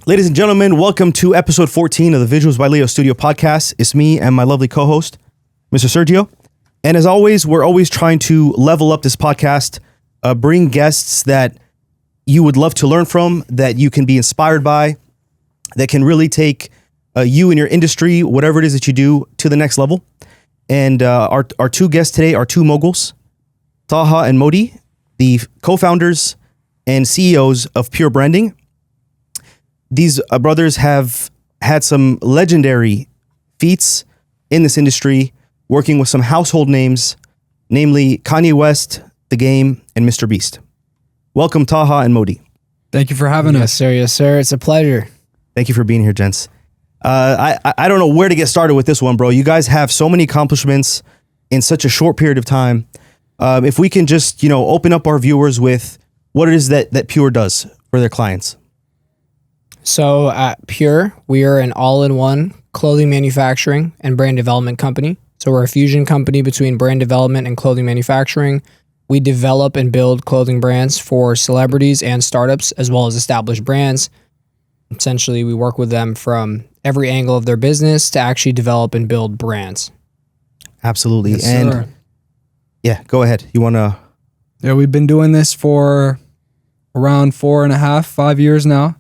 Ladies and gentlemen, welcome to episode 14 of the Visuals by Leo Studio podcast. It's me and my lovely co-host, Mr. Sergio. And as always, we're always trying to level up this podcast, bring guests that you would love to learn from, that you can be inspired by, that can really take you and your industry, whatever it is that you do, to the next level. And our two guests today are two moguls, Taha and Modey, the co-founders and CEOs of Pure Branding. These brothers have had some legendary feats in this industry, working with some household names, namely Kanye West, The Game, and Mr. Beast. Welcome, Taha and Modey. Thank you for having us. Yes, sir. It's a pleasure. Thank you for being here, gents. I don't know where to get started with this one, bro. You guys have so many accomplishments in such a short period of time. If we can just, open up our viewers with what it is that Pure does for their clients. So at Pure, we are an all-in-one clothing manufacturing and brand development company. So we're a fusion company between brand development and clothing manufacturing. We develop and build clothing brands for celebrities and startups, as well as established brands. Essentially, we work with them from every angle of their business to actually develop and build brands. Absolutely. Yes, and sir. Yeah, go ahead. You want to... Yeah, we've been doing this for around 4.5, 5 years now.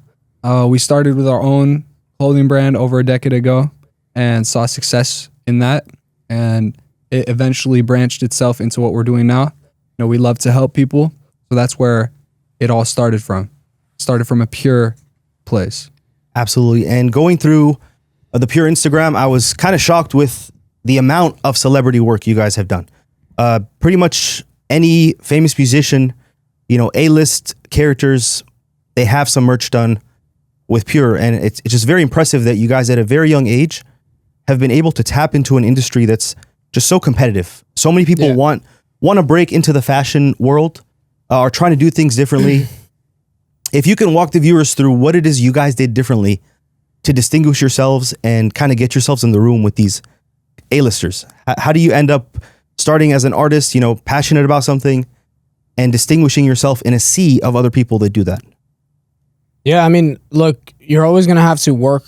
We started with our own clothing brand over a decade ago and saw success in that. And it eventually branched itself into what we're doing now. We love to help people. So that's where it all started from. Started from a Pure place. Absolutely. And going through the Pure Instagram, I was kind of shocked with the amount of celebrity work you guys have done. Pretty much any famous musician, A-list characters, they have some merch done with Pure. And it's just very impressive that you guys at a very young age have been able to tap into an industry that's just so competitive. So many people want to break into the fashion world, are trying to do things differently. If you can walk the viewers through what it is you guys did differently to distinguish yourselves and kind of get yourselves in the room with these A-listers, how do you end up starting as an artist, passionate about something and distinguishing yourself in a sea of other people that do that? Yeah, I mean, look, you're always going to have to work,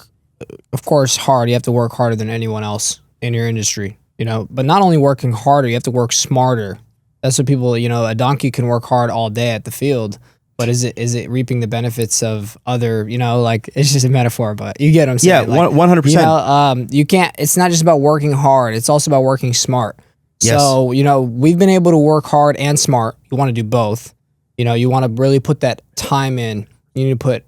of course, hard. You have to work harder than anyone else in your industry, but not only working harder, you have to work smarter. That's what people, a donkey can work hard all day at the field, but is it reaping the benefits of other, it's just a metaphor, but you get what I'm saying. Yeah, 100%. You can't, it's not just about working hard. It's also about working smart. Yes. So, we've been able to work hard and smart. You want to do both. You want to really put that time in. You need to put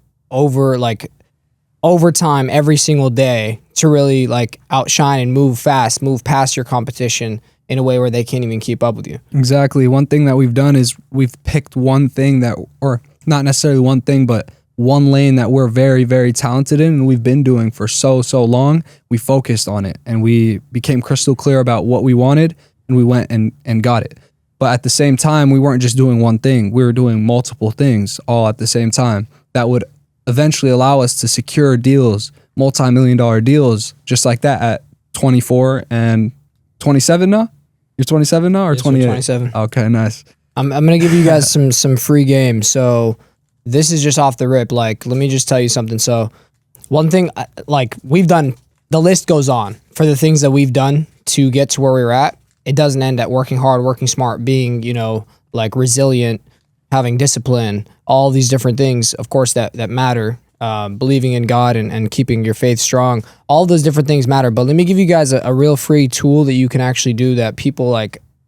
overtime every single day to really outshine and move fast, move past your competition in a way where they can't even keep up with you. Exactly. One thing that we've done is we've picked one thing or not necessarily one thing, but one lane that we're very, very talented in and we've been doing for so long. We focused on it and we became crystal clear about what we wanted and we went and got it. But at the same time, we weren't just doing one thing. We were doing multiple things all at the same time that would eventually allow us to secure deals, multi-million-dollar deals, just like that at 24 and 27 now? You're 27 now or 28? 27. Okay, nice. I'm going to give you guys some free game. So this is just off the rip. Let me just tell you something. So one thing, we've done, the list goes on for the things that we've done to get to where we're at. It doesn't end at working hard, working smart, being, resilient, having discipline, all these different things, of course, that matter. Believing in God and keeping your faith strong. All those different things matter. But let me give you guys a real free tool that you can actually do that people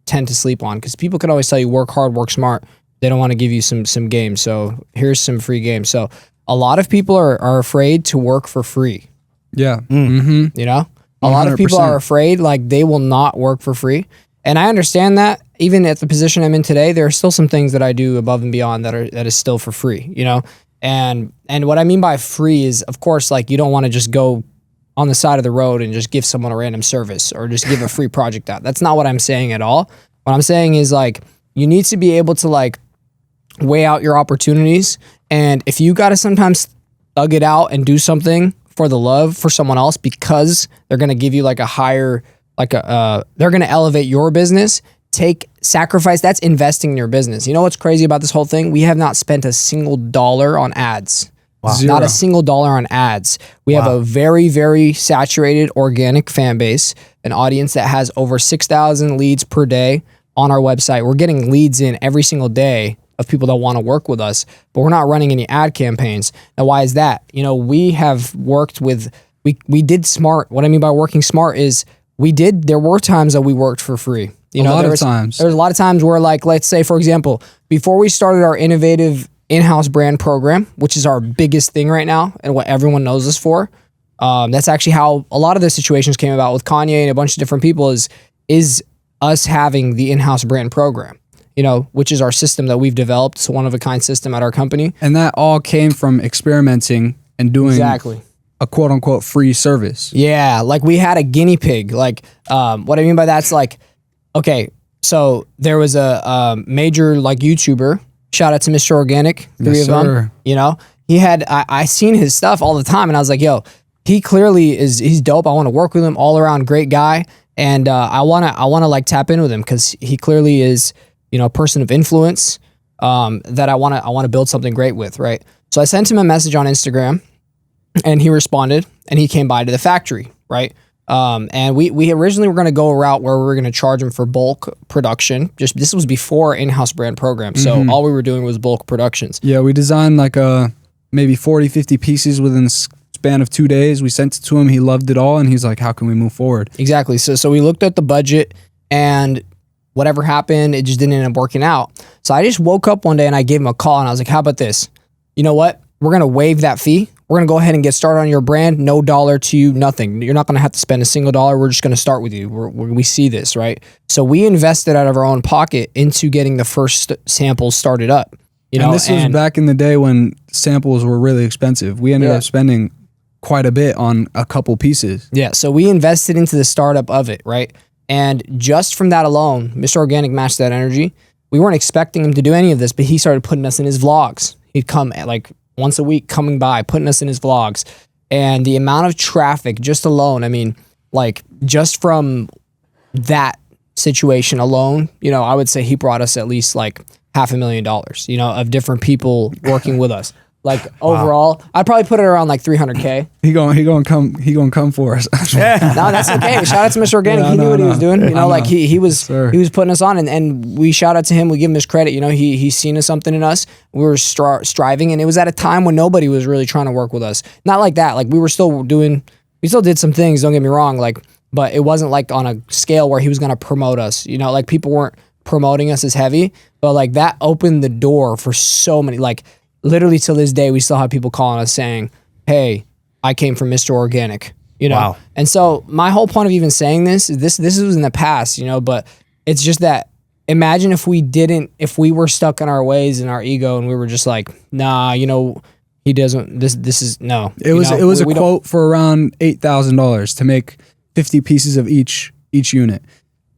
tend to sleep on. Because people can always tell you work hard, work smart. They don't want to give you some games. So here's some free games. So a lot of people are afraid to work for free. Yeah. Mm-hmm. A lot of people are afraid they will not work for free. And I understand that. Even at the position I'm in today, there are still some things that I do above and beyond that is still for free, And what I mean by free is, of course, you don't want to just go on the side of the road and just give someone a random service or just give a free project out. That's not what I'm saying at all. What I'm saying is you need to be able to weigh out your opportunities. And if you got to sometimes thug it out and do something for the love for someone else because they're going to give you a higher, they're going to elevate your business, sacrifice, that's investing in your business. You know what's crazy about this whole thing? We have not spent a single dollar on ads Wow. Zero. Not a single dollar on ads. We have Wow. a very, very saturated organic fan base, an audience that has over 6,000 leads per day on our website. We're getting leads in every single day of people that want to work with us, but we're not running any ad campaigns. Now, why is that? You know, we have worked with, we did smart. What I mean by working smart is there were times that we worked for free. You know, There's a lot of times where, like, let's say, for example, before we started our innovative in-house brand program, which is our biggest thing right now and what everyone knows us for. That's actually how a lot of the situations came about with Kanye and a bunch of different people is us having the in-house brand program, you know, which is our system that we've developed. It's a one-of-a-kind system at our company. And that all came from experimenting and doing Exactly. a quote unquote free service. Yeah, like we had a guinea pig. Like, what I mean by that's like, okay, so there was a major like YouTuber. Shout out to Mr. Organic, three of them. You know, he had I seen his stuff all the time, and I was like, yo, he clearly he's dope. I want to work with him. All around great guy, and I wanna like tap in with him because he clearly is, you know, a person of influence that I wanna build something great with, right? So I sent him a message on Instagram. And he responded, and he came by to the factory, right? And we originally were going to go a route where we were going to charge him for bulk production. Just this was before in-house brand program, so all we were doing was bulk productions. Yeah, we designed like maybe 40, 50 pieces within the span of 2 days. We sent it to him. He loved it all, and he's like, "How can we move forward?" Exactly. So we looked at the budget, and whatever happened, it just didn't end up working out. So I just woke up one day and I gave him a call, and I was like, "How about this? You know what? We're going to waive that fee. We're going to go ahead and get started on your brand. No dollar to you, nothing. You're not going to have to spend a single dollar. We're just going to start with you. We see this, right?" So we invested out of our own pocket into getting the first samples started up. You know, and this was back in the day when samples were really expensive. We ended up spending quite a bit on a couple pieces. Yeah, so we invested into the startup of it, right? And just from that alone, Mr. Organic matched that energy. We weren't expecting him to do any of this, but he started putting us in his vlogs. He'd come at like once a week coming by, putting us in his vlogs. And the amount of traffic just alone, I mean, like just from that situation alone, you know, I would say he brought us at least like $500,000, you know, of different people working with us. Like overall, I'd probably put it around like 300K. He gonna come for us. No, that's okay. Shout out to Mr. Organic. He knew what he was doing. You know, like he was putting us on, and we shout out to him. We give him his credit. You know, he's seen something in us. We were striving, and it was at a time when nobody was really trying to work with us. Not like that. Like we still did some things. Don't get me wrong. Like, but it wasn't like on a scale where he was gonna promote us. You know, like people weren't promoting us as heavy, but like that opened the door for so many. Like literally till this day, we still have people calling us saying, "Hey, I came from Mr. Organic." You know? Wow. And so my whole point of even saying this is this was in the past, you know, but it's just that imagine if we were stuck in our ways and our ego and we were just like, nah, you know, he doesn't, this is no. It was a quote for around $8,000 to make 50 pieces of each unit.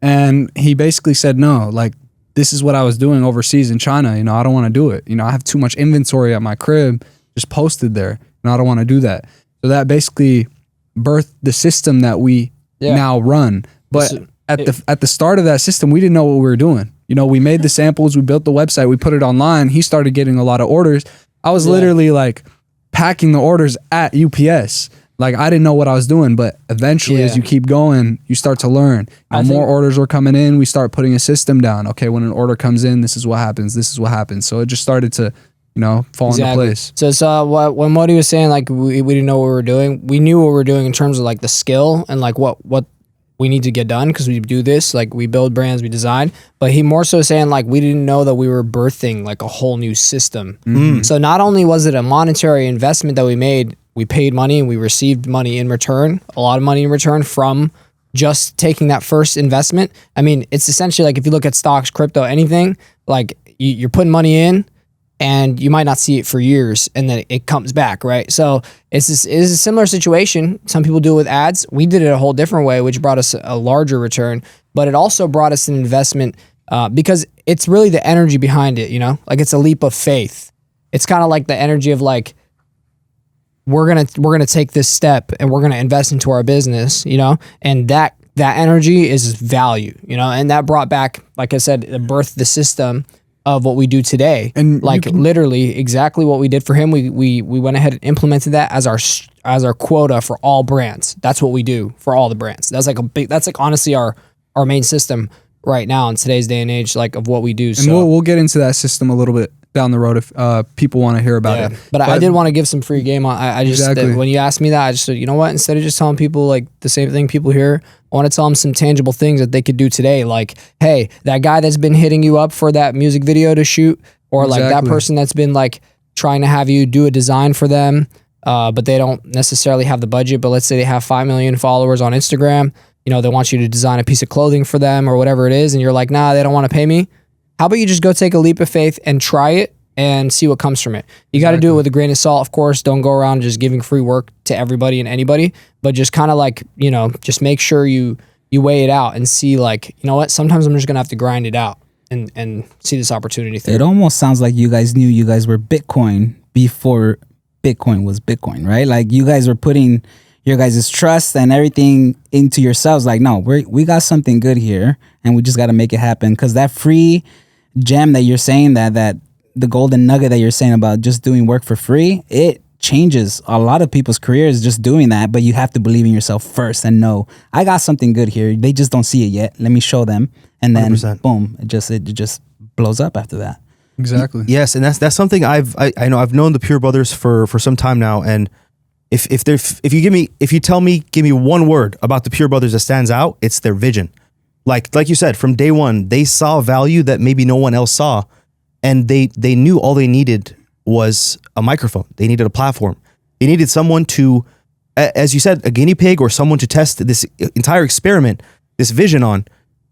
And he basically said, no, like, this is what I was doing overseas in China. You know, I don't want to do it. You know, I have too much inventory at my crib just posted there, and I don't want to do that. So that basically birthed the system that we now run. But at the start of that system, we didn't know what we were doing. You know, we made the samples, we built the website, we put it online. He started getting a lot of orders. I was literally like packing the orders at UPS. Like I didn't know what I was doing, but eventually as you keep going, you start to learn. More orders were coming in. We start putting a system down. Okay, when an order comes in, this is what happens. This is what happens. So it just started to, you know, fall into place. So when Modey was saying like we didn't know what we were doing, we knew what we were doing in terms of like the skill and like what we need to get done because we do this, like we build brands, we design. But he more so saying like we didn't know that we were birthing like a whole new system. So not only was it a monetary investment that we made, we paid money and we received money in return, a lot of money in return from just taking that first investment. I mean, it's essentially like if you look at stocks, crypto, anything, like you're putting money in and you might not see it for years and then it comes back, right? So it's a similar situation. Some people do it with ads. We did it a whole different way, which brought us a larger return, but it also brought us an investment because it's really the energy behind it, you know? Like it's a leap of faith. It's kind of like the energy of like, we're gonna take this step and we're gonna invest into our business, you know, and that energy is value, you know, and that brought back, like I said, it birthed the system of what we do today. And like literally exactly what we did for him. We went ahead and implemented that as our quota for all brands. That's what we do for all the brands. That's like honestly our main system right now in today's day and age, like of what we do. And we'll get into that system a little bit down the road if people want to hear about it. But I did want to give some free game on. I just when you asked me that, I just said, you know what? Instead of just telling people like the same thing people hear, I want to tell them some tangible things that they could do today. Like, hey, that guy that's been hitting you up for that music video to shoot, or like that person that's been like trying to have you do a design for them, but they don't necessarily have the budget. But let's say they have 5 million followers on Instagram. You know, they want you to design a piece of clothing for them or whatever it is, and you're like, nah, they don't want to pay me. How about you just go take a leap of faith and try it and see what comes from it? You got to do it with a grain of salt, of course. Don't go around just giving free work to everybody and anybody, but just kind of like, you know, just make sure you weigh it out and see like, you know what, sometimes I'm just going to have to grind it out and see this opportunity through. It almost sounds like you guys knew you guys were Bitcoin before Bitcoin was Bitcoin, right? Like you guys were putting your guys' trust and everything into yourselves. Like, no, we got something good here and we just got to make it happen. Because that free gem that you're saying, that the golden nugget that you're saying about just doing work for free, it changes a lot of people's careers just doing that. But you have to believe in yourself first and know, I got something good here. They just don't see it yet. Let me show them. And then 100%. Boom, it just blows up after that. Exactly. Yes, and that's something I know. I've known the Pure Brothers for some time now, and if you tell me, give me one word about the Pure Brothers that stands out, it's their vision. Like you said, from day one, they saw value that maybe no one else saw, and they knew all they needed was a microphone. They needed a platform. They needed someone to, as you said, a guinea pig or someone to test this entire experiment, this vision on.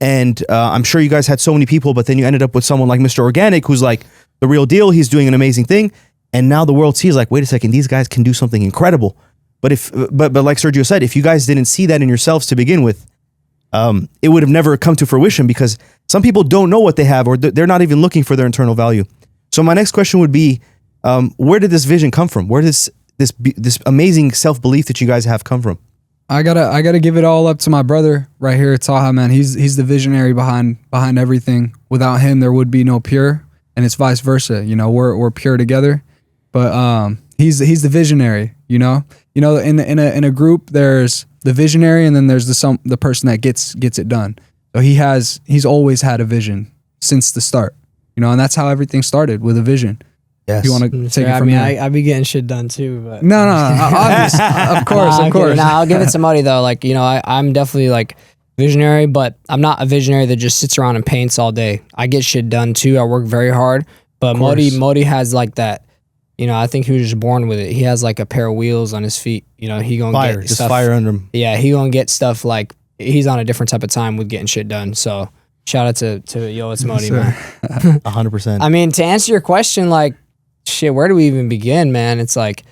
And I'm sure you guys had so many people, but then you ended up with someone like Mr. Organic, who's like the real deal. He's doing an amazing thing. And now the world sees like, wait a second, these guys can do something incredible. But but like Sergio said, if you guys didn't see that in yourselves to begin with, it would have never come to fruition, because some people don't know what they have, or they're not even looking for their internal value. So my next question would be, where did this vision come from? Where does this amazing self-belief that you guys have come from? I gotta give it all up to my brother right here, Taha, man. He's the visionary behind everything. Without him, there would be no Pure, and it's vice versa. You know, we're Pure together, but he's the visionary. You know, in a group, there's the visionary, and then there's the person that gets it done. So he's always had a vision since the start. You know, and that's how everything started, with a vision. Yes. If you want to take it from me, here. I be getting shit done too, but No, obvious, of course. Nah, I'll give it to Modey though. Like, you know, I'm definitely like visionary, but I'm not a visionary that just sits around and paints all day. I get shit done too. I work very hard, but Modey has like that. You know, I think he was just born with it. He has like a pair of wheels on his feet. You know, he gonna get stuff, fire under him. Yeah, he gonna get stuff like he's on a different type of time with getting shit done. So shout out to yo, it's Modey, man. 100%. I mean, to answer your question, like, shit, where do we even begin, man? It's like,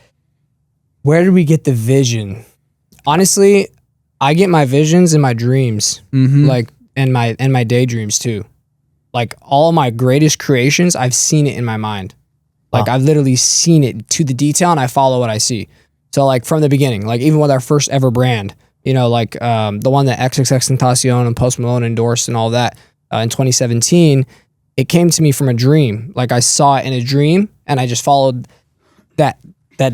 where did we get the vision? Honestly, I get my visions in my dreams, like, and my daydreams too. Like, all my greatest creations, I've seen it in my mind. Like, I've literally seen it to the detail, and I follow what I see. So, like, from the beginning, like, even with our first ever brand, you know, like, the one that XXXTentacion and Post Malone endorsed and all that in 2017, it came to me from a dream. Like, I saw it in a dream, and I just followed that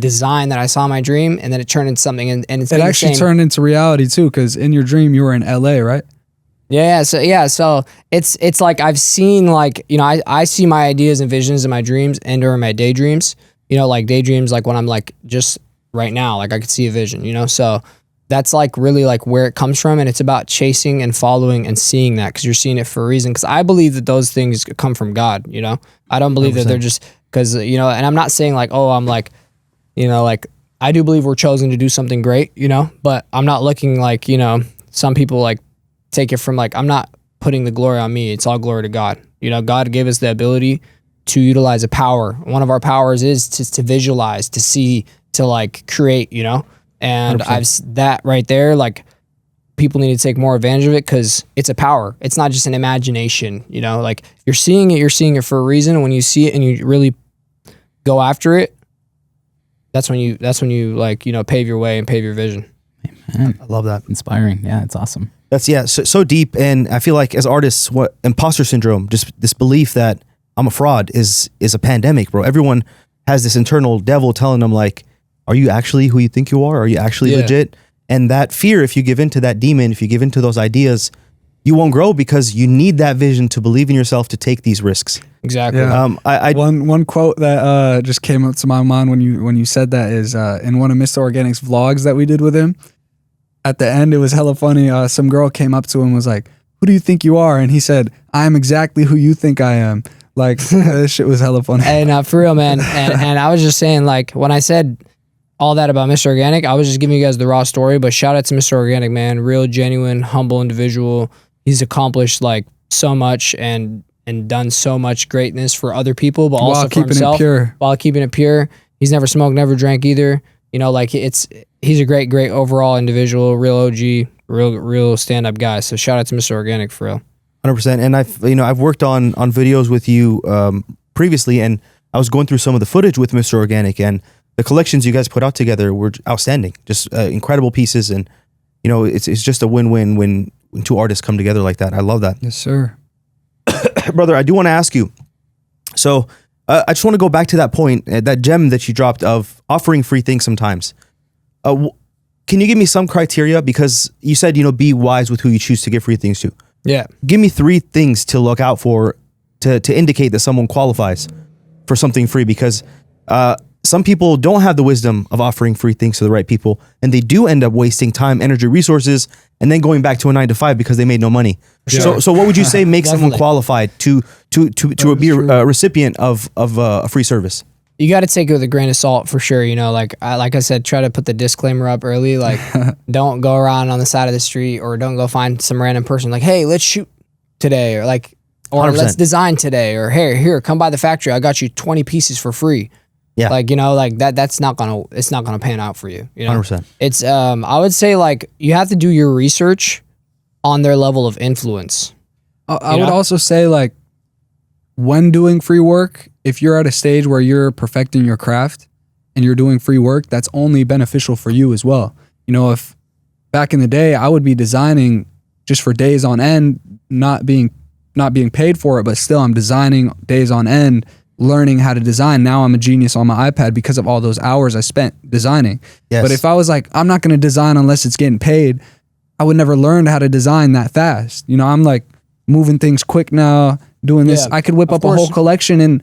design that I saw in my dream, and then it turned into something. And it actually turned into reality too, because in your dream you were in LA, right? Yeah. So it's like I've seen, like, you know, I see my ideas and visions in my dreams and or in my daydreams. You know, like daydreams, like when I'm like just right now, like I could see a vision. You know, so that's like really like where it comes from, and it's about chasing and following and seeing that, because you're seeing it for a reason. Because I believe that those things come from God. You know, I don't believe 100%. That they're just because, you know, and I'm not saying like, oh, I'm like, you know, like I do believe we're chosen to do something great, you know, but I'm not looking like, you know, some people like take it from like, I'm not putting the glory on me. It's all glory to God. You know, God gave us the ability to utilize a power. One of our powers is to visualize, to see, to like create, you know, and 100%. That right there, like people need to take more advantage of it, because it's a power. It's not just an imagination, you know, like you're seeing it for a reason. And when you see it and you really go after it, that's when you like, you know, pave your way and pave your vision. Amen. I love that. Inspiring. Yeah, it's awesome. That's so deep. And I feel like as artists, what imposter syndrome, just this belief that I'm a fraud is a pandemic, bro. Everyone has this internal devil telling them like, are you actually who you think you are? Are you actually legit? And that fear, if you give into that demon, if you give into those ideas, you won't grow because you need that vision to believe in yourself to take these risks. Exactly. Yeah. One quote that just came up to my mind when you said that is in one of Mr. Organic's vlogs that we did with him. At the end, it was hella funny. Some girl came up to him and was like, "Who do you think you are?" And he said, "I am exactly who you think I am." Like this shit was hella funny. Hey, now for real, man. And I was just saying, like, when I said all that about Mr. Organic, I was just giving you guys the raw story. But shout out to Mr. Organic, man. Real, genuine, humble individual. He's accomplished like so much and done so much greatness for other people, but also for himself. While keeping it pure. He's never smoked, never drank either. You know, like he's a great overall individual, real OG, real stand-up guy. So shout out to Mr. Organic for real. 100%. And I've worked on videos with you previously, and I was going through some of the footage with Mr. Organic, and the collections you guys put out together were outstanding, just incredible pieces. And you know, it's just a win-win when two artists come together like that. I love that. Yes, sir. Brother, I do want to ask you. So I just want to go back to that point, that gem that you dropped of offering free things sometimes. Can you give me some criteria? Because you said, be wise with who you choose to give free things to. Yeah. Give me 3 things to look out for to indicate that someone qualifies for something free, because some people don't have the wisdom of offering free things to the right people, and they do end up wasting time, energy, resources, and then going back to a 9-to-5 because they made no money. Sure. So what would you say makes someone qualified to be a recipient of a free service? You got to take it with a grain of salt for sure. Like I said, try to put the disclaimer up early. Like, don't go around on the side of the street, or don't go find some random person like, hey, let's shoot today, or 100%. Let's design today, or hey, here, come by the factory. I got you 20 pieces for free. Yeah. That's not gonna pan out for you. 100%. It's I would say like you have to do your research on their level of influence. I would also say like when doing free work, if you're at a stage where you're perfecting your craft and you're doing free work, that's only beneficial for you as well. If back in the day I would be designing just for days on end, not being paid for it, but still I'm designing days on end, learning how to design. Now I'm a genius on my iPad because of all those hours I spent designing. Yes. But if I was like, I'm not going to design unless it's getting paid, I would never learn how to design that fast. I'm like moving things quick now, doing this. I could whip up a whole collection in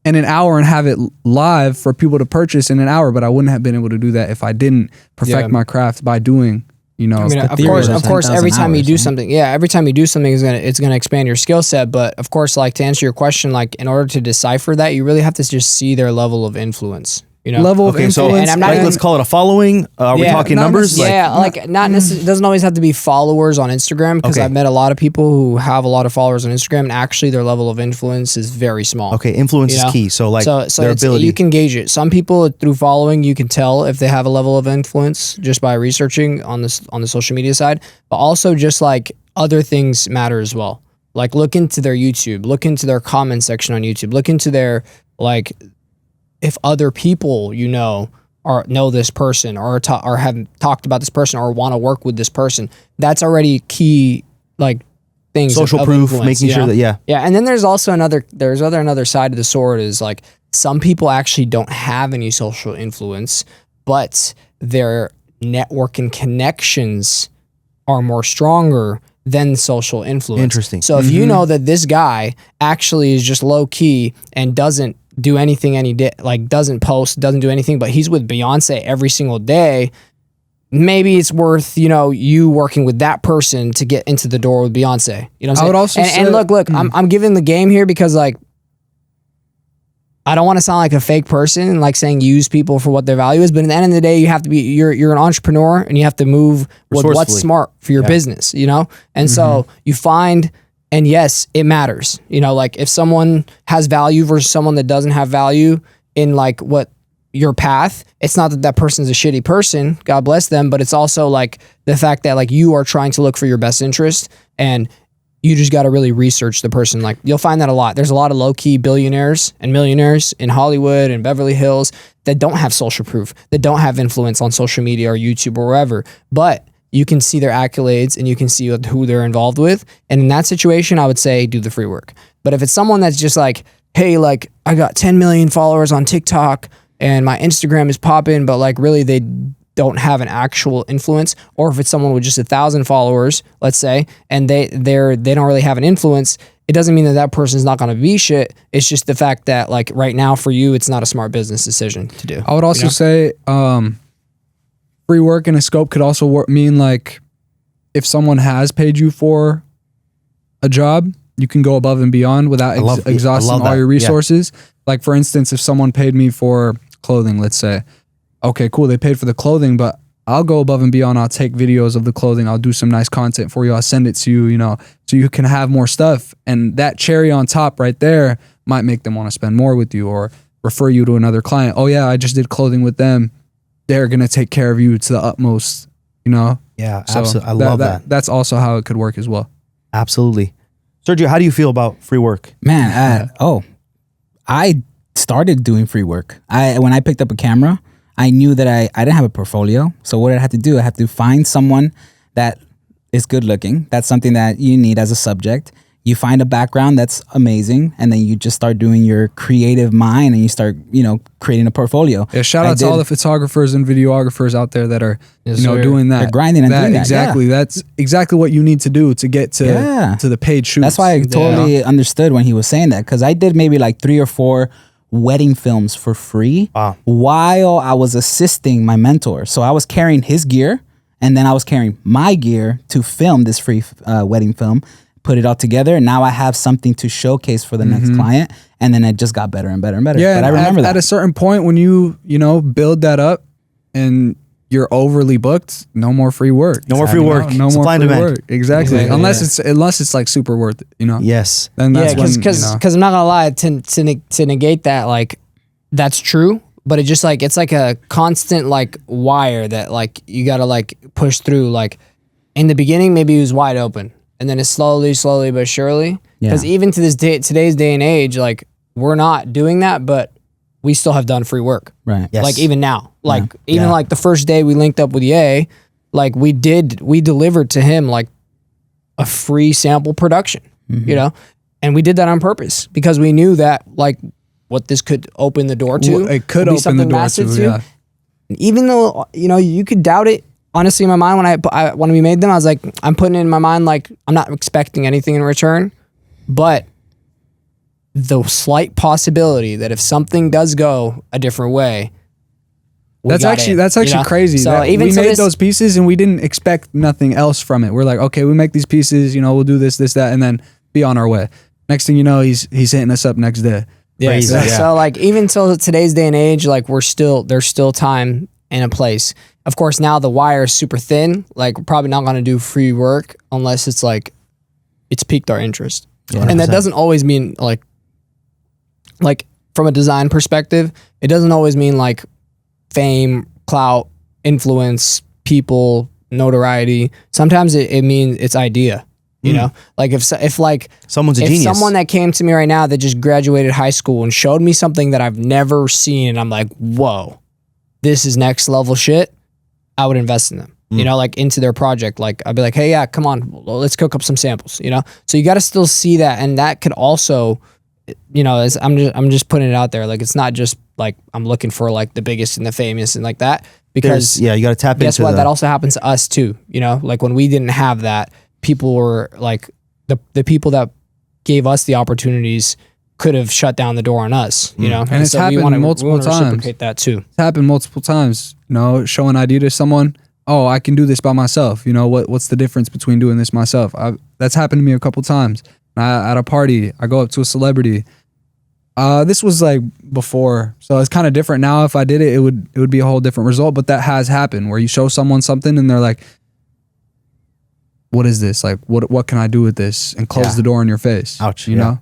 an hour and have it live for people to purchase in an hour, but I wouldn't have been able to do that if I didn't perfect my craft by doing, of course, every time you do something, it's gonna expand your skill set. But of course, like to answer your question, like in order to decipher that, you really have to just see their level of influence. Level of influence. So, and I'm not let's call it a following. Are we talking numbers? Not necessarily. It doesn't always have to be followers on Instagram, because I've met a lot of people who have a lot of followers on Instagram, and actually their level of influence is very small. Okay, influence is key. So their ability. You can gauge it. Some people through following, you can tell if they have a level of influence just by researching on the social media side. But also just like other things matter as well. Like look into their YouTube, look into their comment section on YouTube, look into their if other people know this person or have talked about this person or want to work with this person, that's already key things. Social proof, making sure that yeah. And then there's also another side of the sword is like some people actually don't have any social influence, but their network and connections are more stronger than social influence. Interesting. So if you know that this guy actually is just low key and doesn't do anything doesn't post, doesn't do anything, but he's with Beyonce every single day, maybe it's worth, you working with that person to get into the door with Beyonce. You know what I'm saying? I would also say, and look, I'm giving the game here because I don't want to sound like a fake person and saying use people for what their value is, but at the end of the day, you have to be, you're an entrepreneur and you have to move with what's smart for your business, And so you find, and yes, it matters, if someone has value versus someone that doesn't have value in what your path, it's not that person's a shitty person, God bless them, but it's also the fact that you are trying to look for your best interest, and you just got to really research the person. You'll find that a lot. There's a lot of low-key billionaires and millionaires in Hollywood and Beverly Hills that don't have social proof, that don't have influence on social media or YouTube or wherever, but you can see their accolades and you can see who they're involved with. And in that situation, I would say do the free work. But if it's someone that's just hey, like I got 10 million followers on TikTok and my Instagram is popping, but like really they don't have an actual influence. Or if it's someone with just 1,000 followers, let's say, and they don't really have an influence, it doesn't mean that that person's not going to be shit. It's just the fact that like right now for you, it's not a smart business decision to do. I would also say free work in a scope could also mean like if someone has paid you for a job, you can go above and beyond without exhausting all your resources. Yeah. Like for instance, if someone paid me for clothing, let's say, okay, cool, they paid for the clothing, but I'll go above and beyond. I'll take videos of the clothing. I'll do some nice content for you. I'll send it to you, you know, so you can have more stuff. And that cherry on top right there might make them want to spend more with you or refer you to another client. Oh yeah, I just did clothing with them. They're going to take care of you to the utmost, you know? Yeah, so absolutely. I love that. That's also how it could work as well. Absolutely. Sergio, how do you feel about free work? Man, I started doing free work. When I picked up a camera, I knew that I didn't have a portfolio. So what did I have to do? I have to find someone that is good looking. That's something that you need as a subject. You find a background that's amazing, and then you just start doing your creative mind and you start, you know, creating a portfolio. Yeah, shout out to all the photographers and videographers out there that are, doing that. They're grinding and doing that. Exactly. Yeah. That's exactly what you need to do to get to the paid shoots. That's why I totally understood when he was saying that, because I did maybe like 3 or 4 wedding films for free while I was assisting my mentor. So I was carrying his gear, and then I was carrying my gear to film this free wedding film, put it all together, and now I have something to showcase for the next client, and then it just got better and better and better. Yeah, but I remember that. At a certain point when you build that up and you're overly booked, no more free work. No more free work. No more free work. Exactly. Unless it's like super worth it, you know? Yes. Then that's because I'm not gonna lie, to negate that, like that's true, but it just like it's like a constant like wire that like you gotta like push through. Like in the beginning, maybe it was wide open, and then it's slowly but surely. Because even to today's day and age, like we're not doing that, but we still have done free work. Right. Yes. Like even now, like even like the first day we linked up with Ye, like we delivered to him like a free sample production, you know, and we did that on purpose because we knew that like what this could open the door to. It could open the door to. Yeah. Even though, you know, you could doubt it. Honestly, in my mind, when we made them, I was like, I'm putting it in my mind, like I'm not expecting anything in return, but the slight possibility that if something does go a different way, that's actually crazy. So even we made those pieces and we didn't expect nothing else from it. We're like, okay, we make these pieces, you know, we'll do this, that, and then be on our way. Next thing you know, he's hitting us up next day. Yeah. So like even till today's day and age, like there's still time and a place. Of course, now the wire is super thin. Like we're probably not going to do free work unless it's like it's piqued our interest. 100%. And that doesn't always mean like from a design perspective, it doesn't always mean like fame, clout, influence, people, notoriety. Sometimes it means it's idea. You know, like if like someone's a genius. Someone that came to me right now that just graduated high school and showed me something that I've never seen, and I'm like, whoa, this is next level shit, I would invest in them. You know, like into their project. Like I'd be like, hey, yeah, come on, let's cook up some samples. You know, so you got to still see that, and that could also, you know, I'm just putting it out there. Like it's not just like I'm looking for like the biggest and the famous and like that, because you got to tap into. Guess what? That also happens to us too. You know, like when we didn't have that, people were like the people that gave us the opportunities could have shut down the door on us. You know, and it's happened multiple times. Reciprocate that too. It's happened multiple times. You know, show an idea to someone. Oh, I can do this by myself. You know, what's the difference between doing this myself? That's happened to me a couple times. At a party, I go up to a celebrity. This was like before, so it's kind of different now. If I did it, it would be a whole different result. But that has happened where you show someone something and they're like, "What is this? Like, what can I do with this?" And close the door in your face. Ouch. You know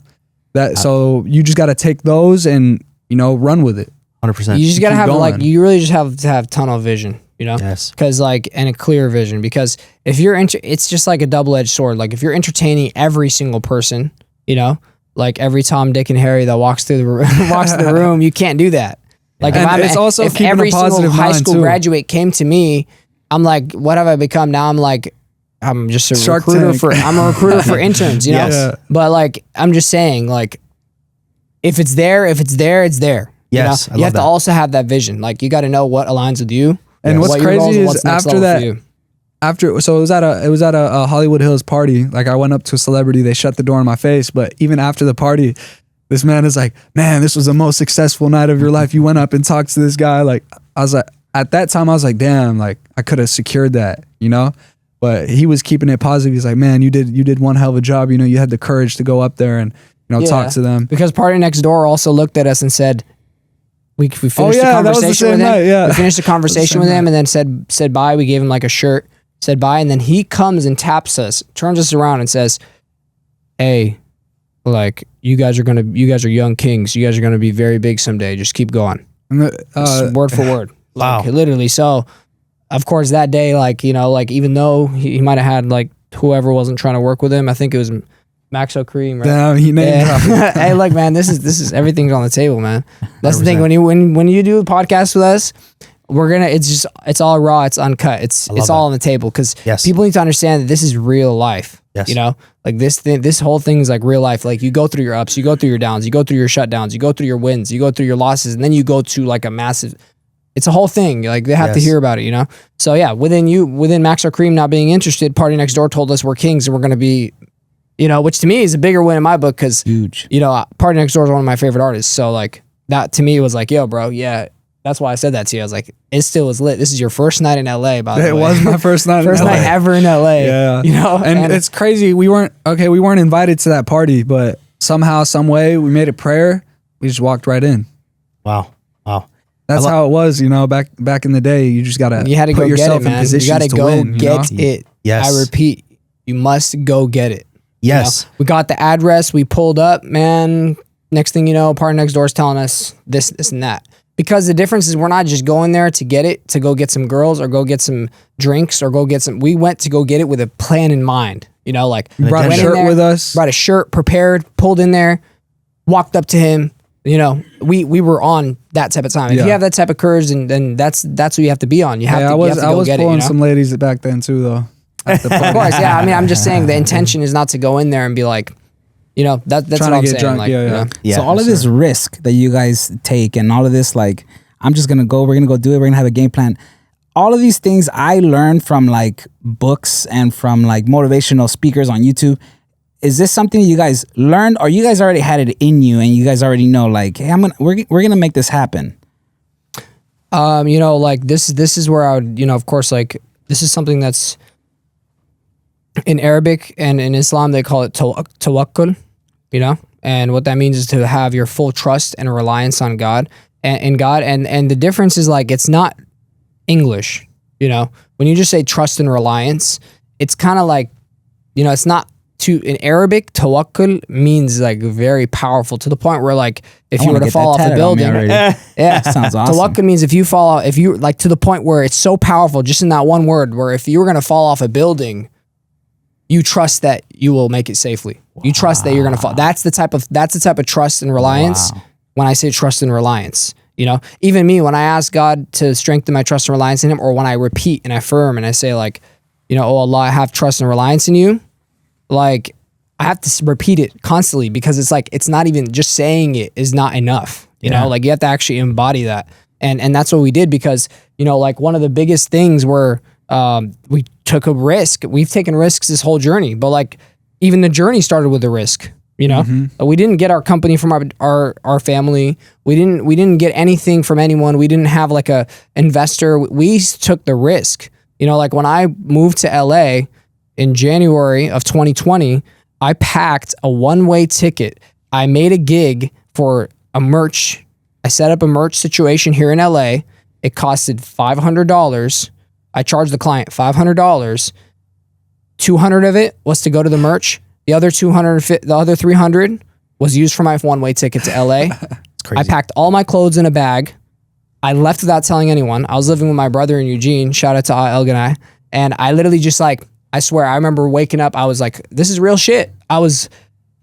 that. So you just got to take those and run with it. 100%. You just got to have like you really just have to have tunnel vision. You know, yes, because like and a clear vision. Because if you're it's just like a double-edged sword. Like if you're entertaining every single person, you know, like every Tom, Dick, and Harry that walks through the room, you can't do that. Like if every single high school graduate came to me, I'm like, what have I become now? I'm like, I'm just a recruiter for interns, you know. But like, I'm just saying, like, if it's there, it's there. Yes, you have to also have that vision. Like, you got to know what aligns with you. And what's what your crazy goals and is what's next after level that, for you. so it was at a Hollywood Hills party. Like, I went up to a celebrity, they shut the door in my face. But even after the party, this man is like, man, this was the most successful night of your life. You went up and talked to this guy. Like, I was like, at that time, I was like, damn, like I could have secured that, you know? But he was keeping it positive. He's like, man, you did one hell of a job. You know, you had the courage to go up there and, talk to them. Because Party Next Door also looked at us and said, we finished the that was the conversation same with him. night, yeah. We finished the conversation with him and then said bye. We gave him like a shirt, said bye. And then he comes and taps us, turns us around and says, hey, like, you guys are young kings. You guys are going to be very big someday. Just keep going. And Word for word. Wow. Like, literally. So, of course, that day, like, like, even though he might have had like whoever wasn't trying to work with him, I think it was Maxo Cream, right? damn, he named dropped. Hey, look, man, this is everything's on the table, man. That's the thing. When you do a podcast with us, it's all raw, it's uncut, it's all on the table, because people need to understand that this is real life. Yes. You know, like this whole thing is like real life. Like, you go through your ups, you go through your downs, you go through your shutdowns, you go through your wins, you go through your losses, and then you go to like a massive. It's a whole thing. Like, they have to hear about it, you know? So yeah, within Max or Cream not being interested, Party Next Door told us we're kings and we're going to be, which to me is a bigger win in my book, because, Huge. Party Next Door is one of my favorite artists. So like, that to me was like, yo, bro, yeah, that's why I said that to you. I was like, it still is lit. This is your first night in LA, by the way. It was my first night First in LA. night ever in LA. Yeah. And it's crazy. We weren't invited to that party, but somehow, some way, we made a prayer. We just walked right in. Wow. That's how it was, back in the day. You just gotta you had to put go yourself get it, man. in positions You gotta to go win. get it. Yes. I repeat, you must go get it. Yes. We got the address. We pulled up, man. Next thing you know, Party Next Door is telling us this, and that. Because the difference is, we're not just going there to get it, to go get some girls or go get some drinks or go get some. We went to go get it with a plan in mind. Like, We brought a went in shirt there, with us. brought a shirt, prepared, pulled in there, walked up to him. We were on that type of time. If you have that type of courage, then that's what you have to be on. You have to. I you have to go was get pulling it. some ladies back then too, though. At the Of party. course, yeah. I mean, I'm just saying the intention is not to go in there and be like, that's Trying what to I'm get saying. drunk, Like, Yeah. So all of this risk that you guys take and all of this, like, I'm just gonna go, we're gonna go do it, we're gonna have a game plan. All of these things I learned from like books and from like motivational speakers on YouTube. Is this something you guys learned, or you guys already had it in you and you guys already know, like, hey, we're gonna make this happen? Like, this is where I would, of course, like, this is something that's in Arabic and in Islam, they call it tawakkul, and what that means is to have your full trust and reliance on God and God. And the difference is, like, it's not English, when you just say trust and reliance, it's kind of like, it's not in Arabic, tawakkul means like very powerful, to the point where, like, if you were to fall off a building, yeah, Sounds awesome. tawakkul means if you like, to the point where it's so powerful just in that one word, where if you were going to fall off a building, you trust that you will make it safely. Wow. You trust that you're going to fall. That's the type of trust and reliance. Wow. When I say trust and reliance, even me, when I ask God to strengthen my trust and reliance in him, or when I repeat and affirm and I say, like, oh Allah, I have trust and reliance in you. Like, I have to repeat it constantly, because it's like, it's not even just saying it is not enough. You know, like, you have to actually embody that. And that's what we did, because, like, one of the biggest things were, we took a risk. We've taken risks this whole journey, but, like, even the journey started with a risk, We didn't get our company from our family. We didn't get anything from anyone. We didn't have like a investor. We took the risk. Like, when I moved to LA in January of 2020, I packed a one-way ticket. I made a gig for a merch. I set up a merch situation here in LA. It costed $500. I charged the client $500. 200 of it was to go to the merch. The other 300 was used for my one-way ticket to LA. It's crazy. I packed all my clothes in a bag. I left without telling anyone. I was living with my brother in Eugene. Shout out to Elganai. And I literally just, like, I swear, I remember waking up. I was like, this is real shit. I was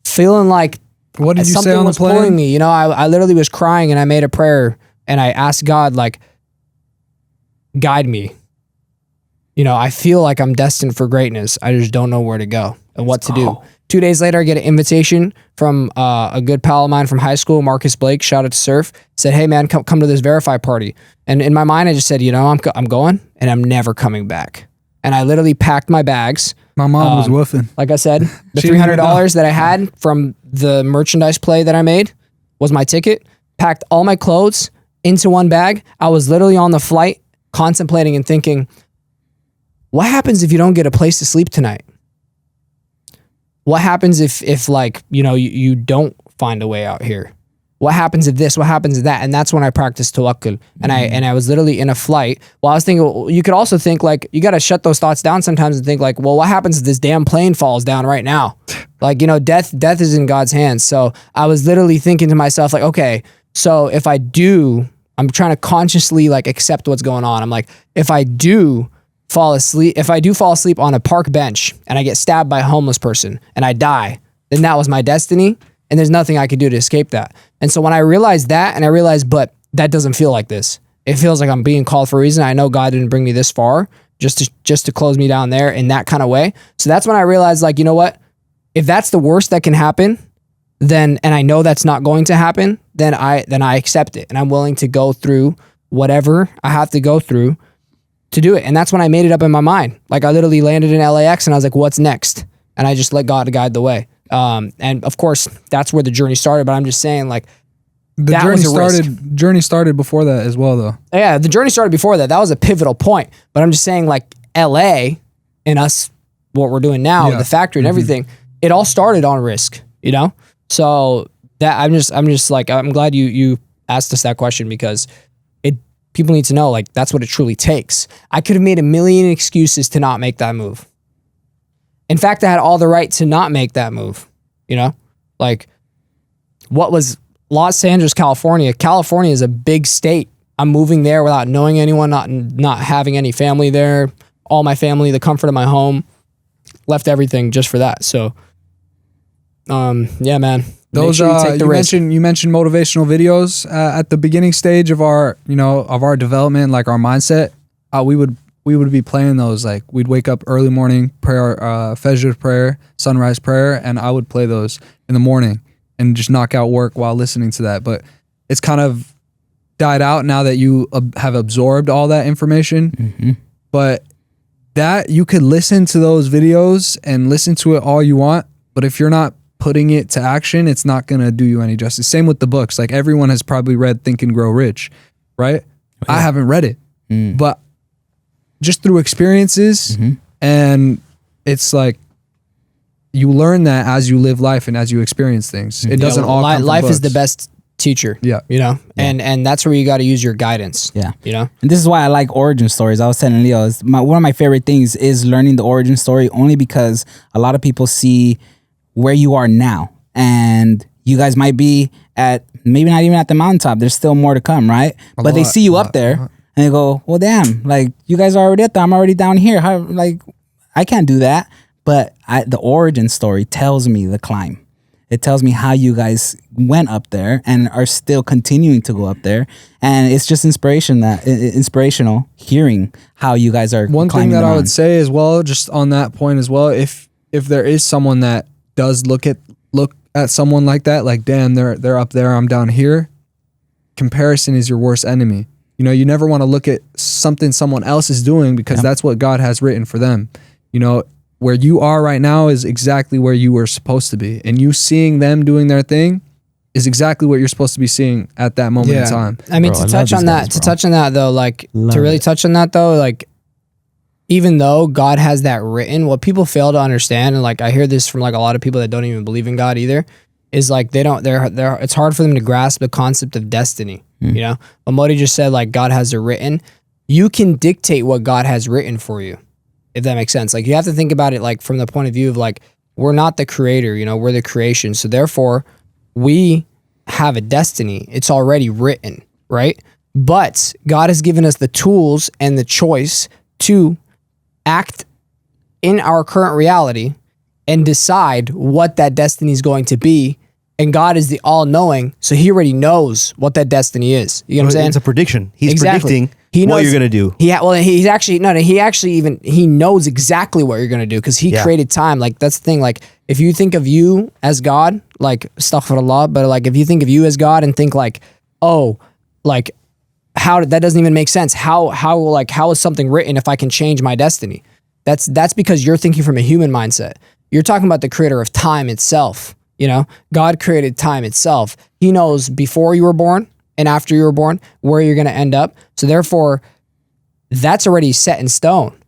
feeling like What did you say something on the was pulling plane? me. I literally was crying, and I made a prayer, and I asked God, like, guide me. I feel like I'm destined for greatness. I just don't know where to go and what to do. 2 days later, I get an invitation from a good pal of mine from high school, Marcus Blake, shout out to Surf, said, hey man, come to this Verify party. And in my mind, I just said, I'm going and I'm never coming back. And I literally packed my bags. My mom was woofing. Like I said, the She didn't even $300 that I had from the merchandise play that I made was my ticket. Packed all my clothes into one bag. I was literally on the flight contemplating and thinking, what happens if you don't get a place to sleep tonight? What happens if like, you don't find a way out here? What happens if this? What happens if that? And that's when I practiced tawakkul. And I was literally in a flight. Well, I was thinking, you could also think like, you got to shut those thoughts down sometimes and think like, well, what happens if this damn plane falls down right now? Like, death is in God's hands. So I was literally thinking to myself like, okay, so if I'm trying to consciously like accept what's going on. I'm like, if I do fall asleep on a park bench and I get stabbed by a homeless person and I die, then that was my destiny. And there's nothing I could do to escape that. And so when I realized that, and I realized, but that doesn't feel like this. It feels like I'm being called for a reason. I know God didn't bring me this far just to close me down there in that kind of way. So that's when I realized, like, you know what? If that's the worst that can happen, then, and I know that's not going to happen, then I accept it. And I'm willing to go through whatever I have to go through to do it. And that's when I made it up in my mind. Like I literally landed in LAX and I was like, what's next? And I just let God guide the way. And of course that's where the journey started, but I'm just saying like the journey started before that as well though. Yeah, the journey started before that. That was a pivotal point, but I'm just saying like LA and us, what we're doing now, the factory and everything, it all started on risk, So that I'm just like, I'm glad you asked us that question because people need to know like, that's what it truly takes. I could have made a million excuses to not make that move. In fact, I had all the right to not make that move, like what was Los Angeles, California? California is a big state. I'm moving there without knowing anyone, not having any family there, all my family, the comfort of my home, left everything just for that. So, yeah, man. Those you mentioned motivational videos at the beginning stage of our development, like our mindset. We would be playing those, like we'd wake up early morning, prayer, Fajr prayer, sunrise prayer, and I would play those in the morning and just knock out work while listening to that. But it's kind of died out now that you have absorbed all that information. Mm-hmm. But that you could listen to those videos and listen to it all you want, but if you're not putting it to action, it's not going to do you any justice. Same with the books. Like everyone has probably read Think and Grow Rich, right? Yeah. I haven't read it, but just through experiences, and it's like you learn that as you live life and as you experience things. It doesn't all come from life books. is the best teacher. Yeah. And that's where you got to use your guidance. Yeah. And this is why I like origin stories. I was telling Leo, one of my favorite things is learning the origin story, only because a lot of people see where you are now, and you guys might be at maybe not even at the mountaintop. There's still more to come, right? But they see you up there. And they go, well, damn, like you guys are already up there. I'm already down here. How, like, I can't do that. But the origin story tells me the climb. It tells me how you guys went up there and are still continuing to go up there. And it's just inspirational hearing how you guys are. One thing that I would say as well, just on that point as well, if there is someone that does look at someone like that, like, damn, they're up there, I'm down here. Comparison is your worst enemy. You never want to look at something someone else is doing because that's what God has written for them. Where you are right now is exactly where you were supposed to be. And you seeing them doing their thing is exactly what you're supposed to be seeing at that moment in time. I mean, to touch on that though, like like even though God has that written, what people fail to understand, and like I hear this from like a lot of people that don't even believe in God either, is like it's hard for them to grasp the concept of destiny. But Modey just said like God has it written. You can dictate what God has written for you, if that makes sense. Like you have to think about it like from the point of view of like we're not the creator, we're the creation. So therefore we have a destiny. It's already written, right? But God has given us the tools and the choice to act in our current reality and decide what that destiny is going to be. And God is the all-knowing, so he already knows what that destiny is. You know what I'm saying? It's a prediction. He's predicting He knows what you're gonna do. He's actually he knows exactly what you're gonna do because he created time. Like that's the thing. Like if you think of you as God, like astaghfirullah, but like if you think of you as God and think like, oh, like how that doesn't even make sense. How is something written if I can change my destiny? That's because you're thinking from a human mindset. You're talking about the creator of time itself. You know, God created time itself. He knows before you were born and after you were born where you're going to end up. So therefore, that's already set in stone.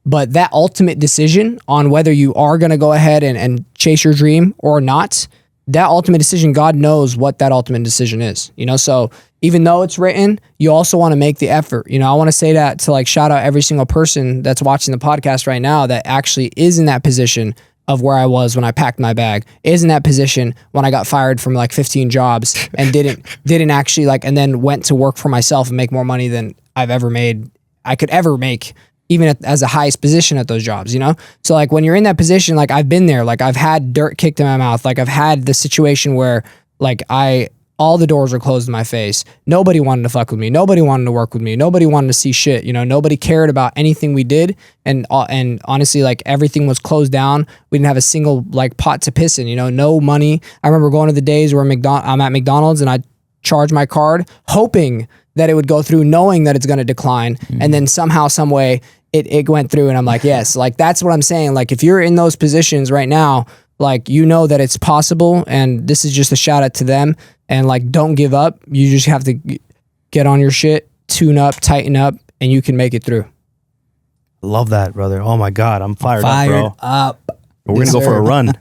But that ultimate decision on whether you are going to go ahead and chase your dream or not, that ultimate decision, God knows what that ultimate decision is. You know, so even though it's written, you also want to make the effort. You know, I want to say that to like shout out every single person that's watching the podcast right now that actually is in that position of where I was when I packed my bag, is in that position when I got fired from like 15 jobs and didn't actually like, and then went to work for myself and make more money than I could ever make, even as the highest position at those jobs, you know? So like when you're in that position, like I've been there, like I've had dirt kicked in my mouth. Like I've had the situation where like all the doors were closed in my face. Nobody wanted to fuck with me. Nobody wanted to work with me. Nobody wanted to see shit. You know, nobody cared about anything we did. And honestly, like everything was closed down. We didn't have a single like pot to piss in, you know, no money. I remember going to the days where I'm at McDonald's and I charge my card hoping that it would go through, knowing that it's going to decline. And then somehow, some way it went through and I'm like, yes, like that's what I'm saying. Like if you're in those positions right now, like, you know that it's possible, and this is just a shout out to them. And like, don't give up. You just have to get on your shit, tune up, tighten up, and you can make it through. Love that, brother. Oh my God, I'm fired up, bro. up. We're gonna go for a run.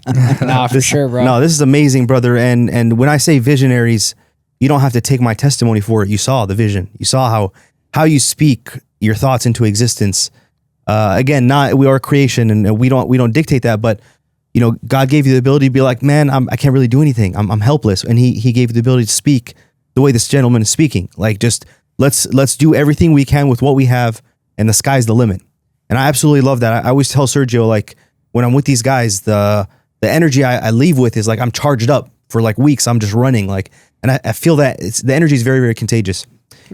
Nah, for sure, bro. No, this is amazing, brother. And when I say visionaries, you don't have to take my testimony for it. You saw the vision. You saw how you speak your thoughts into existence. Again, we are creation, and we don't dictate that, but you know, God gave you the ability to be like, man, I can't really do anything. I'm helpless. And he gave you the ability to speak the way this gentleman is speaking. Like, just let's do everything we can with what we have, and the sky's the limit. And I absolutely love that. I always tell Sergio, like, when I'm with these guys, the energy I leave with is like, I'm charged up for like weeks. I'm just running, like, and I feel that the energy is very, very contagious.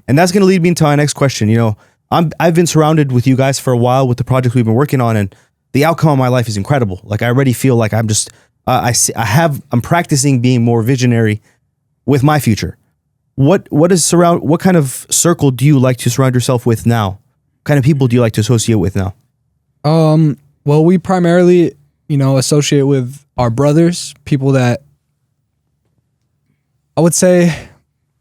And that's going to lead me into our next question. You know, I've been surrounded with you guys for a while with the projects we've been working on, and the outcome of my life is incredible. Like, I already feel like I'm just, I'm practicing being more visionary with my future. What kind of circle do you like to surround yourself with now? What kind of people do you like to associate with now? Well, we primarily, you know, associate with our brothers, people that I would say,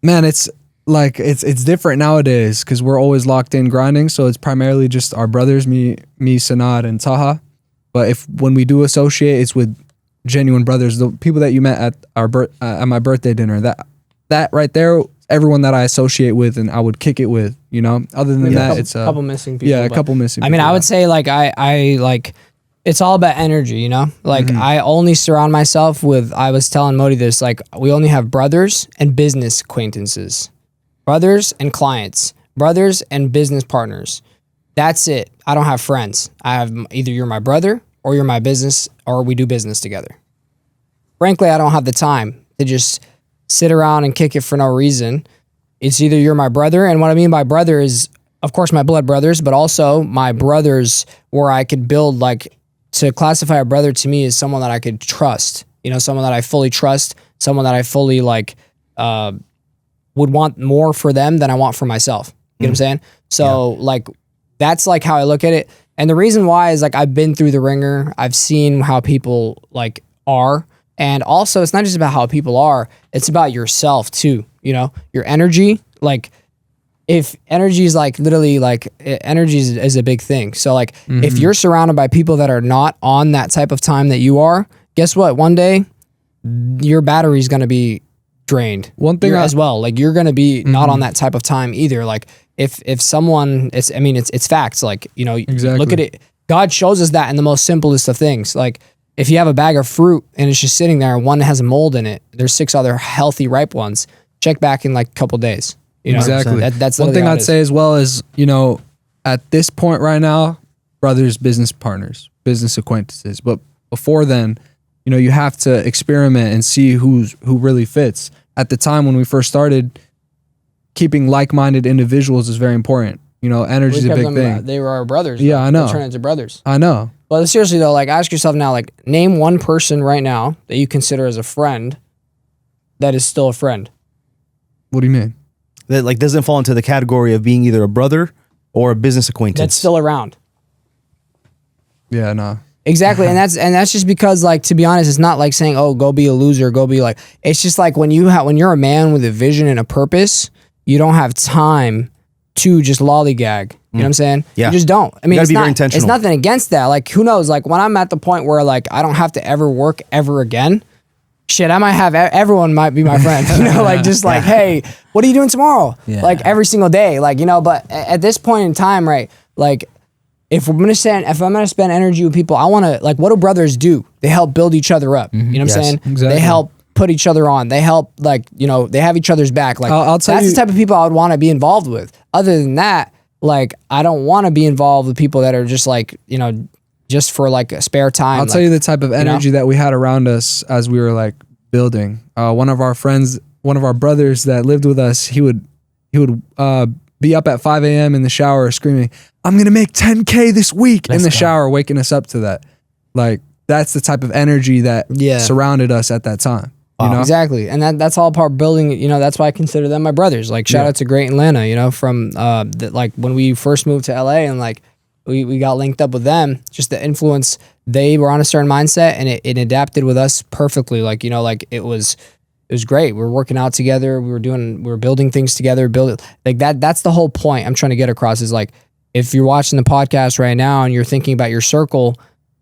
man, it's like, it's different nowadays because we're always locked in grinding. So it's primarily just our brothers, me, Sanad, and Taha. But when we do associate, it's with genuine brothers, the people that you met at my birthday dinner. That right there, everyone that I associate with and I would kick it with, you know. Other than that, it's a couple missing people. Yeah, a couple missing. I mean, I would say like I like, it's all about energy, you know. Like I only surround myself with. I was telling Modey this. Like, we only have brothers and business acquaintances, brothers and clients, brothers and business partners. That's it. I don't have friends. I have either you're my brother or you're my business, or we do business together. Frankly, I don't have the time to just sit around and kick it for no reason. It's either you're my brother, and what I mean by brother is, of course, my blood brothers, but also my brothers where I could build, like, to classify a brother to me is someone that I could trust. You know, someone that I fully trust, someone that I fully, like, would want more for them than I want for myself. You know what I'm saying? So, like, that's like how I look at it. And the reason why is like, I've been through the ringer. I've seen how people like are. And also it's not just about how people are, it's about yourself too. You know, your energy, like if energy is like literally like energy is a big thing. So like if you're surrounded by people that are not on that type of time that you are, guess what? One day your battery is going to be drained. One thing as well, like you're going to be not on that type of time either. Like if someone, it's facts. Like, you know, look at it. God shows us that in the most simplest of things. Like if you have a bag of fruit and it's just sitting there and one has a mold in it, there's 6 other healthy ripe ones. Check back in like a couple days. You know? Exactly. That's one thing I'd say as well is, you know, at this point right now, brothers, business partners, business acquaintances. But before then, you know, you have to experiment and see who really fits. At the time when we first started, keeping like-minded individuals is very important. Energy is We a kept big them, thing. they were our brothers. Yeah, though. I know. They turned into brothers. I know. But seriously though, like ask yourself now, like name one person right now that you consider as a friend that is still a friend. What do you mean? That like doesn't fall into the category of being either a brother or a business acquaintance. That's still around. Yeah, no. Exactly. And that's just because, like, to be honest, it's not like saying, oh, go be a loser, go be like, it's just like when you're a man with a vision and a purpose, you don't have time to just lollygag. You know what I'm saying? Yeah. You just don't. I mean, gotta it's be very not, intentional. it's nothing against that. Like, who knows? Like, when I'm at the point where, like, I don't have to ever work ever again, shit, I might have, everyone might be my friend, like, just like, hey, what are you doing tomorrow? Yeah. Like, every single day, like, but at this point in time, right, like, if I'm gonna spend energy with people, I want to, like, what do brothers do? They help build each other up. You know what I'm Yes, saying? exactly. They help put each other on. They help, like, they have each other's back. Like, I'll tell that's you- the type of people I would want to be involved with. Other than that, like, I don't want to be involved with people that are just like, just for like a spare time. I'll tell you the type of energy that we had around us as we were like building. One of our friends, one of our brothers that lived with us, he would be up at 5 a.m. in the shower screaming, "I'm gonna make 10K this week," in the shower, waking us up to that. Like, that's the type of energy that surrounded us at that time. You know? Exactly. And that's all part of building, that's why I consider them my brothers. Like, shout out to Great Atlanta, from like when we first moved to LA and like we got linked up with them, just the influence, they were on a certain mindset and it adapted with us perfectly. Like, like it was great. We were working out together. We were building things together, like that's the whole point I'm trying to get across is like, if you're watching the podcast right now and you're thinking about your circle,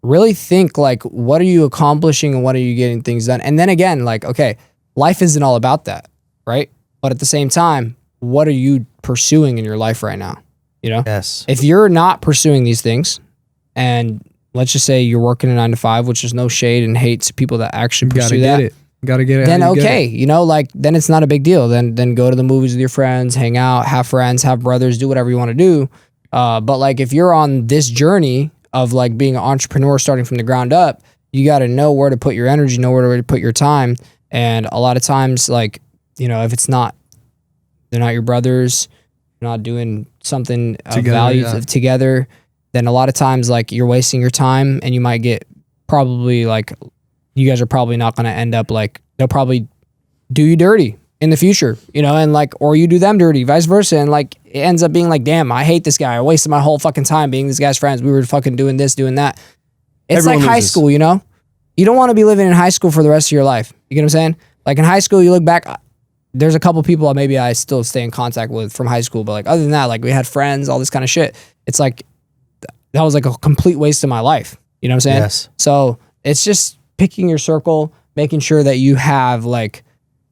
really think like, what are you accomplishing and what are you getting things done? And then again, like, okay, life isn't all about that, right? But at the same time, what are you pursuing in your life right now? Yes. If you're not pursuing these things, and let's just say you're working a 9 to 5, which is no shade and hate to people that actually pursue that. Gotta get it. Then okay, like then it's not a big deal. Then go to the movies with your friends, hang out, have friends, have brothers, do whatever you want to do. But like if you're on this journey of like being an entrepreneur starting from the ground up, you got to know where to put your energy, know where to put your time. And a lot of times, like, if they're not your brothers, you're not doing something of value together, then a lot of times like you're wasting your time and you might get probably like, you guys are probably not going to end up like, they'll probably do you dirty in the future, and like, or you do them dirty, vice versa. And like, it ends up being like, damn, I hate this guy. I wasted my whole fucking time being this guy's friends. We were fucking doing this, doing that. It's Everyone like high loses. school, You don't want to be living in high school for the rest of your life. You get what I'm saying? Like in high school, you look back, there's a couple people maybe I still stay in contact with from high school. But like, other than that, like we had friends, all this kind of shit. It's like, that was like a complete waste of my life. You know what I'm saying? Yes. So it's just picking your circle, making sure that you have like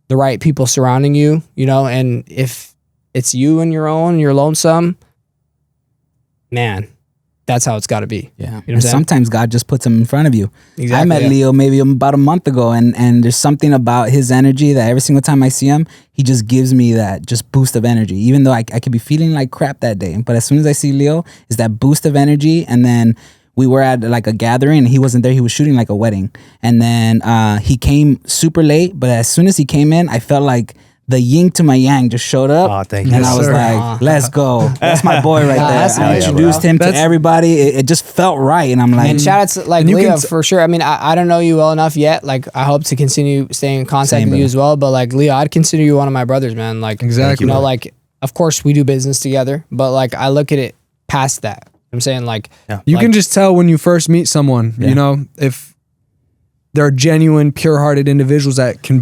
the right people surrounding you, and if it's you and your own, you're lonesome, man, that's how it's got to be. Yeah. You know what I'm And saying? sometimes God just puts him in front of you. Exactly, I met yeah. Leo maybe about a month ago, and there's something about his energy that every single time I see him, he just gives me that just boost of energy, even though I could be feeling like crap that day. But as soon as I see Leo, it's that boost of energy. And then we were at like a gathering and he wasn't there. He was shooting like a wedding. And then he came super late. But as soon as he came in, I felt like the yin to my yang just showed up. Oh, thank you. And Yes, I was sir. like, let's go. That's my boy right there. that's I nice, introduced him to everybody. It just felt right. And I'm like, And shout out to like And you Leo can for sure. I mean, I don't know you well enough yet. Like, I hope to continue staying in contact Same, with you brother. as well. But like Leo, I'd consider you one of my brothers, man. Like, Exactly. like, of course we do business together, but like I look at it past that. I'm saying like, You like, can just tell when you first meet someone, if they're genuine, pure-hearted individuals that can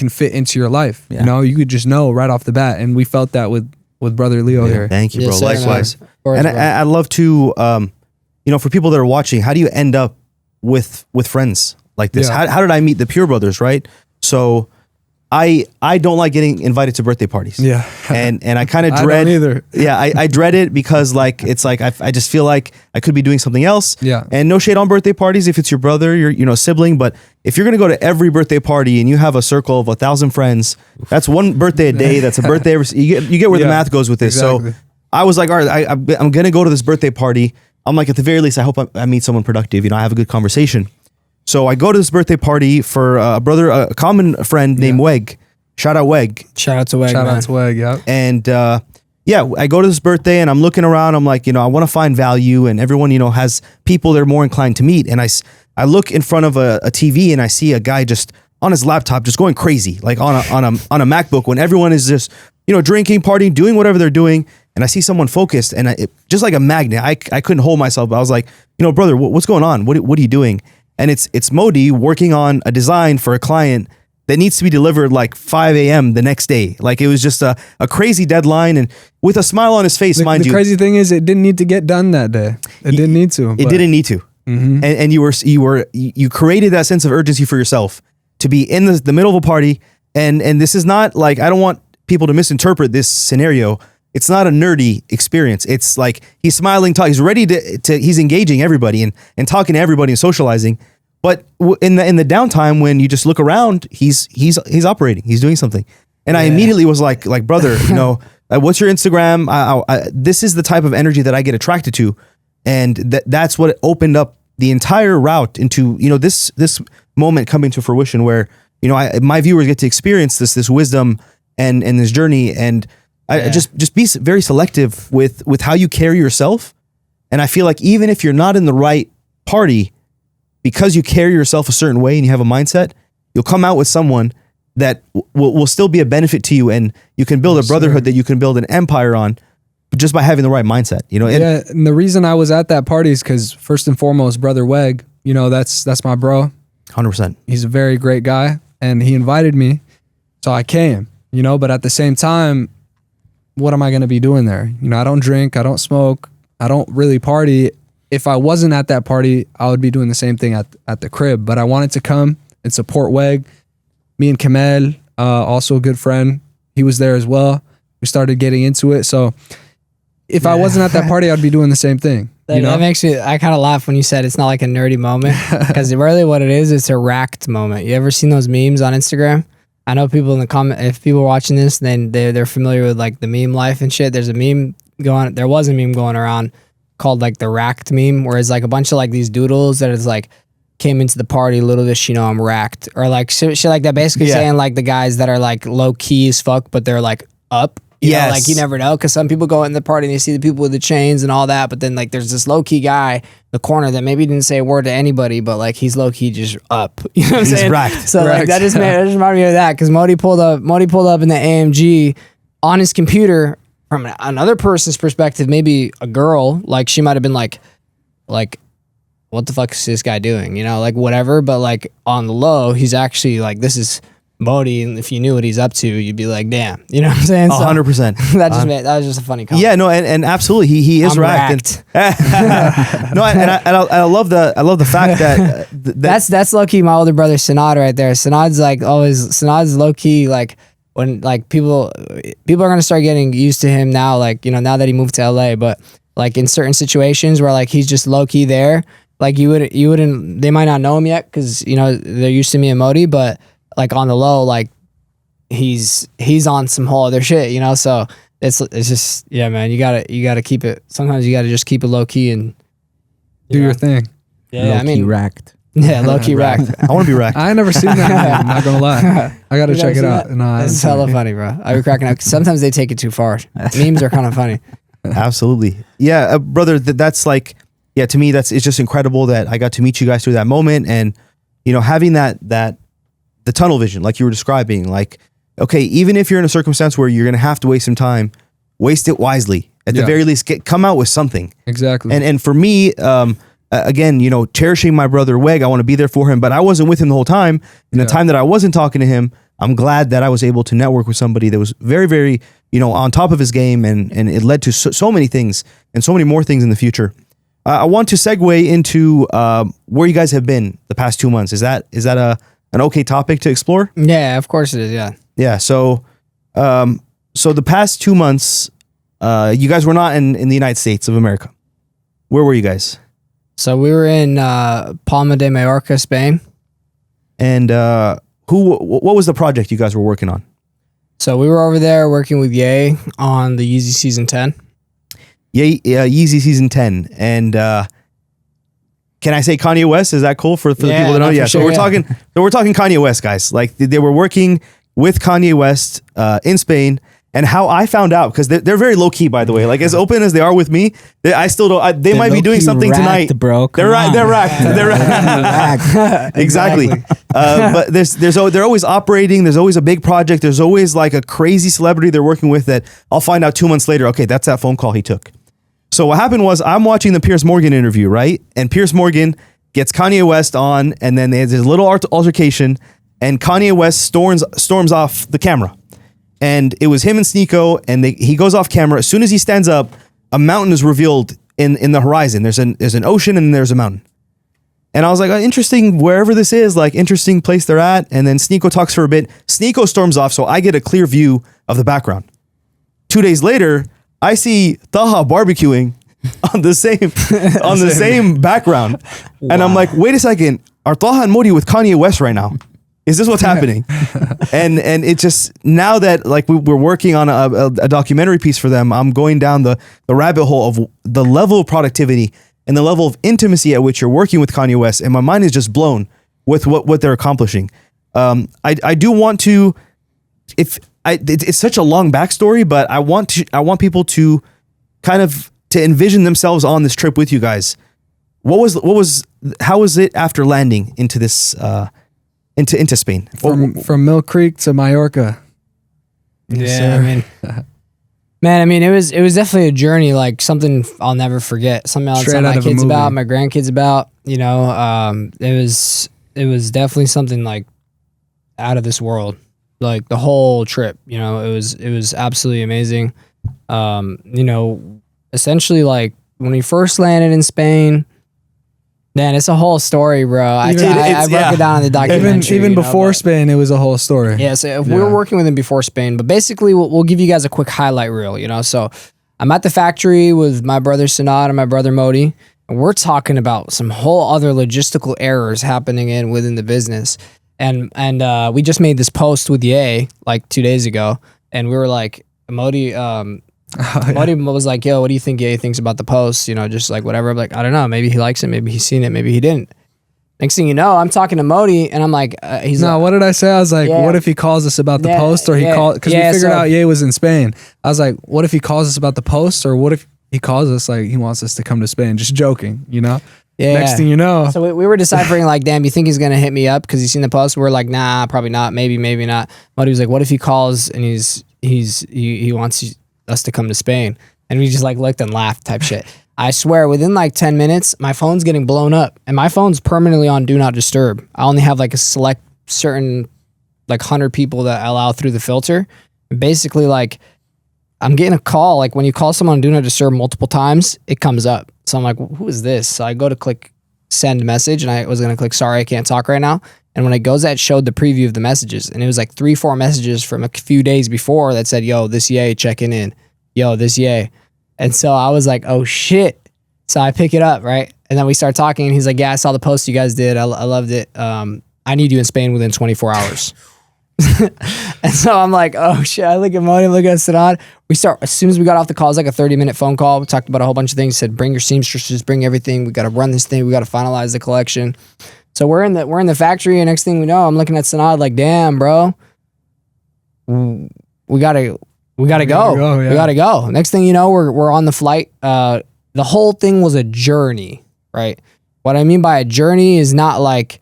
fit into your life. Yeah. You could just know right off the bat, and we felt that with brother Leo here. Thank you, Yes, bro. sir, Likewise. man. Of course, And bro. I'd love to, for people that are watching, how do you end up with friends like this? Yeah. How did I meet the Pure Brothers, right? So I don't like getting invited to birthday parties. Yeah. And I kind of I dread don't either. Yeah, I dread it because like it's like I just feel like I could be doing something else. Yeah. And no shade on birthday parties if it's your brother, your sibling, but if you're gonna go to every birthday party and you have a circle of 1,000 friends, that's one birthday a day. That's a birthday. You get where the Yeah, math goes with this. exactly. So I was like, all right, I'm gonna go to this birthday party. I'm like, at the very least, I hope I meet someone productive. I have a good conversation. So I go to this birthday party for a common friend named Weg. Shout out Weg. shout out to Weg, Shout man. out to Weg, yeah. And yeah, I go to this birthday and I'm looking around. I'm like, I want to find value, and everyone, has people they're more inclined to meet. And I look in front of a TV and I see a guy just on his laptop, just going crazy, like on a MacBook, when everyone is just, drinking, partying, doing whatever they're doing. And I see someone focused, and just like a magnet, I couldn't hold myself. I was like, brother, what's going on? What are you doing? And it's Modey working on a design for a client that needs to be delivered like 5 a.m. the next day. Like, it was just a crazy dedeadline, and with a smile on his face, mind you. The crazy thing is, it didn't need to get done that day. It didn't need to. It didn't need to. Mm-hmm. And you created that sense of urgency for yourself to be in the middle of a party. And this is not like, I don't want people to misinterpret this scenario. It's not a nerdy experience. It's like he's smiling, he's ready to he's engaging everybody and talking to everybody and socializing. But in the downtime, when you just look around, he's operating, he's doing something. And I immediately was like, brother, what's your Instagram? This is the type of energy that I get attracted to. And that's what opened up the entire route into, this moment coming to fruition where, my viewers get to experience this wisdom and this journey. And I just be very selective with how you carry yourself. And I feel like even if you're not in the right party, because you carry yourself a certain way and you have a mindset, you'll come out with someone that will still be a benefit to you, and you can build a brotherhood that you can build an empire on just by having the right mindset. And the reason I was at that party is because, first and foremost, brother Weg, that's my bro. 100%. He's a very great guy, and he invited me, so I came. But at the same time, what am I going to be doing there? I don't drink, I don't smoke, I don't really party. If I wasn't at that party, I would be doing the same thing at the crib. But I wanted to come and support Weg. Me and Kamel, also a good friend, he was there as well. We started getting into it. So if I wasn't at that party, I'd be doing the same thing. That makes me, I kind of laugh when you said it's not like a nerdy moment, because really what it is, it's a racked moment. You ever seen those memes on Instagram? I know people in the comment, if people are watching this, then they're familiar with like the meme life and shit. There was a meme going around called like the racked meme, where it's like a bunch of like these doodles that is like, came into the party, little does she know I'm racked, or like shit like that, basically saying like the guys that are like low key as fuck, but they're like up. You know, like you never know, because some people go in the party and they see the people with the chains and all that, but then like there's this low key guy in the corner that maybe didn't say a word to anybody, but like he's low key just up. You know what I'm saying? Racked. So like that just reminded me of that, because Modey pulled up in the AMG on his computer from another person's perspective, maybe a girl, like she might have been like what the fuck is this guy doing? Like whatever, but like on the low, he's actually like, this is Modey, and if you knew what he's up to, you'd be like, damn. You know what I'm saying? 100%. That was just a funny comment. Yeah, no, and absolutely, he is racked. No, and I love the fact that that's low key my older brother Sanad right there. Sanad's low key, like when like people are gonna start getting used to him now, like now that he moved to LA, but like in certain situations where like he's just low key there, like you wouldn't, they might not know him yet because they're used to me and Modey, but like on the low, like he's on some whole other shit, so it's just, yeah, man, you gotta keep it, sometimes you gotta just keep it low key and do your thing. Yeah, Low-key racked. Yeah, low key racked. I want to be racked. I ain't never seen that. I'm not gonna lie. I gotta check it out. No, it's hella funny, bro. I be cracking up. Sometimes they take it too far. Memes are kind of funny. Absolutely. Yeah, brother, that's like, yeah, to me, it's just incredible that I got to meet you guys through that moment, and having the tunnel vision, like you were describing, like, okay, even if you're in a circumstance where you're going to have to waste some time, waste it wisely. At the very least, come out with something. Exactly. And for me, again, cherishing my brother Weg, I want to be there for him, but I wasn't with him the whole time. In the time that I wasn't talking to him, I'm glad that I was able to network with somebody that was very, very, on top of his game, and it led to so many things and so many more things in the future. I want to segue into where you guys have been the past 2 months. Is that an okay topic to explore? Yeah, of course it is. Yeah. Yeah. So the past 2 months, you guys were not in the United States of America. Where were you guys? So we were in Palma de Mallorca, Spain. And what was the project you guys were working on? So we were over there working with Ye on the Yeezy Season 10. Yeezy Season 10. And can I say Kanye West? Is that cool for the people that know? Yeah. Sure, so we're talking Kanye West, guys. Like they were working with Kanye West in Spain, And how I found out, because they're very low key, by the way. Like as open as they are with me, I still don't. They might be doing something tonight, bro. They're racked. They're racked. Exactly. But they're always operating. There's always a big project. There's always like a crazy celebrity they're working with that I'll find out 2 months later. Okay, that's that phone call he took. So what happened was I'm watching the Piers Morgan interview, right? And Piers Morgan gets Kanye West on, and then there's this little altercation, and Kanye West storms off the camera. And it was him and Sneeko, and he goes off camera. As soon as he stands up, a mountain is revealed in the horizon. There's an ocean and there's a mountain. And I was like, oh, interesting, wherever this is, like interesting place they're at. And then Sneeko talks for a bit. Sneeko storms off, so I get a clear view of the background. 2 days later, I see Taha barbecuing on the same background. Wow. And I'm like, wait a second, are Taha and Modey with Kanye West right now? Is this what's happening? and it just, now that like we're working on a documentary piece for them, I'm going down the rabbit hole of the level of productivity and the level of intimacy at which you're working with Kanye West. And my mind is just blown with what they're accomplishing. I do want to, it's such a long backstory, but I want people to kind of to envision themselves on this trip with you guys. How was it after landing into this, into Spain? From Mill Creek to Mallorca. Yeah, I mean, it was definitely a journey, like something I'll never forget. Something I'll tell my kids about, my grandkids about. You know, it was definitely something like out of this world. Like the whole trip, you know, it was absolutely amazing. You know, essentially like when we first landed in Spain. Man, it's a whole story, bro. I broke it down in the documentary. Even before Spain, it was a whole story. Yeah, so we were working with him before Spain, but basically we'll give you guys a quick highlight reel, you know? So I'm at the factory with my brother Sanad and my brother Modey, and we're talking about some whole other logistical errors happening within the business. And we just made this post with Ye like 2 days ago, and we were like, Modey, Modey was like, yo, what do you think Ye thinks about the post? You know, just like whatever. I'm like, I don't know. Maybe he likes it. Maybe he's seen it. Maybe he didn't. Next thing you know, I'm talking to Modey and I'm like, what did I say? I was like, what if he calls us about the post, or he called, because we figured out Ye was in Spain. I was like, what if he calls us about the post, or what if he calls us like he wants us to come to Spain? Just joking, you know? Yeah. Next thing you know. So we were deciphering like, damn, you think he's going to hit me up because he's seen the post? We're like, nah, probably not. Maybe not. Modey was like, what if he calls and he wants us to come to Spain? And we just like looked and laughed type shit. I swear within like 10 minutes, my phone's getting blown up and my phone's permanently on do not disturb. I only have like a select certain like 100 people that I allow through the filter. And basically like I'm getting a call. Like when you call someone on do not disturb multiple times, it comes up. So I'm like, who is this? So I go to click send message and I was going to click, sorry, I can't talk right now. And when it goes, that showed the preview of the messages. And it was like 3-4 messages from a few days before that said, yo, this Ye checking in. Yo, this Ye. And so I was like, oh shit. So I pick it up, right? And then we start talking and he's like, yeah, I saw the post you guys did. I loved it. I need you in Spain within 24 hours. And so I'm like, oh shit. I look at Modey, look at Sanad. We start, as soon as we got off the call, it was like a 30-minute phone call. We talked about a whole bunch of things. Said, bring your seamstresses, bring everything. We got to run this thing. We got to finalize the collection. So we're in the factory, and next thing we know, I'm looking at Sanad like, damn, bro. We gotta go. We gotta go. Next thing you know, we're on the flight. The whole thing was a journey, right? What I mean by a journey is not like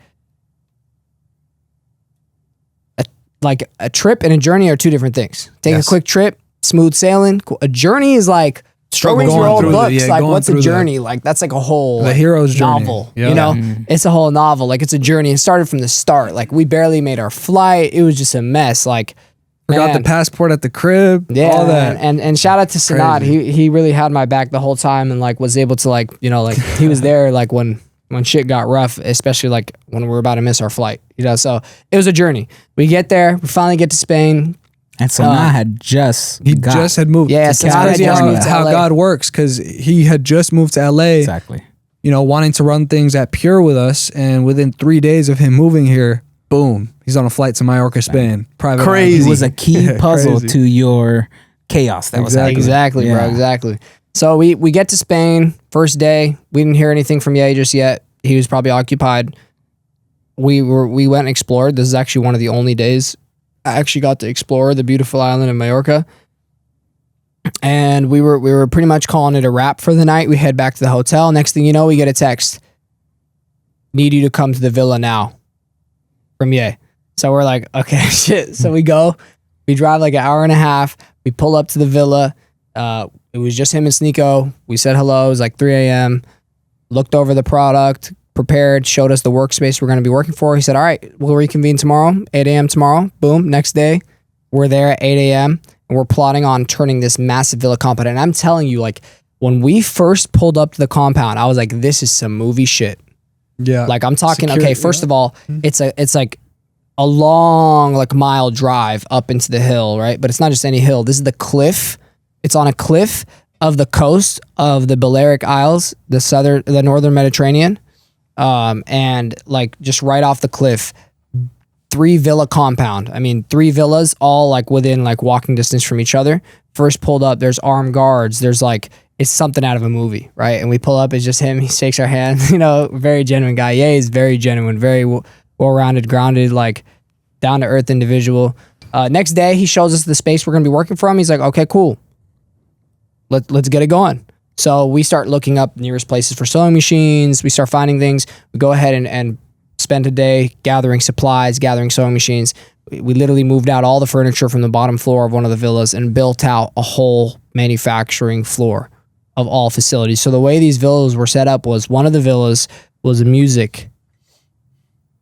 a trip and a journey are two different things. Take a quick trip, smooth sailing. A journey is like struggle your old books. Like what's a journey? Like that's like a whole hero's novel. Journey. You know, it's a whole novel. Like it's a journey. It started from the start. Like we barely made our flight. It was just a mess. Like forgot the passport at the crib. Yeah, all that. And shout out to Sanad. He really had my back the whole time and like was able to like, you know, like he was there like when shit got rough, especially like when we were about to miss our flight. You know, so it was a journey. We get there, we finally get to Spain. And Sanad had just had moved. Yeah, it's crazy how God works, because he had just moved to LA. Exactly. You know, wanting to run things at Pure with us, and within 3 days of him moving here, boom, he's on a flight to Mallorca, Spain. Private. Crazy. It was a key puzzle to your chaos that was happening. Exactly, bro. Exactly. So we get to Spain, first day. We didn't hear anything from Ye just yet. He was probably occupied. We went and explored. This is actually one of the only days I actually got to explore the beautiful island of Mallorca. And we were pretty much calling it a wrap for the night. We head back to the hotel. Next thing you know, we get a text. Need you to come to the villa now from Ye. So we're like, okay, shit. So we go. We drive like an hour and a half. We pull up to the villa. It was just him and Sneeko. We said hello. It was like 3 a.m. Looked over the product, prepared, showed us the workspace we're going to be working for. He said, all right, we'll reconvene tomorrow, 8 a.m. tomorrow. Boom. Next day, we're there at 8 a.m. and we're plotting on turning this massive villa compound. And I'm telling you, like, when we first pulled up to the compound, I was like, this is some movie shit. Yeah. Like, I'm talking, Security, okay, first of all, it's like a long, like, mile drive up into the hill, right? But it's not just any hill. This is the cliff. It's on a cliff of the coast of the Balearic Isles, the northern Mediterranean. And like just right off the cliff, 3 villa compound. I mean, 3 villas all like within like walking distance from each other. First pulled up, there's armed guards. There's like, it's something out of a movie, right? And we pull up, it's just him. He shakes our hand, very genuine guy. Yeah, he's very genuine, very well-rounded, grounded, like down to earth individual. Next day, he shows us the space we're going to be working from. He's like, okay, cool. Let's get it going. So we start looking up nearest places for sewing machines. We start finding things. We go ahead and spend a day gathering supplies, gathering sewing machines. We literally moved out all the furniture from the bottom floor of one of the villas and built out a whole manufacturing floor of all facilities. So the way these villas were set up was one of the villas was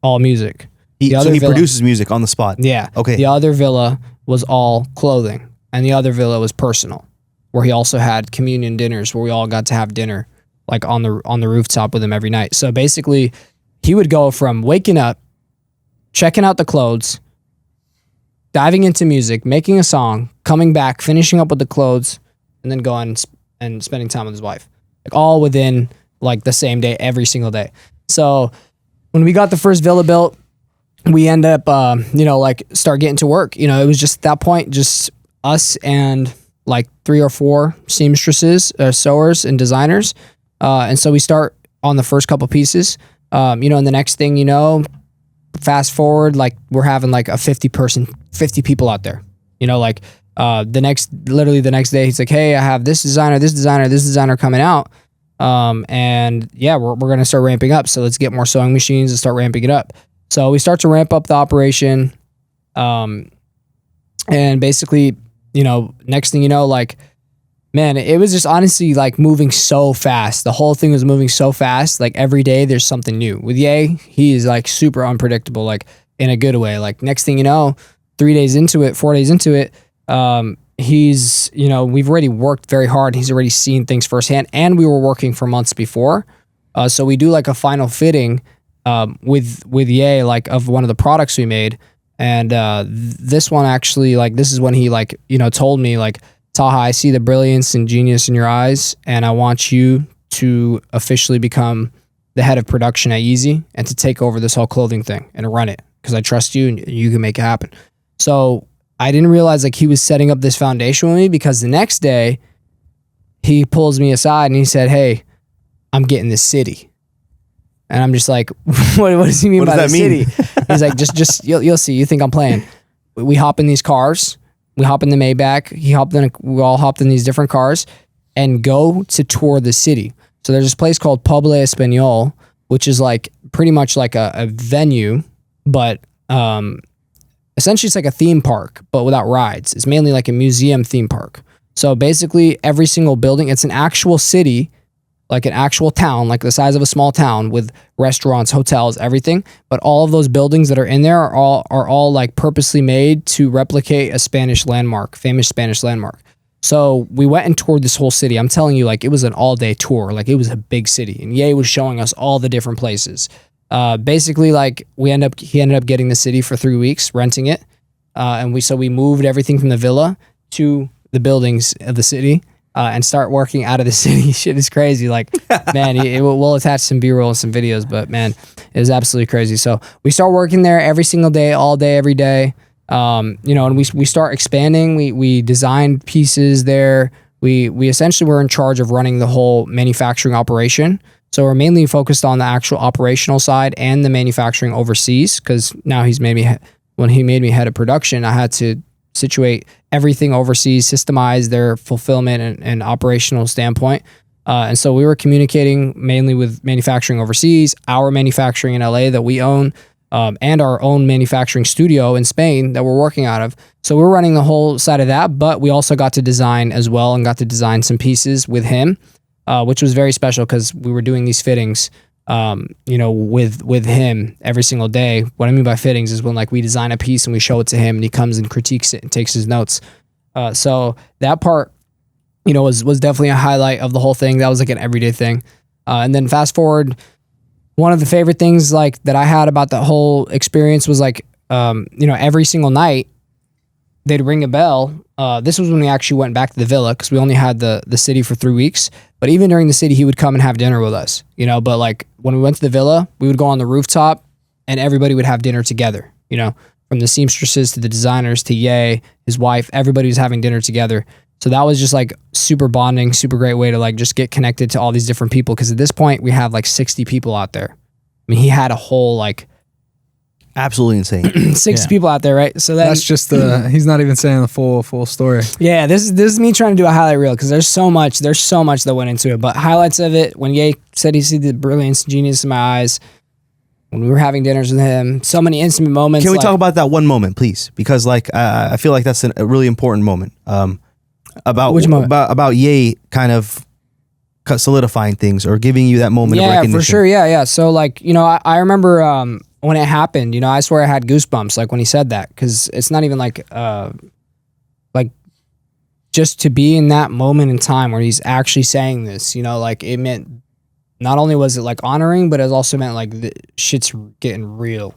all music. So he produces music on the spot. Yeah. Okay. The other villa was all clothing, and the other villa was personal, where he also had communion dinners where we all got to have dinner like on the rooftop with him every night. So basically he would go from waking up, checking out the clothes, diving into music, making a song, coming back, finishing up with the clothes, and then going and spending time with his wife. Like all within like the same day, every single day. So when we got the first villa built, we end up, start getting to work. It was just at that point, just us and like 3 or 4 seamstresses, sewers and designers. And so we start on the first couple pieces, and the next thing, fast forward, like we're having like a 50 people out there, the next day he's like, hey, I have this designer coming out. And yeah, we're going to start ramping up. So let's get more sewing machines and start ramping it up. So we start to ramp up the operation. And basically, next thing you know, like, man, it was just honestly like moving so fast. The whole thing was moving so fast. Like every day there's something new. With Ye, he is like super unpredictable, like in a good way. Like next thing you know, 4 days into it, he's, we've already worked very hard. He's already seen things firsthand, and we were working for months before. So we do like a final fitting with Ye, like of one of the products we made. And this one actually, like, this is when he like, told me like, Taha, I see the brilliance and genius in your eyes, and I want you to officially become the head of production at Yeezy and to take over this whole clothing thing and run it, because I trust you and you can make it happen. So I didn't realize like he was setting up this foundation with me, because the next day he pulls me aside and he said, hey, I'm getting this city. And I'm just like, what does he mean by the city? He's like, just you'll see. You think I'm playing? We hop in these cars. We hop in the Maybach. We all hopped in these different cars and go to tour the city. So there's this place called Pueblo Español, which is like pretty much like a venue, but essentially it's like a theme park, but without rides. It's mainly like a museum theme park. So basically every single building, it's an actual city, like an actual town, like the size of a small town with restaurants, hotels, everything. But all of those buildings that are in there are all like purposely made to replicate a Spanish landmark, famous Spanish landmark. So we went and toured this whole city. I'm telling you, like it was an all-day tour. Like it was a big city, and Ye was showing us all the different places. Basically, like he ended up getting the city for 3 weeks, renting it, and we moved everything from the villa to the buildings of the city. And start working out of the city. Shit is crazy. Like, man, we'll attach some B-roll and some videos, but man, it was absolutely crazy. So we start working there every single day, all day, every day. And we start expanding. We designed pieces there. We essentially were in charge of running the whole manufacturing operation. So we're mainly focused on the actual operational side and the manufacturing overseas, because now when he made me head of production, I had to situate everything overseas, systemize their fulfillment and operational standpoint. And so we were communicating mainly with manufacturing overseas, our manufacturing in LA that we own, and our own manufacturing studio in Spain that we're working out of. So we're running the whole side of that, but we also got to design as well and got to design some pieces with him, which was very special because we were doing these fittings, with him every single day. What I mean by fittings is when like we design a piece and we show it to him and he comes and critiques it and takes his notes. So that part, was definitely a highlight of the whole thing. That was like an everyday thing. And then fast forward, one of the favorite things like that I had about the whole experience was like, every single night they'd ring a bell. This was when we actually went back to the villa because we only had the city for 3 weeks. But even during the city, he would come and have dinner with us, But like when we went to the villa, we would go on the rooftop and everybody would have dinner together, from the seamstresses to the designers to Ye, his wife, everybody was having dinner together. So that was just like super bonding, super great way to like just get connected to all these different people. Because at this point we have like 60 people out there. I mean, he had a whole like absolutely insane 60 people out there, right? So that's just he's not even saying the full story. Yeah, this is me trying to do a highlight reel because there's so much that went into it. But highlights of it, when Ye said he see the brilliance and genius in my eyes, when we were having dinners with him, so many intimate moments. Can we talk about that one moment, please? Because like I feel like that's a really important moment. About which moment? About Ye kind of solidifying things or giving you that moment of recognition. Yeah, for sure. Yeah. So like, I remember when it happened, I swear I had goosebumps like when he said that, because it's not even like just to be in that moment in time where he's actually saying this, like it meant not only was it like honoring, but it also meant like the shit's getting real,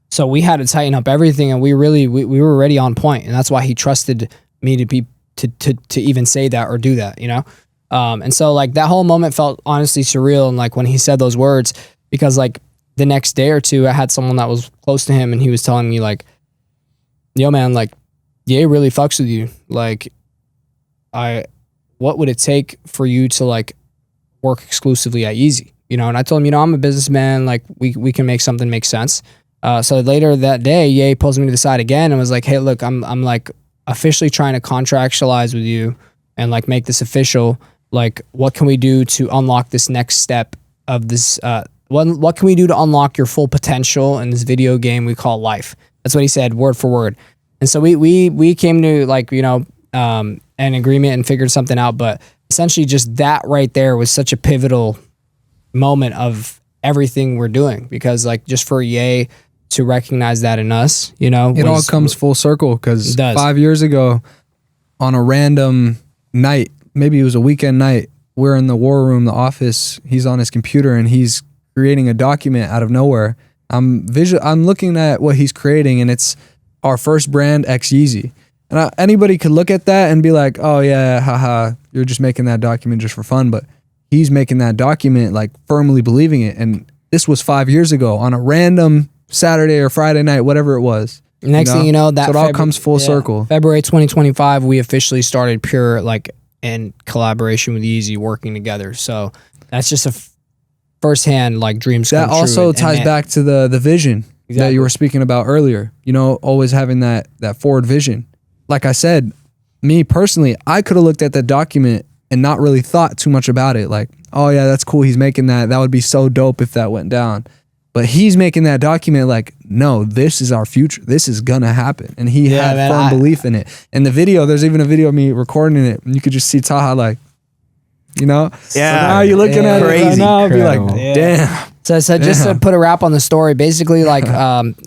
So we had to tighten up everything, and we were already on point, and that's why he trusted me to be to even say that or do that, and so like that whole moment felt honestly surreal. And like when he said those words, because like the next day or two, I had someone that was close to him, and he was telling me like, "Yo, man, like, Ye really fucks with you. Like, what would it take for you to like work exclusively at Yeezy?" And I told him, I'm a businessman. Like, we can make something make sense. So later that day, Ye pulls me to the side again and was like, "Hey, look, I'm like officially trying to contractualize with you and like make this official. Like, what can we do to unlock this next step of this? What can we do to unlock your full potential in this video game we call life?" That's what he said, word for word. And so we came to like, an agreement and figured something out. But essentially just that right there was such a pivotal moment of everything we're doing, because like just for Ye to recognize that in us, it all comes full circle, because 5 years ago on a random night, maybe it was a weekend night, we're in the war room, the office, he's on his computer and he's creating a document out of nowhere. I'm looking at what he's creating, and it's our first brand, X Yeezy. And anybody could look at that and be like, "Oh yeah, haha, you're just making that document just for fun." But he's making that document like firmly believing it. And this was 5 years ago on a random Saturday or Friday night, whatever it was. Next thing you know, that so it all comes full circle. February 2025, we officially started Pure like in collaboration with Yeezy, working together. So that's just a firsthand like dreams come that true. Also ties back to the vision that you were speaking about earlier. Always having that forward vision. Like I said, me personally, I could have looked at that document and not really thought too much about it. Like, oh yeah, that's cool, he's making that. That would be so dope if that went down. But he's making that document like, no, this is our future. This is gonna happen. And he had firm belief in it. And the video, there's even a video of me recording it, and you could just see Taha like, Yeah. So now you're looking at crazy. it right now, I'll be like, damn. So just to put a wrap on the story, basically like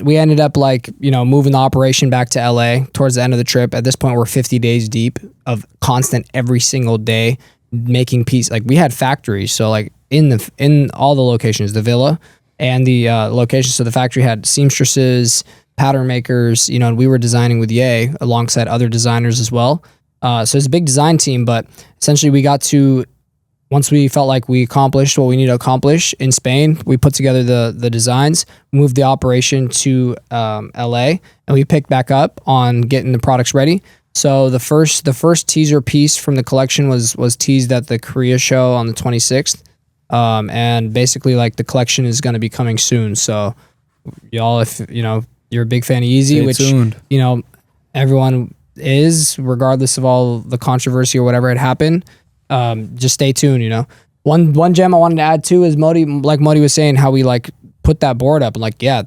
we ended up like, moving the operation back to LA towards the end of the trip. At this point, we're 50 days deep of constant every single day making pieces. Like we had factories. So like in all the locations, the villa and the locations. So the factory had seamstresses, pattern makers, and we were designing with Ye alongside other designers as well. So it's a big design team, but essentially we got to, once we felt like we accomplished what we need to accomplish in Spain, we put together the designs, moved the operation to LA, and we picked back up on getting the products ready. So the first teaser piece from the collection was teased at the Korea show on the 26th. And basically like the collection is going to be coming soon. So y'all, if you're a big fan of Yeezy, Stay tuned. everyone is, regardless of all the controversy or whatever had happened. Just stay tuned, you know. One gem I wanted to add too is Modey, like Modey was saying, how we like put that board up and like, yeah,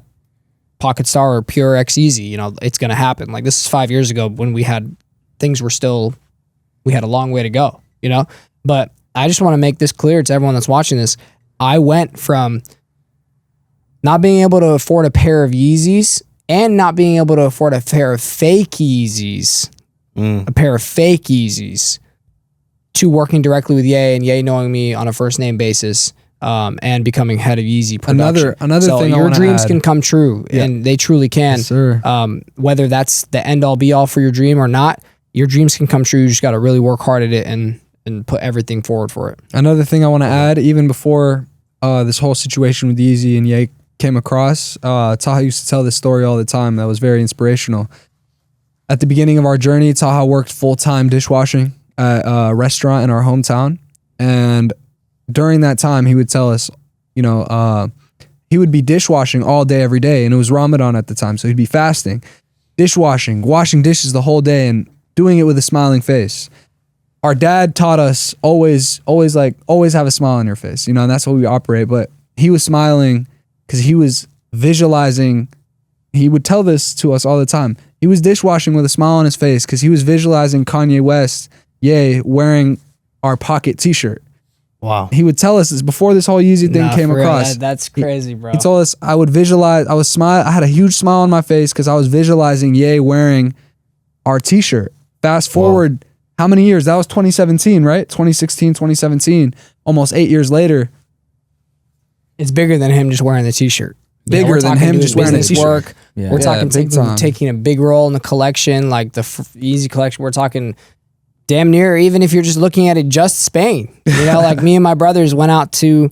Pocket Star or Pure X Easy, you know, it's gonna happen. Like this is 5 years ago when we had a long way to go, you know. But I just want to make this clear to everyone that's watching this. I went from not being able to afford a pair of Yeezys and not being able to afford a pair of fake Yeezys, to working directly with Ye and Ye knowing me on a first name basis, and becoming head of Yeezy production. Another so thing your dreams can come true, and they truly can. Yes, sir. Whether that's the end all be all for your dream or not, your dreams can come true. You just got to really work hard at it and put everything forward for it. Another thing I want to add, even before this whole situation with Yeezy and Ye came across, Taha used to tell this story all the time that was very inspirational. At the beginning of our journey, Taha worked full-time dishwashing at a restaurant in our hometown. And during that time, he would tell us, you know, he would be dishwashing all day, every day. And it was Ramadan at the time. So he'd be fasting, dishwashing, washing dishes the whole day and doing it with a smiling face. Our dad taught us always have a smile on your face, you know, and that's how we operate. But he was smiling because he was visualizing. He would tell this to us all the time. He was dishwashing with a smile on his face because he was visualizing Kanye West, wearing our Pocket t-shirt. Wow. He would tell us this before this whole Yeezy thing came across. That's crazy, bro. He told us I had a huge smile on my face because I was visualizing Ye wearing our t-shirt. Fast forward, how many years? That was 2017, right? 2016, 2017. Almost 8 years later. It's bigger than him just wearing the t-shirt. Bigger than him just wearing the t-shirt. Work. Yeah. We're talking taking a big role in the collection, like the Yeezy collection. We're talking damn near, even if you're just looking at it, just Spain. You know, like me and my brothers went out to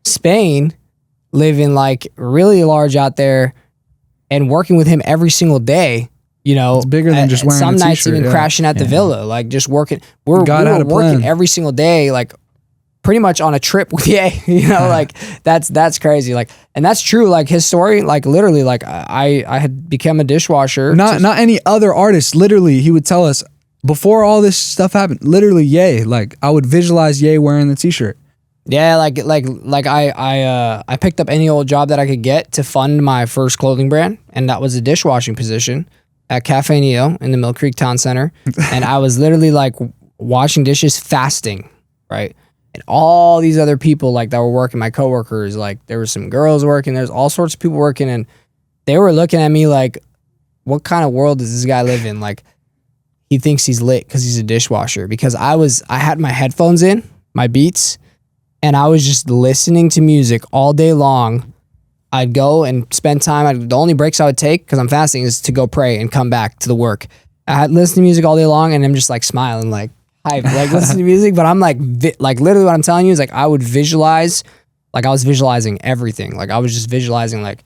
Spain, living like really large out there, and working with him every single day. You know, it's bigger than just wearing some a nights t-shirt, even crashing at the villa, like just working. We were working every single day, like pretty much on a trip with Ye. You know, like that's crazy. Like, and that's true. Like his story, like literally, like I had become a dishwasher. Not any other artist. Literally, he would tell us before all this stuff happened. Literally, Ye. Like I would visualize Ye wearing the t-shirt. Yeah, like I picked up any old job that I could get to fund my first clothing brand, and that was a dishwashing position at Cafe Neo in the Mill Creek Town Center. And I was literally like washing dishes fasting, right? And all these other people like that were working, my coworkers, like there were some girls working, there's all sorts of people working, and they were looking at me like, what kind of world does this guy live in? Like he thinks he's lit because he's a dishwasher. Because I had my headphones in, my Beats, and I was just listening to music all day long. I'd go and spend time. The only breaks I would take, because I'm fasting, is to go pray and come back to the work. I'd listen to music all day long, and I'm just like smiling, like hype, like listening to music. But I'm like literally what I'm telling you is like I would visualize, like I was visualizing everything. Like I was just visualizing like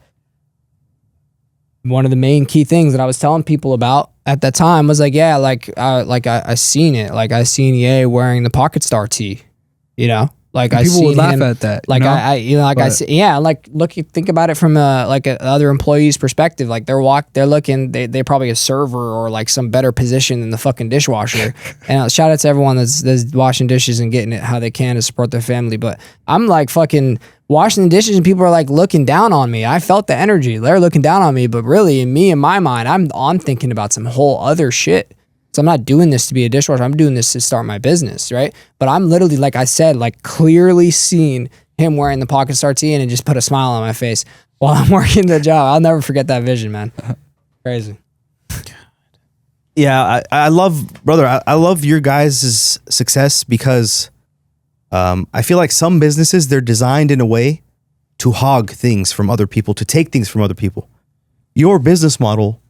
one of the main key things that I was telling people about at that time was like, yeah, I seen it. Like I seen Ye wearing the Pocket Star tee, you know? Like I people would laugh at that. Like think about it from other employee's perspective. Like they're looking, they probably a server or like some better position than the fucking dishwasher. And shout out to everyone that's washing dishes and getting it how they can to support their family. But I'm like fucking washing the dishes and people are like looking down on me. I felt the energy. They're looking down on me, but really in my mind, I'm thinking about some whole other shit. So I'm not doing this to be a dishwasher. I'm doing this to start my business, right? But I'm literally, like I said, like clearly seeing him wearing the Pocket Star tee, and it just put a smile on my face while I'm working the job. I'll never forget that vision, man. Crazy. Yeah, I love your guys' success because I feel like some businesses, they're designed in a way to hog things from other people, to take things from other people. Your business model,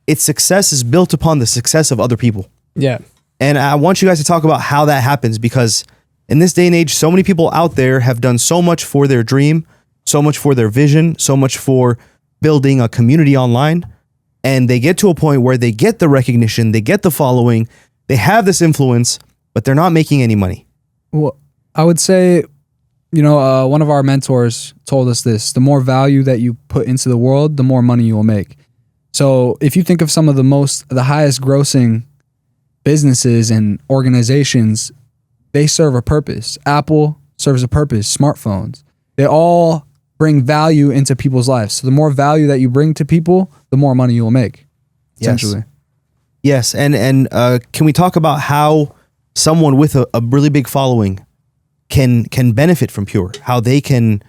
its success is built upon the success of other people. Yeah. And I want you guys to talk about how that happens, because in this day and age, so many people out there have done so much for their dream, so much for their vision, so much for building a community online. And they get to a point where they get the recognition, they get the following, they have this influence, but they're not making any money. Well, I would say, one of our mentors told us this: the more value that you put into the world, the more money you will make. So if you think of some of the highest grossing businesses and organizations, they serve a purpose. Apple serves a purpose. Smartphones, they all bring value into people's lives. So the more value that you bring to people, the more money you will make, essentially. Yes. And can we talk about how someone with a really big following can benefit from Pure? How they can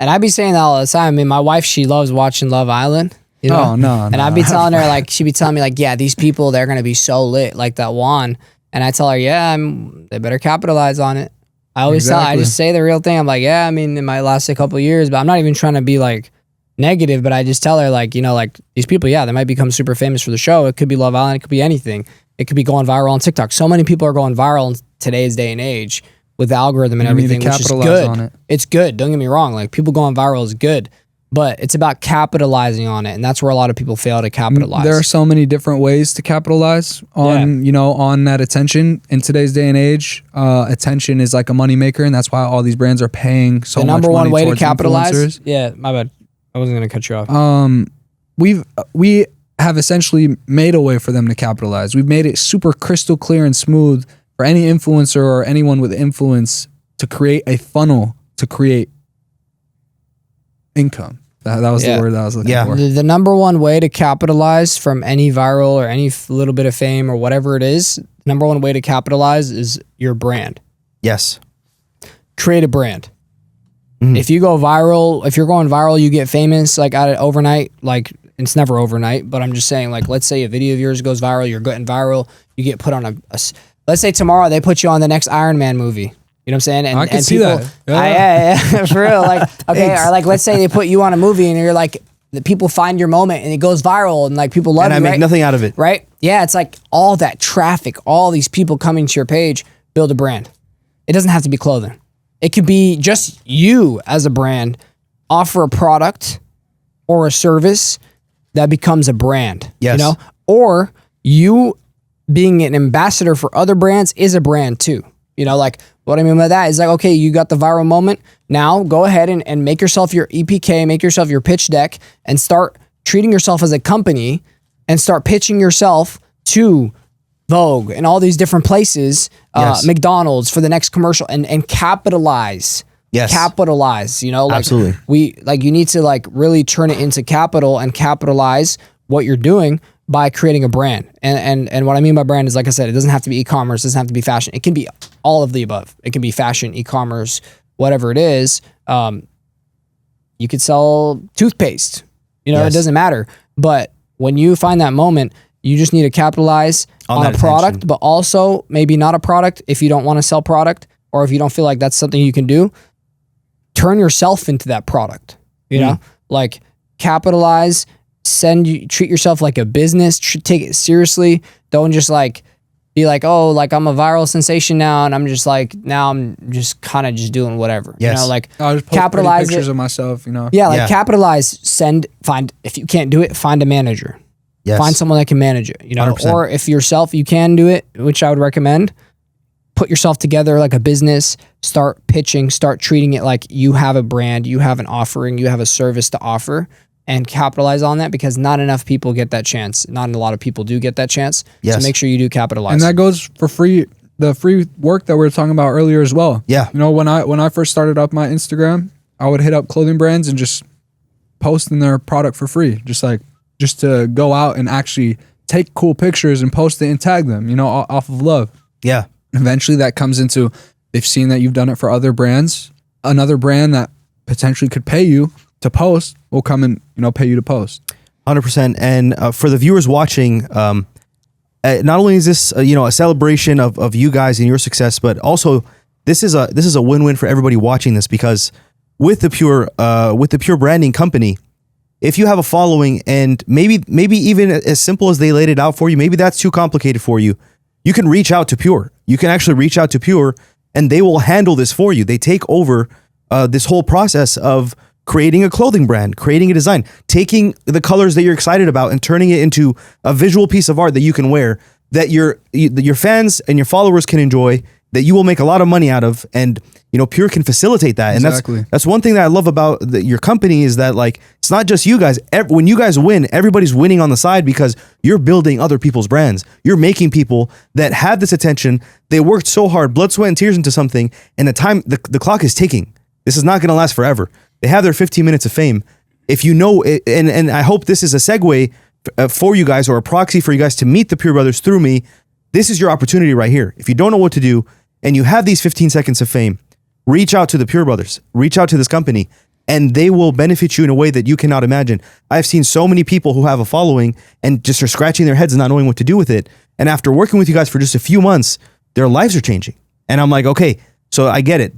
and I'd be saying that all the time. I mean, my wife, she loves watching Love Island. You know? And I'd be telling her, like, she'd be telling me, like, yeah, these people, they're going to be so lit, like that Juan. And I tell her, yeah, they better capitalize on it. I always I just say the real thing. I'm like, yeah, I mean, it might last a couple of years, but I'm not even trying to be like negative, but I just tell her, like, you know, like these people, yeah, they might become super famous for the show. It could be Love Island. It could be anything. It could be going viral on TikTok. So many people are going viral in today's day and age with the algorithm and everything, which is good. On it. It's good. Don't get me wrong. Like, people going viral is good. But it's about capitalizing on it, and that's where a lot of people fail to capitalize. There are so many different ways to capitalize on, you know, on that attention. In today's day and age, attention is like a moneymaker, and that's why all these brands are paying so much money. The number one way to capitalize. Influencers. Yeah, my bad. I wasn't gonna cut you off. We have essentially made a way for them to capitalize. We've made it super crystal clear and smooth for any influencer or anyone with influence to create a funnel to create income. That was the word that I was looking for. The number one way to capitalize from any viral or any little bit of fame or whatever it is, number one way to capitalize is your brand. Yes. Create a brand. If you go viral, if you're going viral, you get famous like overnight. Like, it's never overnight, but I'm just saying, like, let's say a video of yours goes viral, you're getting viral, you get put on let's say tomorrow they put you on the next Iron Man movie. You know what I'm saying? I can see that. Yeah, for real. Like, okay, or like, let's say they put you on a movie and you're like, the people find your moment and it goes viral and like people love it. And I make nothing out of it. Right? Yeah, it's like all that traffic, all these people coming to your page, build a brand. It doesn't have to be clothing. It could be just you as a brand, offer a product or a service that becomes a brand. Yes. You know? Or you being an ambassador for other brands is a brand too. You know, like, what I mean by that is like, okay, you got the viral moment. Now go ahead and make yourself your EPK, make yourself your pitch deck, and start treating yourself as a company and start pitching yourself to Vogue and all these different places, McDonald's for the next commercial, and capitalize. Yes. Capitalize, you know, like absolutely. You need to like really turn it into capital and capitalize what you're doing by creating a brand. And what I mean by brand is, like I said, it doesn't have to be e-commerce, it doesn't have to be fashion. It can be all of the above. It can be fashion, e-commerce, whatever it is. You could sell toothpaste. You know, It doesn't matter. But when you find that moment, you just need to capitalize on a product, but also maybe not a product if you don't want to sell product, or if you don't feel like that's something you can do. Turn yourself into that product. You know, like capitalize. Treat yourself like a business. Take it seriously. Don't just like be like, oh, like I'm a viral sensation now, and I'm just like, now I'm just kind of just doing whatever. Yes. You know, like I'll just post capitalize pictures of myself. You know. Yeah, like capitalize. Find if you can't do it, find a manager. Yes. Find someone that can manage it. You know, 100%. Or if yourself you can do it, which I would recommend. Put yourself together like a business. Start pitching. Start treating it like you have a brand. You have an offering. You have a service to offer. And capitalize on that, because not enough people get that chance. Not a lot of people do get that chance. Yes. So make sure you do capitalize. And that goes for free. The free work that we were talking about earlier as well. Yeah. You know, when I first started up my Instagram, I would hit up clothing brands and just post in their product for free. Just to go out and actually take cool pictures and post it and tag them, you know, off of love. Yeah. Eventually that comes into, they've seen that you've done it for other brands. Another brand that potentially could pay you to post will come and, you know, pay you to post. 100%. And for the viewers watching, not only is this a celebration of you guys and your success, but also this is a win-win for everybody watching this, because with the Pure branding company, if you have a following and maybe even as simple as they laid it out for you, maybe that's too complicated for you, you can reach out to Pure. You can actually reach out to Pure and they will handle this for you. They take over this whole process of creating a clothing brand, creating a design, taking the colors that you're excited about and turning it into a visual piece of art that you can wear, that your fans and your followers can enjoy, that you will make a lot of money out of. And, you know, Pure can facilitate that. Exactly. And that's one thing that I love about your company is that, like, It's not just you guys. When you guys win, everybody's winning on the side because you're building other people's brands. You're making people that have this attention. They worked so hard, blood, sweat, and tears into something, and the clock is ticking. This is not going to last forever. They have their 15 minutes of fame. If you know, and I hope this is a segue for you guys or a proxy for you guys to meet the Pure Brothers through me. This is your opportunity right here. If you don't know what to do and you have these 15 seconds of fame, reach out to the Pure Brothers, reach out to this company, and they will benefit you in a way that you cannot imagine. I've seen so many people who have a following and just are scratching their heads and not knowing what to do with it. And after working with you guys for just a few months, their lives are changing. And I'm like, okay, so I get it.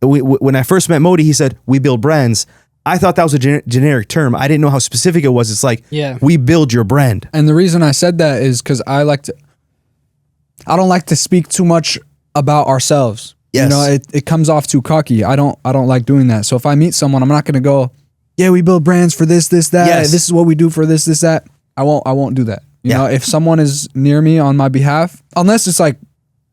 When I first met Modey, he said, we build brands. I thought that was a generic term. I didn't know how specific it was. It's like, we build your brand. And the reason I said that is because I don't like to speak too much about ourselves. Yes. You know, it comes off too cocky. I don't like doing that. So if I meet someone, I'm not going to go, yeah, we build brands for this, that. Yes. This is what we do for this, that. I won't do that. You know, if someone is near me on my behalf, unless it's like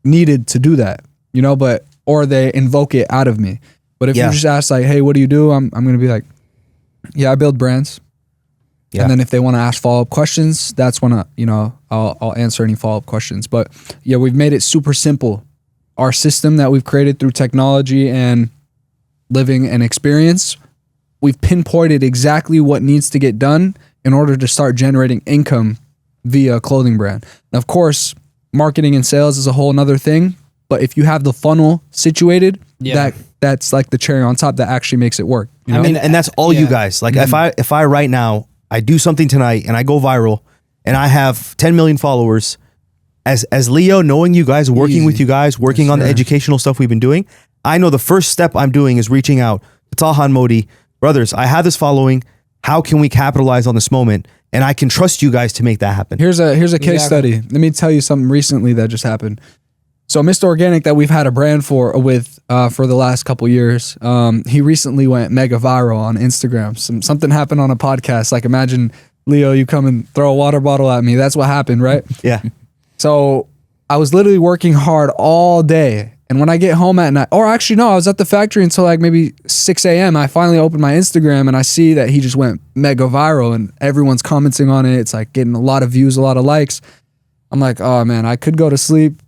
needed to do that, you know, or they invoke it out of me. But if you just ask like, hey, what do you do? I'm going to be like, yeah, I build brands. Yeah. And then if they want to ask follow-up questions, that's when I'll answer any follow-up questions. But yeah, we've made it super simple. Our system that we've created through technology and living and experience, we've pinpointed exactly what needs to get done in order to start generating income via a clothing brand. And of course, marketing and sales is a whole nother thing. But if you have the funnel situated, that's like the cherry on top that actually makes it work. You know? I mean, and that's all you guys. Like if I right now, I do something tonight and I go viral and I have 10 million followers, as Leo, knowing you guys, working with you guys, working on the educational stuff we've been doing, I know the first step I'm doing is reaching out to Taha and Modey. Brothers, I have this following. How can we capitalize on this moment? And I can trust you guys to make that happen. Here's a case study. Let me tell you something recently that just happened. So Mr. Organic that we've had a brand for the last couple years, he recently went mega viral on Instagram. Something happened on a podcast. Like imagine, Leo, you come and throw a water bottle at me. That's what happened, right? Yeah. So I was literally working hard all day. And when I get home at night, or actually no, I was at the factory until like maybe 6 a.m. I finally opened my Instagram and I see that he just went mega viral and everyone's commenting on it. It's like getting a lot of views, a lot of likes. I'm like, oh man, I could go to sleep.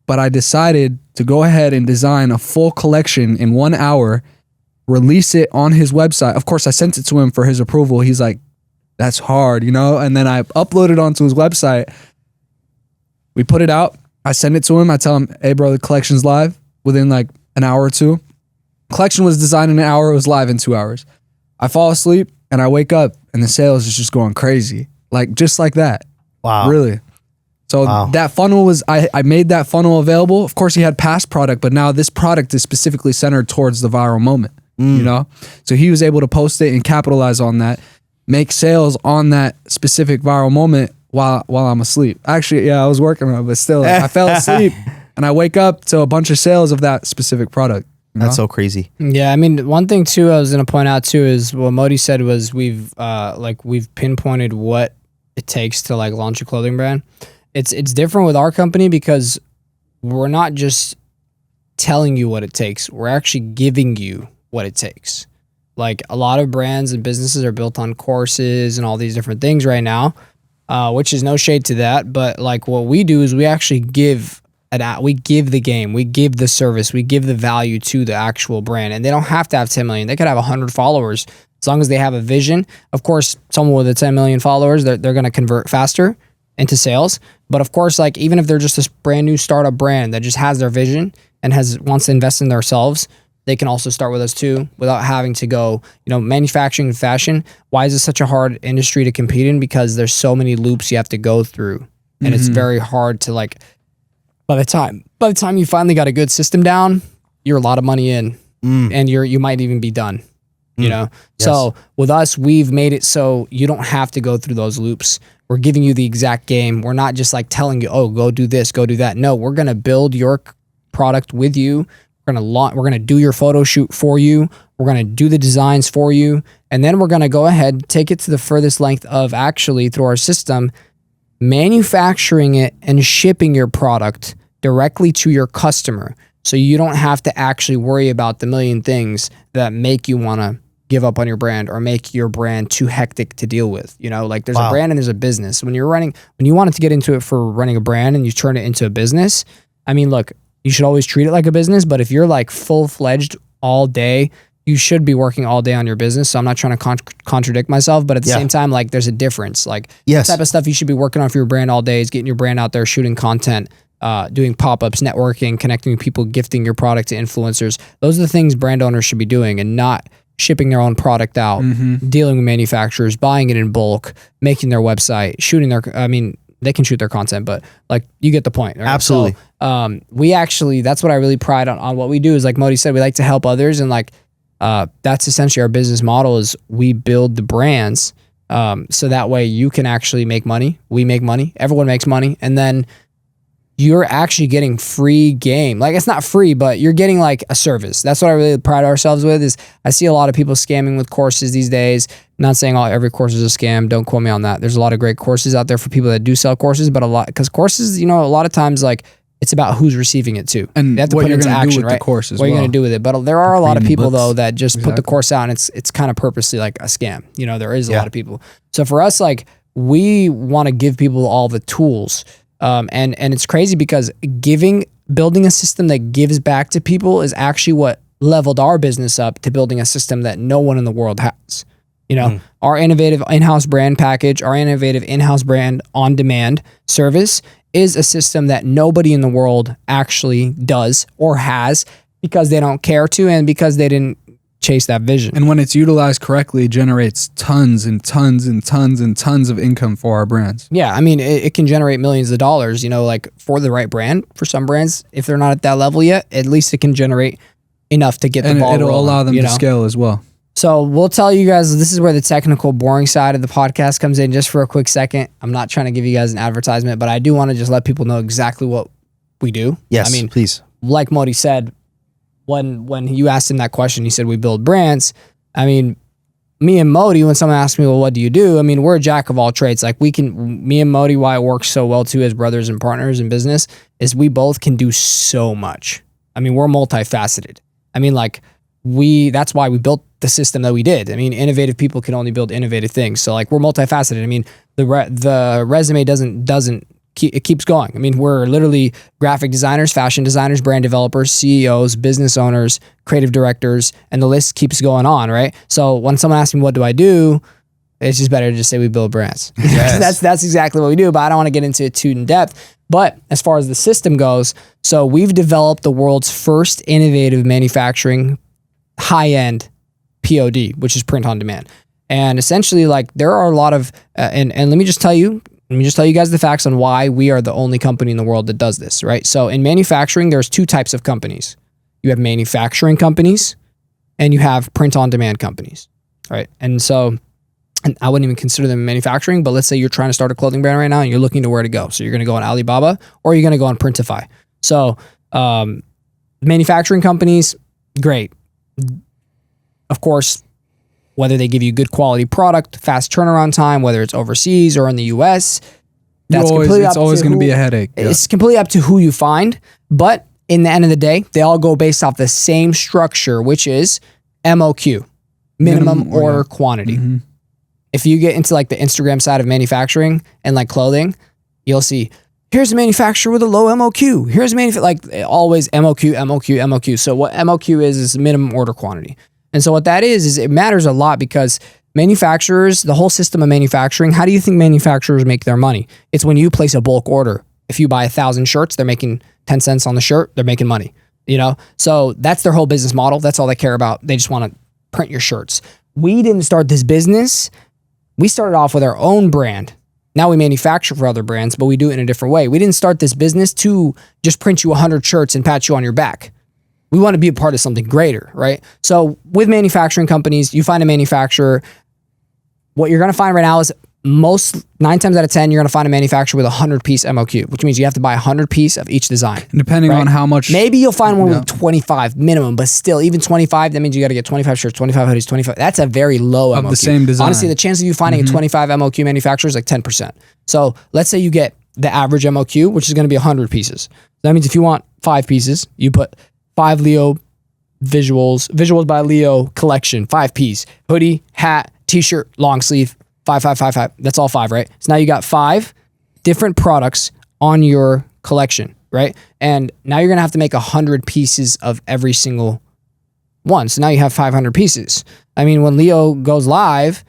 But I decided to go ahead and design a full collection in 1 hour, release it on his website. Of course, I sent it to him for his approval. He's like, that's hard, you know? And then I uploaded it onto his website. We put it out. I send it to him. I tell him, hey, bro, the collection's live within like an hour or two. Collection was designed in an hour. It was live in 2 hours. I fall asleep and I wake up and the sales is just going crazy. Like, just like that. Wow. Really. So that funnel was, I made that funnel available. Of course, he had past product, but now this product is specifically centered towards the viral moment, you know? So he was able to post it and capitalize on that, make sales on that specific viral moment while I'm asleep. Actually, yeah, I was working on it, but still, I fell asleep and I wake up to a bunch of sales of that specific product. You know? That's so crazy. Yeah, I mean, one thing too I was going to point out too is what Modey said was we've pinpointed what it takes to like launch a clothing brand. It's different with our company because we're not just telling you what it takes. We're actually giving you what it takes. Like a lot of brands and businesses are built on courses and all these different things right now, which is no shade to that. But like what we do is we actually give the game, we give the service, we give the value to the actual brand. And they don't have to have 10 million. They could have 100 followers as long as they have a vision. Of course, someone with 10 million followers, they're going to convert faster into sales. But of course, like even if they're just a brand new startup brand that just has their vision and wants to invest in themselves, they can also start with us too without having to go, manufacturing and fashion. Why is this such a hard industry to compete in? Because there's so many loops you have to go through. And it's very hard to like, by the time you finally got a good system down, you're a lot of money in and you might even be done. Yes. So with us, we've made it so you don't have to go through those loops. We're giving you the exact game. We're not just like telling you, oh, go do this, go do that. No, we're going to build your product with you. We're going to do your photo shoot for you. We're going to do the designs for you. And then we're going to go ahead, take it to the furthest length of actually through our system, manufacturing it and shipping your product directly to your customer. So you don't have to actually worry about the million things that make you want to give up on your brand or make your brand too hectic to deal with. You know, like there's a brand and there's a business. When you wanted to get into it for running a brand and you turn it into a business, I mean, look, you should always treat it like a business, but if you're like full-fledged all day, you should be working all day on your business. So I'm not trying to contradict myself, but at the same time, like there's a difference. Like the type of stuff you should be working on for your brand all day is getting your brand out there, shooting content, doing pop-ups, networking, connecting with people, gifting your product to influencers. Those are the things brand owners should be doing, and not shipping their own product out, dealing with manufacturers, buying it in bulk, making their website, shooting their, I mean, they can shoot their content, but like you get the point. Right? Absolutely. So, we actually, that's what I really pride on what we do is like Modey said, we like to help others. And like, that's essentially our business model is we build the brands. So that way you can actually make money. We make money. Everyone makes money. And then you're actually getting free game. Like it's not free, but you're getting like a service. That's what I really pride ourselves with is I see a lot of people scamming with courses these days. Not saying every course is a scam. Don't quote me on that. There's a lot of great courses out there for people that do sell courses, but because courses, you know, a lot of times like it's about who's receiving it too. And they have to what put you're into going to action, do with right? the course as what well. you're going to do with it. But there are a lot of people though that just put the Exactly. course out and it's kind of purposely like a scam. You know, there is a lot of people. So for us, like we want to give people all the tools. And it's crazy because building a system that gives back to people is actually what leveled our business up to building a system that no one in the world has. You know, our innovative in-house brand package, our innovative in-house brand on-demand service is a system that nobody in the world actually does or has because they don't care to and because they didn't chase that vision. And when it's utilized correctly, it generates tons and tons and tons and tons of income for our brands. Yeah, I mean, it can generate millions of dollars, you know, like for the right brand. For some brands, if they're not at that level yet, at least it can generate enough to get the ball rolling. And it'll allow them you to know? scale as well. So we'll tell you guys, this is where the technical, boring side of the podcast comes in just for a quick second. I'm not trying to give you guys an advertisement, but I do want to just let people know exactly what we do. Yes, I mean, please. Like Modey said, when you asked him that question, he said, we build brands. I mean, me and Modey, when someone asks me, well, what do you do? I mean, we're a jack of all trades. Like me and Modey, why it works so well too as brothers and partners in business is we both can do so much. I mean, we're multifaceted. I mean, like that's why we built the system that we did. I mean, innovative people can only build innovative things. So like we're multifaceted. I mean, the resume it keeps going. I mean, we're literally graphic designers, fashion designers, brand developers, CEOs, business owners, creative directors, and the list keeps going on, right? So when someone asks me, what do I do? It's just better to just say we build brands. Yes. That's exactly what we do, but I don't want to get into it too in depth. But as far as the system goes, so we've developed the world's first innovative manufacturing high-end POD, which is print on demand. And essentially, like there are a lot of, and let me just tell you guys the facts on why we are the only company in the world that does this, right? So in manufacturing, there's two types of companies. You have manufacturing companies and you have print on demand companies, right? And so, and I wouldn't even consider them manufacturing, but let's say you're trying to start a clothing brand right now and you're looking to where to go. So you're going to go on Alibaba or you're going to go on Printify. So manufacturing companies, great. Of course, whether they give you good quality product, fast turnaround time, whether it's overseas or in the US, It's always going to be a headache. Yeah. It's completely up to who you find. But in the end of the day, they all go based off the same structure, which is MOQ, minimum order quantity. Mm-hmm. If you get into like the Instagram side of manufacturing and like clothing, you'll see, here's a manufacturer with a low MOQ. Here's a like always MOQ. So what MOQ is minimum order quantity. And so what that is it matters a lot because manufacturers, the whole system of manufacturing, how do you think manufacturers make their money? It's when you place a bulk order. If you buy 1,000 shirts, they're making 10 cents on the shirt, they're making money, you know? So that's their whole business model. That's all they care about. They just want to print your shirts. We didn't start this business. We started off with our own brand. Now we manufacture for other brands, but we do it in a different way. We didn't start this business to just print you 100 shirts and pat you on your back. We want to be a part of something greater, right? So with manufacturing companies, you find a manufacturer. What you're going to find right now is 9 times out of 10, you're going to find a manufacturer with a 100-piece MOQ, which means you have to buy 100 piece of each design. And depending on how much... Maybe you'll find one with 25 minimum, but still, even 25, that means you got to get 25 shirts, 25 hoodies, 25. That's a very low MOQ. Of the same design. Honestly, the chance of you finding a 25 MOQ manufacturer is like 10%. So let's say you get the average MOQ, which is going to be 100 pieces. That means if you want 5 pieces, you put 5 Leo Visuals by Leo collection, 5 piece, hoodie, hat, t-shirt, long sleeve, 5. That's all 5, right? So now you got 5 different products on your collection, right? And now you're gonna have to make 100 pieces of every single one. So now you have 500 pieces. I mean, when Leo goes live,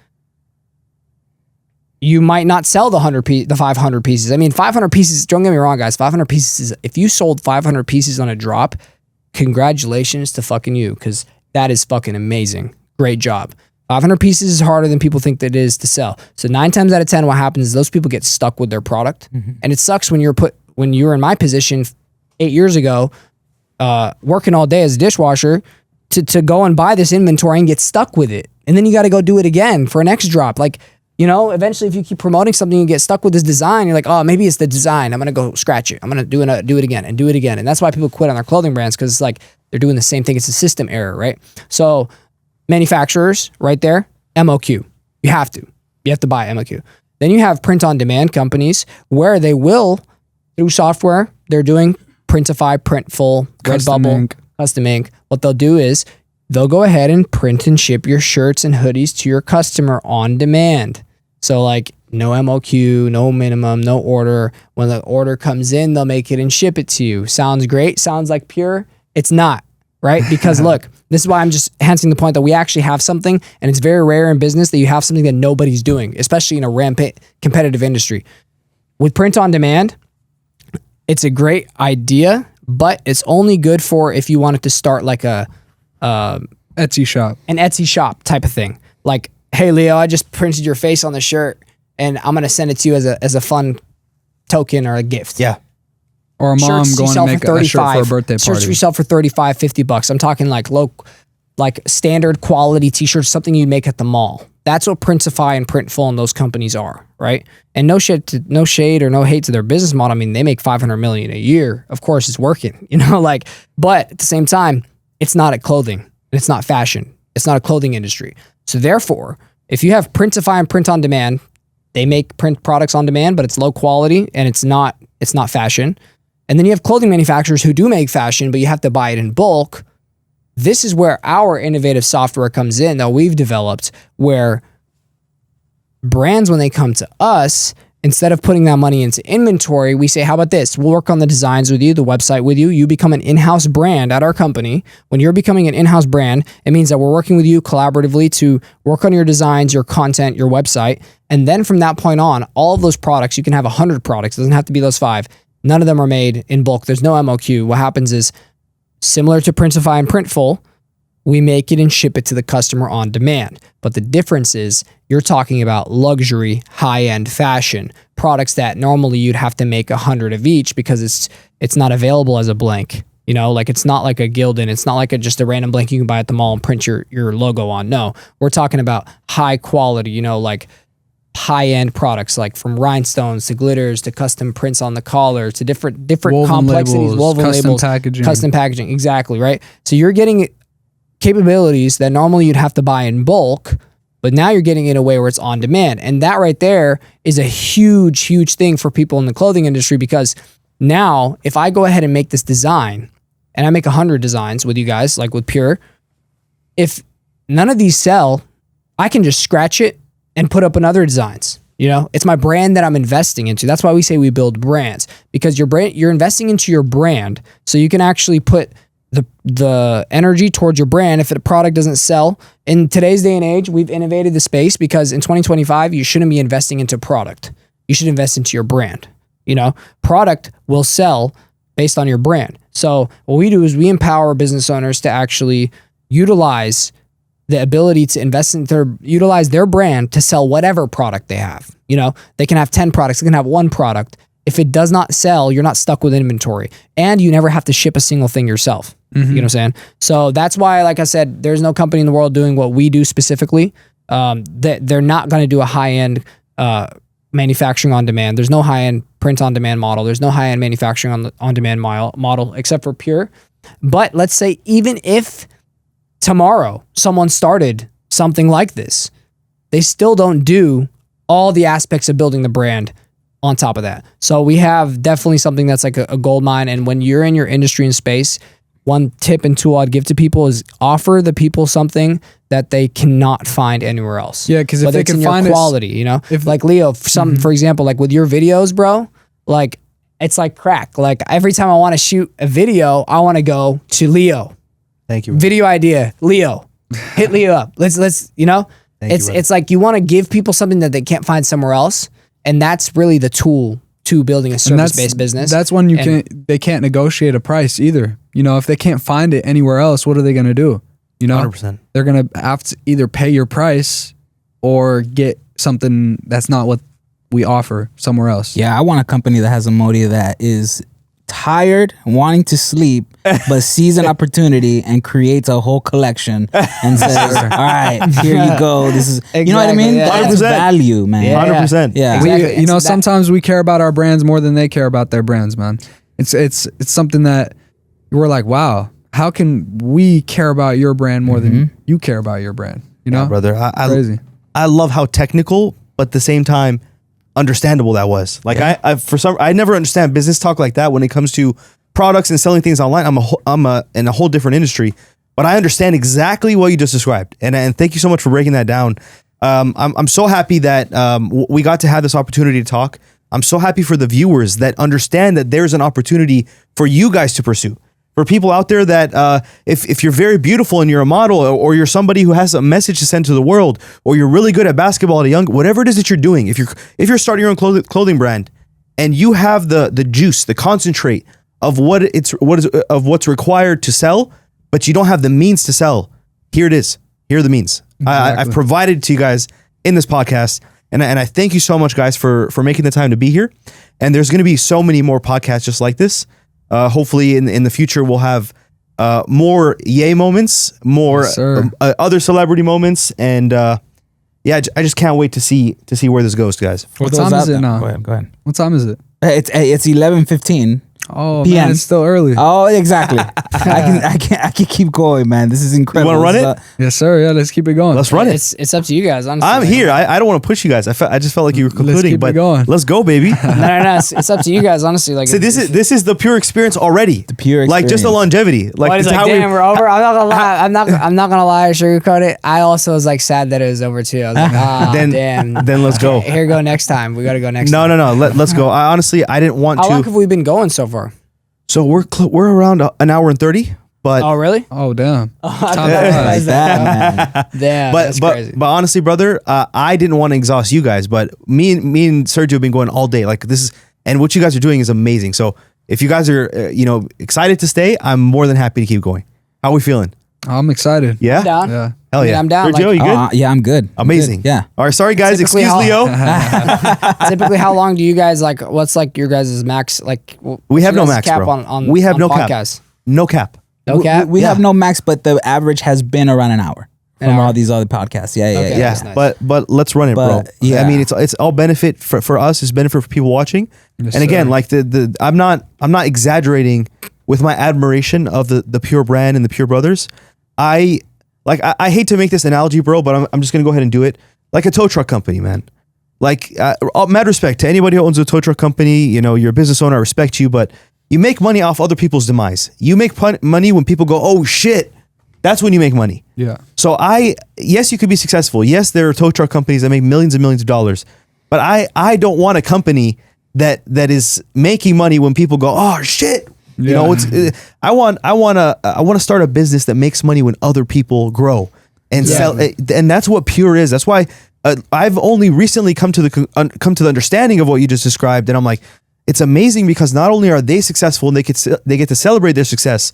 you might not sell the 500 pieces. I mean, 500 pieces, don't get me wrong, guys. 500 pieces, if you sold 500 pieces on a drop, congratulations to fucking you, because that is fucking amazing. Great job. 500 pieces is harder than people think that it is to sell. So 9 times out of 10, what happens is those people get stuck with their product. And it sucks when you were in my position 8 years ago, working all day as a dishwasher, to go and buy this inventory and get stuck with it. And then you got to go do it again for a next drop. Like, you know, eventually if you keep promoting something, you get stuck with this design. You're like, oh, maybe it's the design. I'm going to go scratch it. I'm going to do it again and do it again. And that's why people quit on their clothing brands, because it's like they're doing the same thing. It's a system error, right? So manufacturers right there, MOQ. You have to buy MOQ. Then you have print on demand companies where they will, through software, they're doing Printify, Printful, Redbubble, Custom Ink. What they'll do is they'll go ahead and print and ship your shirts and hoodies to your customer on demand. So like no MOQ, no minimum, no order. When the order comes in, they'll make it and ship it to you. Sounds great. Sounds like pure. It's not, right? Because look, this is why I'm just enhancing the point that we actually have something, and it's very rare in business that you have something that nobody's doing, especially in a rampant competitive industry. With print on demand, it's a great idea, but it's only good for if you wanted to start like an Etsy shop type of thing. Like, hey Leo, I just printed your face on the shirt and I'm gonna send it to you as a fun token or a gift. Yeah. Or a mom going to make a shirt for a birthday party. Shirts resell for $35, $50. I'm talking like like standard quality t-shirts, something you make at the mall. That's what Printify and Printful and those companies are, right? And no shade or no hate to their business model. I mean, they make $500 million a year. Of course, it's working, you know, like, but at the same time, it's not at clothing and it's not fashion. It's not a clothing industry. So therefore, if you have Printify and Print on Demand, they make print products on demand, but it's low quality and it's not fashion. And then you have clothing manufacturers who do make fashion, but you have to buy it in bulk. This is where our innovative software comes in that we've developed, where brands, when they come to us, instead of putting that money into inventory, we say, how about this? We'll work on the designs with you, the website with you. You become an in-house brand at our company. When you're becoming an in-house brand, it means that we're working with you collaboratively to work on your designs, your content, your website. And then from that point on, all of those products, you can have 100 products. It doesn't have to be those 5. None of them are made in bulk. There's no MOQ. What happens is, similar to Printify and Printful, we make it and ship it to the customer on demand. But the difference is you're talking about luxury, high-end fashion, products that normally you'd have to make 100 of each because it's not available as a blank. You know, like it's not like a Gildan. It's not like just a random blank you can buy at the mall and print your logo on. No, we're talking about high quality, you know, like high-end products, like from rhinestones to glitters to custom prints on the collar to different woven complexities, woven labels, custom packaging. Exactly, right? So you're getting capabilities that normally you'd have to buy in bulk, but now you're getting it in a way where it's on demand. And that right there is a huge, huge thing for people in the clothing industry, because now if I go ahead and make this design and I make 100 designs with you guys, like with Pure, if none of these sell, I can just scratch it and put up another designs. You know, it's my brand that I'm investing into. That's why we say we build brands, because you're investing into your brand, so you can actually put the energy towards your brand. If a product doesn't sell in today's day and age, we've innovated the space, because in 2025, you shouldn't be investing into product. You should invest into your brand. You know, product will sell based on your brand. So what we do is we empower business owners to actually utilize the ability to utilize their brand to sell whatever product they have. You know, they can have 10 products, they can have one product. If it does not sell, you're not stuck with inventory, and you never have to ship a single thing yourself. You know what I'm saying? So that's why, like I said, there's no company in the world doing what we do specifically. That they're not going to do a high-end manufacturing on demand. There's no high-end print on demand model. There's no high-end manufacturing on demand model except for Pure. But let's say even if tomorrow someone started something like this, they still don't do all the aspects of building the brand on top of that. So we have definitely something that's like a gold mine. And when you're in your industry and space, one tip and tool I'd give to people is offer the people something that they cannot find anywhere else. Yeah, because if Whether they it's can in your find quality, you know, if- like Leo, for example, like with your videos, bro, like it's like crack. Like every time I want to shoot a video, I want to go to Leo. Thank you. Video idea, Leo. Hit Leo up. Let's you know, Thank you, brother. it's like you want to give people something that they can't find somewhere else, and that's really the tool to building a And service-based business. That's when they can't negotiate a price either. You know, if they can't find it anywhere else, what are they going to do? You know, 100%. they're going to have to either pay your price or get something that's not what we offer somewhere else. Yeah, I want a company that has a Modey that is tired, wanting to sleep, but sees an opportunity and creates a whole collection and says, "All right, here you go. This is you know what I Exactly, mean? yeah. That's 100%. value, man. Yeah. 100%. Yeah. Exactly. You know, It's that- sometimes we care about our brands more than they care about their brands, man. It's something that we're like, wow, how can we care about your brand more than you care about your brand? You know, Yeah, brother. Crazy. I love how technical, but at the same time, understandable that was. Like I never understand business talk like that when it comes to products and selling things online. I'm in a whole different industry, but I understand exactly what you just described. And thank you so much for breaking that down. I'm so happy that we got to have this opportunity to talk. I'm so happy for the viewers that understand that there's an opportunity for you guys to pursue. For people out there that if you're very beautiful and you're a model, or you're somebody who has a message to send to the world, or you're really good at basketball at a young, whatever it is that you're doing, if you're starting your own clothing brand and you have the juice, the concentrate of what's required to sell, but you don't have the means to sell, here it is. Here are the means. I've provided to you guys in this podcast. And I thank you so much, guys, for making the time to be here. And there's going to be so many more podcasts just like this. Hopefully in the future, we'll have more yay moments, more Yes, sir. other celebrity moments. And yeah, I just can't wait to see where this goes, guys. What For those time out is it there- now? Go ahead. What time is it? It's 11:15. Oh, PM. man, it's still early. Oh, exactly. I can keep going, man. This is incredible. You wanna run This is, it? Yes, sir. Yeah, let's keep it going. Let's run it. It's up to you guys. Honestly, I'm here. I don't want to push you guys. I just felt like you were concluding, keep it but going. let's go, baby. No. It's up to you guys. Honestly, like So this is the pure experience already. The pure like just the experience. longevity. Like What is this is like, how we. damn, we're over. I'm not gonna lie. I'm not gonna lie or sugarcoat it. I also was like sad that it was over too. I was like, damn. Then let's go. Here go next time. We gotta go next time. No. Let's go. I honestly didn't want How long to. have we been going so far? So we're around an hour and 30, but Oh, really? Oh, damn. I Time didn't flies. realize that, man. Damn, that's crazy. but honestly, brother, I didn't want to exhaust you guys, but me and Sergio have been going all day. Like this is, and what you guys are doing is amazing. So if you guys are excited to stay, I'm more than happy to keep going. How are we feeling? I'm excited. Yeah. I'm down. Yeah. Hell I mean, yeah. I'm down, Sergio, like- you good? Yeah, I'm good. I'm Amazing. good. Yeah. All right. Sorry, guys. Typically Excuse how- Leo. Typically, how long do you guys like? What's like your guys' max? Like We have what's your no guys' max, cap bro. on We have on no cap. podcasts? No cap. No cap. We have Yeah. no max, but the average has been around an hour An from hour. all these other podcasts. Yeah. Okay. Yeah. That's nice. But let's run it, bro. But, yeah. I mean, it's all benefit for us. It's benefit for people watching. Yes, And again, sir. like I'm not exaggerating with my admiration of the Pure brand and the Pure brothers. I hate to make this analogy, bro, but I'm just gonna go ahead and do it. Like a tow truck company, man. Like all mad respect to anybody who owns a tow truck company. You know, you're a business owner. I respect you, but you make money off other people's demise. You make money when people go, oh shit. That's when you make money. Yeah. So yes, you could be successful. Yes, there are tow truck companies that make millions and millions of dollars, but I don't want a company that is making money when people go, oh shit. You know, I want to start a business that makes money when other people grow and sell, and that's what Pure is. That's why I've only recently come to the understanding of what you just described, and I'm like, it's amazing because not only are they successful and they get to celebrate their success,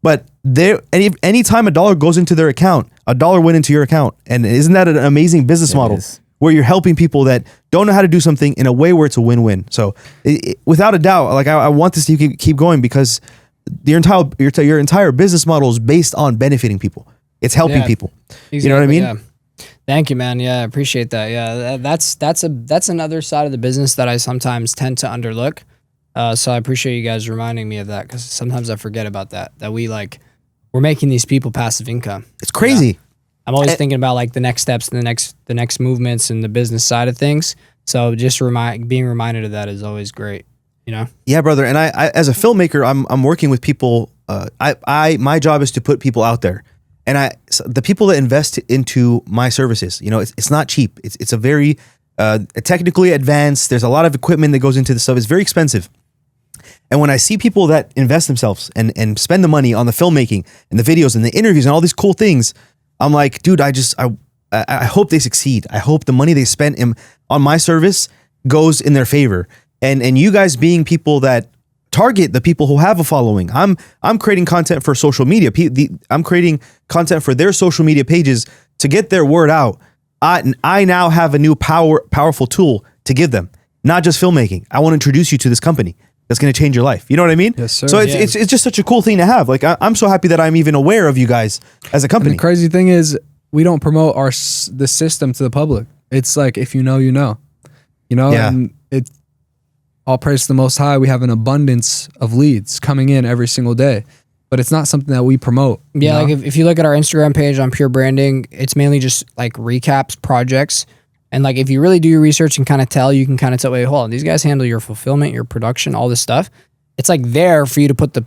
but any time a dollar goes into their account, a dollar went into your account, and isn't that an amazing business model? is. Where you're helping people that don't know how to do something in a way where it's a win-win. So without a doubt, like I want this to keep going because your entire business model is based on benefiting people. It's helping Yeah. people. You know what I mean? Yeah. Thank you, man. Yeah, I appreciate that. Yeah, that's another side of the business that I sometimes tend to underlook. So I appreciate you guys reminding me of that because sometimes I forget about that we're making these people passive income. It's crazy. I'm always thinking about like the next steps and the next movements and the business side of things. So just being reminded of that is always great, you know? Yeah, brother. And I as a filmmaker, I'm working with people my job is to put people out there, and the people that invest into my services, it's not cheap. It's a very technically advanced. There's a lot of equipment that goes into this stuff. It's very expensive. And when I see people that invest themselves and spend the money on the filmmaking and the videos and the interviews and all these cool things, I'm like, dude, I hope they succeed. I hope the money they spent on my service goes in their favor. And you guys being people that target the people who have a following. I'm creating content for social media. I'm creating content for their social media pages to get their word out. I now have a new powerful tool to give them, not just filmmaking. I want to introduce you to this company that's going to change your life. You know what I mean? Yes, sir. So it's just such a cool thing to have. Like I'm so happy that I'm even aware of you guys as a company. And the crazy thing is, we don't promote the system to the public. It's like, if you know, you know, Yeah. and it's all praise to the Most High. We have an abundance of leads coming in every single day, but it's not something that we promote. Yeah, like if you look at our Instagram page on Pure Branding, it's mainly just like recaps, projects. And like if you really do your research and kind of tell, you can kind of tell, wait, hold on, these guys handle your fulfillment, your production, all this stuff. It's like there for you to put the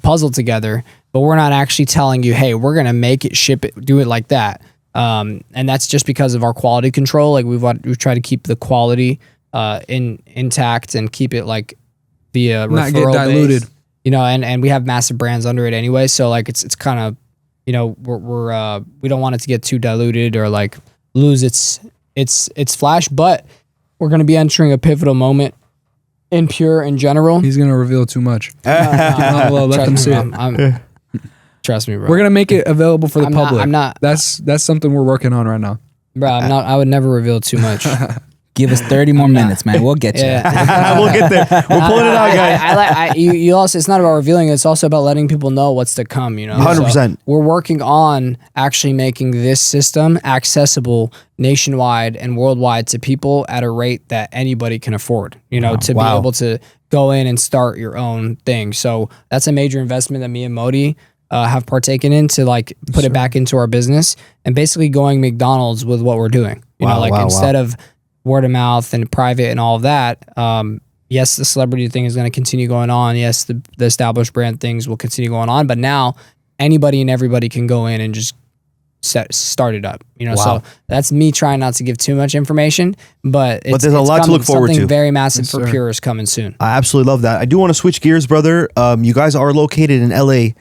puzzle together, but we're not actually telling you, hey, we're going to make it, ship it, do it like that. And that's just because of our quality control. Like we've tried to keep the quality intact and keep it like via not referral get diluted. based, and we have massive brands under it anyway. So like it's kind of, we don't want it to get too diluted or like lose its flash, but we're going to be entering a pivotal moment in Pure in general. He's going to reveal too much. Well, let them see it. Trust me, bro. We're going to make it available for the I'm public. not. That's something we're working on right now. Bro, I would never reveal too much. Give us 30 more minutes, man. We'll get you. Yeah. We'll get there. We're pulling it out, guys. You also, it's not about revealing, it's also about letting people know what's to come, 100%. So we're working on actually making this system accessible nationwide and worldwide to people at a rate that anybody can afford, to be able to go in and start your own thing. So that's a major investment that me and Modey have partaken in to like put it back into our business and basically going McDonald's with what we're doing. Instead of word of mouth and private and all of that. Yes, the celebrity thing is going to continue going on. Yes, the established brand things will continue going on. But now anybody and everybody can go in and just start it up. So that's me trying not to give too much information, but there's a lot to look forward to. Something very massive for Pure is coming soon. I absolutely love that. I do want to switch gears, brother. You guys are located in LA,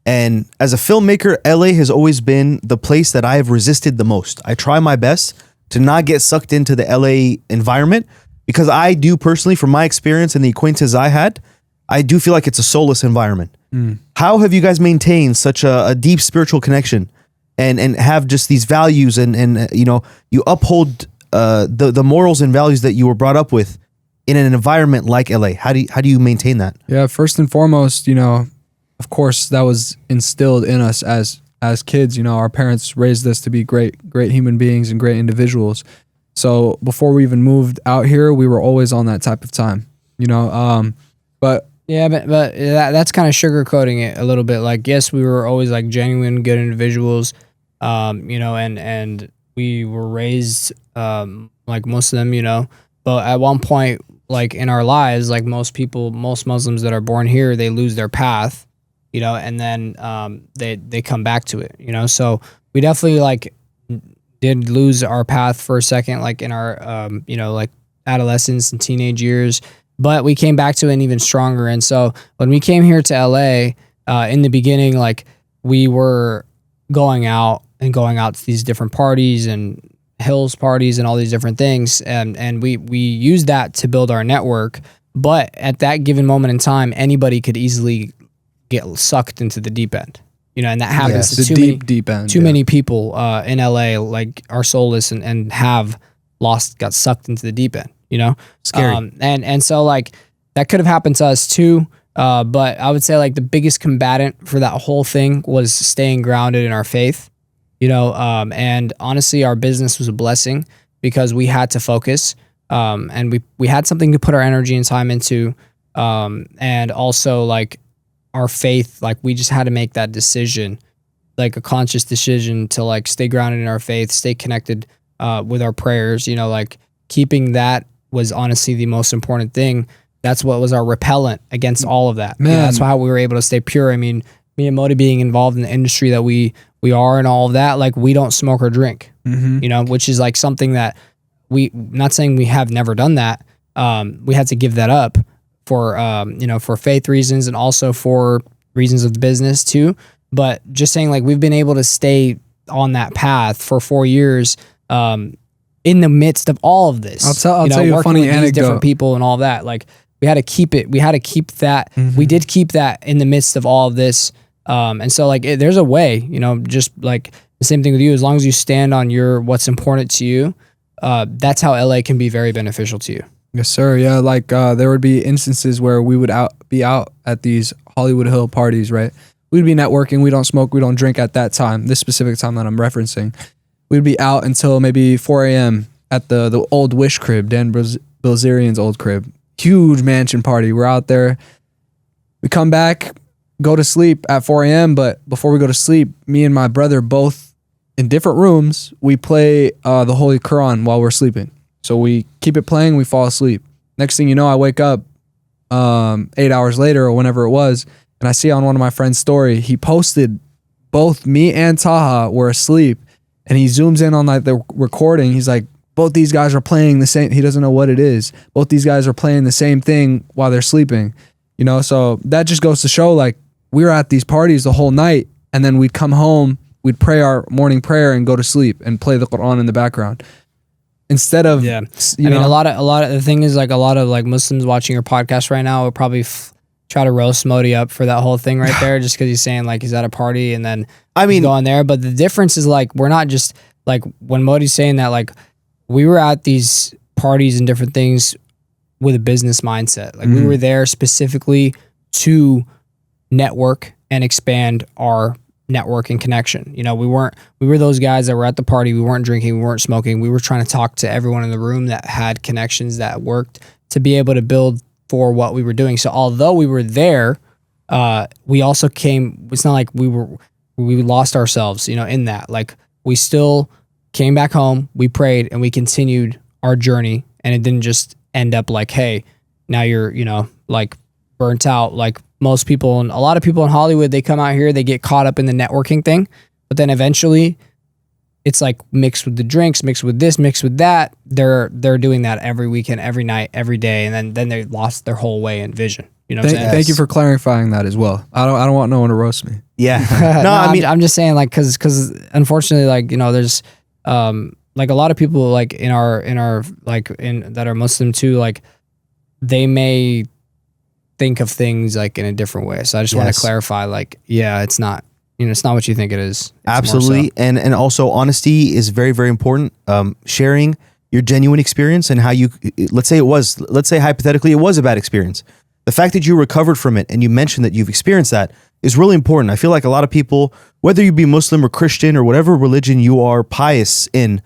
and as a filmmaker, LA has always been the place that I have resisted the most. I try my best to not get sucked into the LA environment because I do personally, from my experience and the acquaintances I had, I do feel like it's a soulless environment. How have you guys maintained such a deep spiritual connection and have just these values and you uphold the morals and values that you were brought up with in an environment like LA? How do you maintain that? Yeah, first and foremost, of course that was instilled in us as kids. Our parents raised us to be great human beings and great individuals. So before we even moved out here, we were always on that type of time, but yeah, but that's kind of sugarcoating it a little bit. Like, yes, we were always like genuine, good individuals, and we were raised like most of them, but at one point, like in our lives, like most Muslims that are born here, they lose their path, and then they come back to it, So we definitely like did lose our path for a second, like in our like adolescence and teenage years. But we came back to it even stronger. And so when we came here to LA, in the beginning, like we were going out to these different parties and Hills parties and all these different things. And we used that to build our network. But at that given moment in time, anybody could easily get sucked into the deep end. And that happens to too many people in LA, like are soulless and got sucked into the deep end. Scary. And so like that could have happened to us too. But I would say like the biggest combatant for that whole thing was staying grounded in our faith, and honestly, our business was a blessing because we had to focus, and we had something to put our energy and time into. And also like our faith, like we just had to make that decision, like a conscious decision to like stay grounded in our faith, stay connected, with our prayers, like keeping that was honestly the most important thing. that's what was our repellent against all of that. You know, Man. that's how we were able to stay pure. I mean, me and Modey being involved in the industry that we are and all of that, like we don't smoke or drink, you know, which is like something that not saying we have never done that. We had to give that up for, you know, for faith reasons and also for reasons of the business too. But just saying like we've been able to stay on that path for 4 years, in the midst of all of this. I'll tell you a working funny with these anecdote. different people and all that. Like we had to keep it. We had to keep that. We did keep that in the midst of all of this. And so like there's a way, you know, just like the same thing with you. As long as you stand on what's important to you, that's how LA can be very beneficial to you. Yes, sir. Yeah, like there would be instances where we would be out at these Hollywood Hill parties, right? We'd be networking. We don't smoke. We don't drink at that time. This specific time that I'm referencing, we'd be out until maybe 4 a.m. at the old Wish crib, Dan Bilzerian's old crib. Huge mansion party. We're out there. We come back, go to sleep at 4 a.m. But before we go to sleep, me and my brother both in different rooms, we play the Holy Quran while we're sleeping. So we keep it playing, we fall asleep. Next thing you know, I wake up 8 hours later or whenever it was, and I see on one of my friend's story, he posted both me and Taha were asleep, and he zooms in on like the recording. He's like, both these guys are playing the same. He doesn't know what it is. Both these guys are playing the same thing while they're sleeping. You know, so that just goes to show like we were at these parties the whole night, and then we'd come home, we'd pray our morning prayer and go to sleep and play the Quran in the background. Instead of, I mean, a lot of the thing is like a lot of like Muslims watching your podcast right now will probably try to roast Modey up for that whole thing right there, just because he's saying like he's at a party and then he's going there. But the difference is like we're not just like when Modey's saying that, like we were at these parties and different things with a business mindset. Like we were there specifically to network and expand our network and connection. You know, we were those guys that were at the party. We weren't drinking, we weren't smoking. We were trying to talk to everyone in the room that had connections that worked to be able to build for what we were doing. So although we were there, we also came, it's not like we lost ourselves, you know, in that. Like we still came back home, we prayed, and we continued our journey. And it didn't just end up like, hey, now you're, you know, like burnt out. Like most people and a lot of people in Hollywood, they come out here, they get caught up in the networking thing, but then eventually it's like mixed with the drinks, mixed with this, mixed with that. They're doing that every weekend, every night, every day, and then they lost their whole way and vision. You know what I'm saying? Thank you for clarifying that as well. I don't want no one to roast me. Yeah. No, I mean, I'm just saying like because unfortunately, like, you know, there's like a lot of people like in our like in that are Muslim too, like they may think of things like in a different way. So I just want to clarify, like, yeah, it's not, you know, it's not what you think it is. It's absolutely. more so. And also honesty is very, very important. Sharing your genuine experience and how you, let's say hypothetically it was a bad experience. The fact that you recovered from it and you mentioned that you've experienced that is really important. I feel like a lot of people, whether you be Muslim or Christian or whatever religion you are pious in,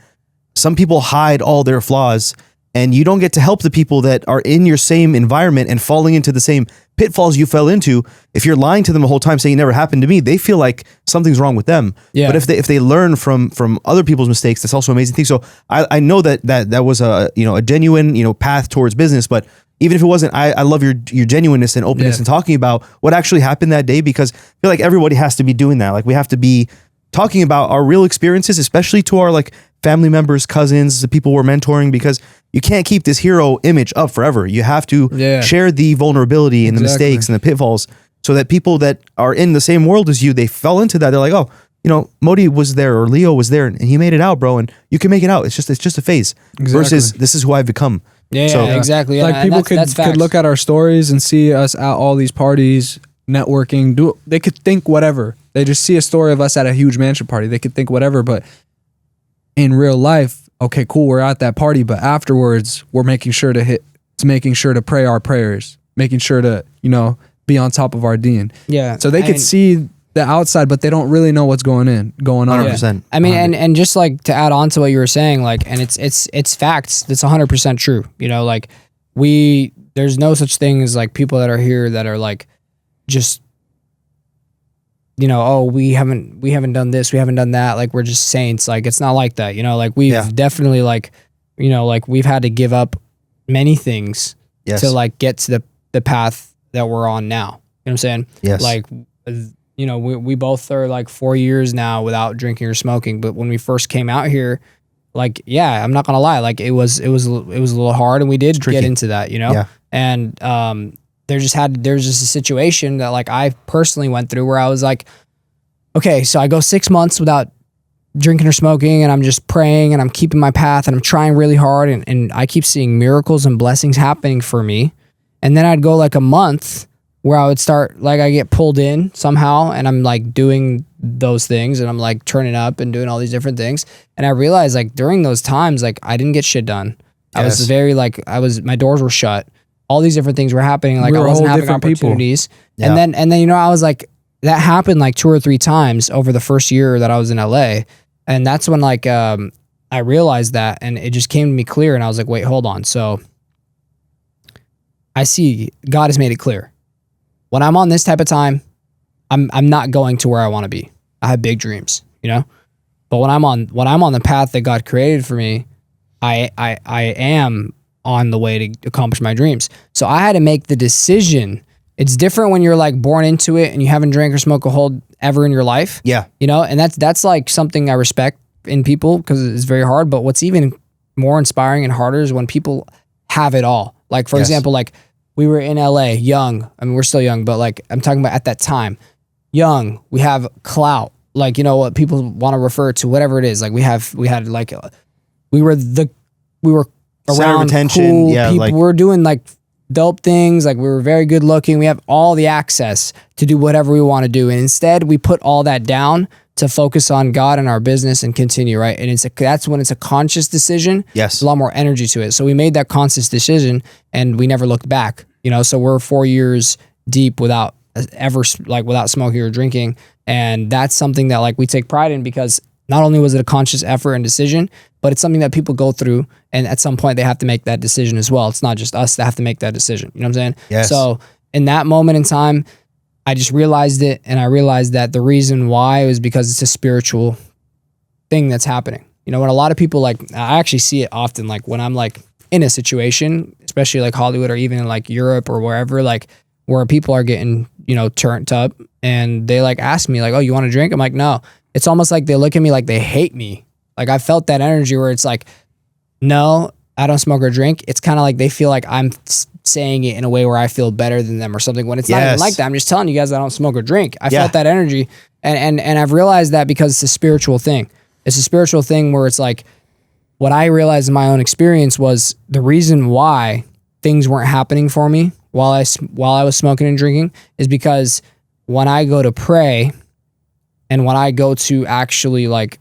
some people hide all their flaws, and you don't get to help the people that are in your same environment and falling into the same pitfalls you fell into. If you're lying to them the whole time saying it never happened to me, they feel like something's wrong with them. Yeah. But if they learn from other people's mistakes, that's also an amazing thing. So I know that was a genuine path towards business. But even if it wasn't, I love your genuineness and openness and talking about what actually happened that day, because I feel like everybody has to be doing that. Like we have to be talking about our real experiences, especially to our like family members, cousins, the people we're mentoring, because you can't keep this hero image up forever. You have to share the vulnerability and the mistakes and the pitfalls so that people that are in the same world as you, they fell into that. They're like, oh, Modey was there or Leo was there and he made it out, bro. And you can make it out. It's just a phase versus this is who I've become. Yeah, exactly. Like people could look at our stories and see us at all these parties, networking. They could think whatever. They just see a story of us at a huge mansion party. They could think whatever, but in real life, okay, cool, we're at that party, but afterwards, we're making sure to pray our prayers, making sure to, be on top of our deen. Yeah. So they could see the outside, but they don't really know what's going on. 100%. I mean, and just like to add on to what you were saying, like, and it's facts. That's 100% true. Like there's no such thing as like people that are here that are like, just, oh, we haven't done this, we haven't done that. Like we're just saints. Like it's not like that. Like we've definitely like, like we've had to give up many things Yes. to like get to the path that we're on now. You know what I'm saying? Yes. Like, you know, we both are like 4 years now without drinking or smoking. But when we first came out here, like, yeah, I'm not gonna lie, like it was a little hard, and we did get into that, you know. Yeah. And there's just a situation that like I personally went through where I was like, okay, so I go 6 months without drinking or smoking, and I'm just praying and I'm keeping my path and I'm trying really hard, and I keep seeing miracles and blessings happening for me. And then I'd go like a month where I would start, like, I get pulled in somehow and I'm like doing those things and I'm like turning up and doing all these different things. And I realized like during those times, like I didn't get shit done. I was very like, my doors were shut. All these different things were happening. Like I wasn't having opportunities. Yeah. And then, you know, I was like, that happened like 2 or 3 times over the first year that I was in LA. And that's when like, I realized that, and it just came to me clear. And I was like, wait, hold on. So I see God has made it clear. When I'm on this type of time, I'm not going to where I want to be. I have big dreams, you know? But when I'm on the path that God created for me, I am on the way to accomplish my dreams. So I had to make the decision. It's different when you're like born into it and you haven't drank or smoked a whole ever in your life. Yeah. You know, and that's like something I respect in people because it's very hard. But what's even more inspiring and harder is when people have it all. Like, for example, like we were in LA, young. I mean, we're still young, but like I'm talking about at that time, young. We have clout, like, you know, what people want to refer to, whatever it is. Like we were around cool people. Like, we're doing like dope things. Like we were very good looking. We have all the access to do whatever we want to do. And instead we put all that down to focus on God and our business and continue, right? And that's when it's a conscious decision. Yes. There's a lot more energy to it. So we made that conscious decision and we never looked back, you know? So we're 4 years deep without smoking or drinking. And that's something that like we take pride in, because not only was it a conscious effort and decision, but it's something that people go through. And at some point they have to make that decision as well. It's not just us that have to make that decision. You know what I'm saying? Yes. So in that moment in time, I just realized it, and I realized that the reason why was because it's a spiritual thing that's happening. You know, when a lot of people, like, I actually see it often, like when I'm like in a situation, especially like Hollywood or even in like Europe or wherever, like where people are getting, you know, turned up and they like ask me like, oh, you want a drink? I'm like, no. It's almost like they look at me like they hate me. Like I felt that energy where it's like, no, I don't smoke or drink. It's kind of like they feel like I'm saying it in a way where I feel better than them or something, when it's not even like that. I'm just telling you guys I don't smoke or drink. I felt that energy, and I've realized that because it's a spiritual thing. It's a spiritual thing where it's like, what I realized in my own experience was the reason why things weren't happening for me while I was smoking and drinking is because when I go to pray and when I go to actually like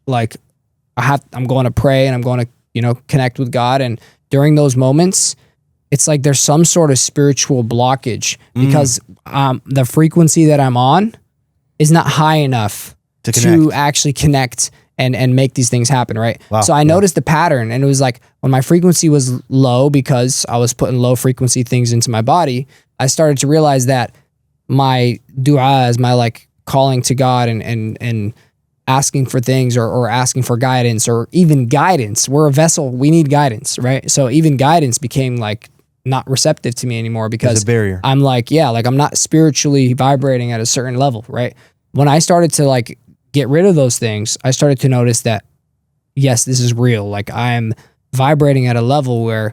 I'm going to pray and I'm going to, you know, connect with God, and during those moments, it's like there's some sort of spiritual blockage because the frequency that I'm on is not high enough to actually connect and make these things happen, right? Wow. So I noticed the pattern, and it was like when my frequency was low because I was putting low frequency things into my body, I started to realize that my du'as, my like calling to God and asking for things or asking for guidance or even guidance. We're a vessel. We need guidance, right? So even guidance became like not receptive to me anymore because a barrier. I'm like, like I'm not spiritually vibrating at a certain level, right? When I started to like get rid of those things, I started to notice that, yes, this is real. Like I'm vibrating at a level where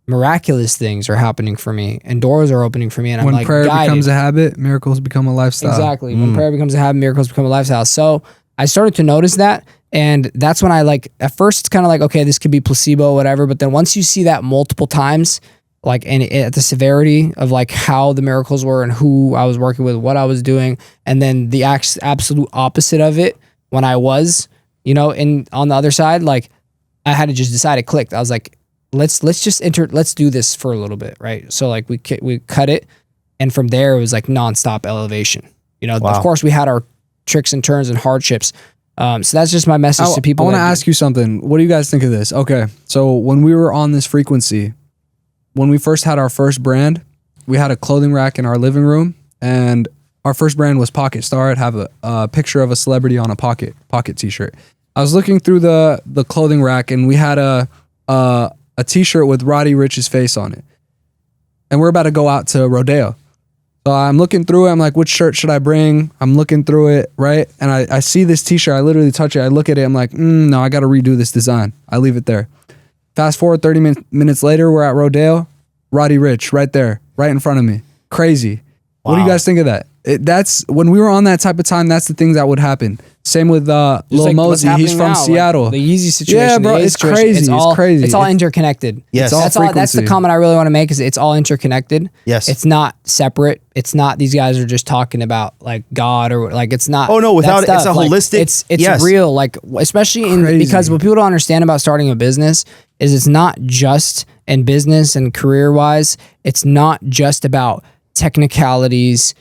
miraculous things are happening for me and doors are opening for me. And when I'm like, prayer guided. becomes a habit, miracles become a lifestyle. Exactly. When prayer becomes a habit, miracles become a lifestyle. So I started to notice that. And that's when I like, at first it's kind of like, okay, this could be placebo, whatever. But then once you see that multiple times, like, and at the severity of like how the miracles were and who I was working with, what I was doing, and then the absolute opposite of it when I was, you know, on the other side, like I had to just decide, it clicked. I was like, let's do this for a little bit, right? So like we cut it, and from there it was like nonstop elevation. You know, of course we had our tricks and turns and hardships. So that's just my message to people. I want to ask you something. What do you guys think of this? Okay, so when we were on this frequency, when we first had our first brand, we had a clothing rack in our living room, and our first brand was Pocket Star. I'd have a picture of a celebrity on a pocket t-shirt. I was looking through the clothing rack, and we had a a t-shirt with Roddy Ricch's face on it. And we're about to go out to Rodeo. So I'm looking through it. I'm like, which shirt should I bring? I'm looking through it, right? And I see this t-shirt. I literally touch it. I look at it. I'm like, no, I got to redo this design. I leave it there. Fast forward 30 minutes later, we're at Rodeo. Roddy Ricch right there, right in front of me. Crazy. What do you guys think of that? That's when we were on that type of time. That's the things that would happen. Same with Lil like what's Mosey. He's from now, Seattle. Like the Yeezy situation. Yeah, bro, the it's situation, crazy. It's crazy. It's all interconnected. Yes. It's all That's the comment I really want to make is it's all interconnected. Yes. It's not separate. It's not these guys are just talking about like God or like it's not. Oh, no, without that it's a stuff. Like, holistic- it's yes. real. Like especially in Crazy. because what people don't understand about starting a business is it's not just in business and career wise. It's not just about technicalities,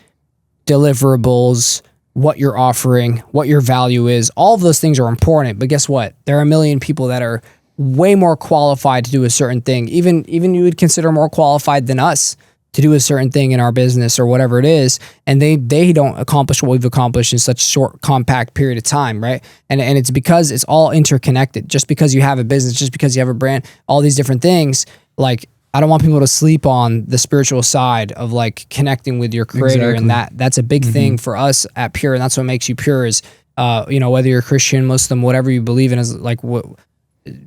deliverables, what you're offering, what your value is. All of those things are important, but guess what? There are a million people that are way more qualified to do a certain thing. Even you would consider more qualified than us to do a certain thing in our business or whatever it is, and they don't accomplish what we've accomplished in such a short, compact period of time, right? And it's because it's all interconnected. Just because you have a business, just because you have a brand, all these different things, like I don't want people to sleep on the spiritual side of like connecting with your creator. Exactly. And that's a big thing for us at Pure. And that's what makes you Pure is, whether you're Christian, Muslim, whatever you believe in is like what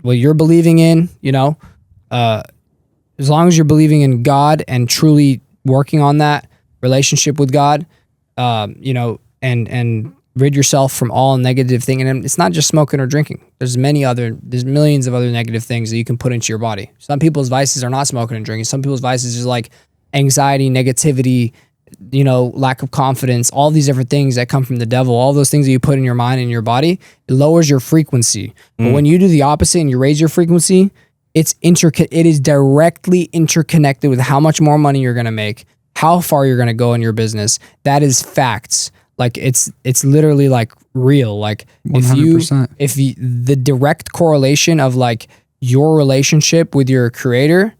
you're believing in, as long as you're believing in God and truly working on that relationship with God, and rid yourself from all negative thing. And it's not just smoking or drinking. There's millions of other negative things that you can put into your body. Some people's vices are not smoking and drinking. Some people's vices is like anxiety, negativity, lack of confidence, all these different things that come from the devil, all those things that you put in your mind and your body, it lowers your frequency. But when you do the opposite and you raise your frequency, it is directly interconnected with how much more money you're going to make, how far you're going to go in your business. That is facts. Like it's literally like real. Like 100%. if the direct correlation of like your relationship with your creator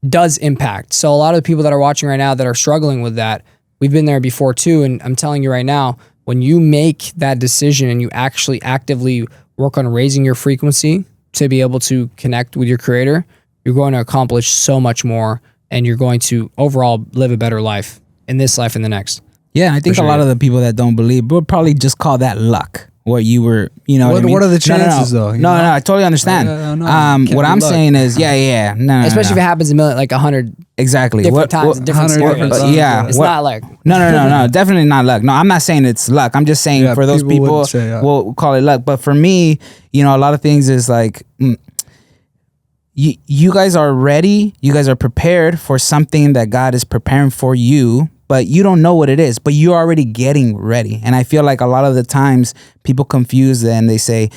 does impact. So a lot of the people that are watching right now that are struggling with that, we've been there before too. And I'm telling you right now, when you make that decision and you actually actively work on raising your frequency to be able to connect with your creator, you're going to accomplish so much more and you're going to overall live a better life in this life and the next. Yeah, I think sure, a lot of the people that don't believe would probably just call that luck. What you were, what I mean? What are the chances though? No, I totally understand. Can't What be I'm luck. saying is, no, Especially if it happens a million, like 100 exactly different times, in different 100 scenarios. different yeah, It's what- not like No, definitely not luck. No, I'm not saying it's luck. I'm just saying Yeah, for those people would people, say that. we'll call it luck. But for me, a lot of things is like, you guys are ready. You guys are prepared for something that God is preparing for you, but you don't know what it is, but you're already getting ready. And I feel like a lot of the times people confuse it and they say,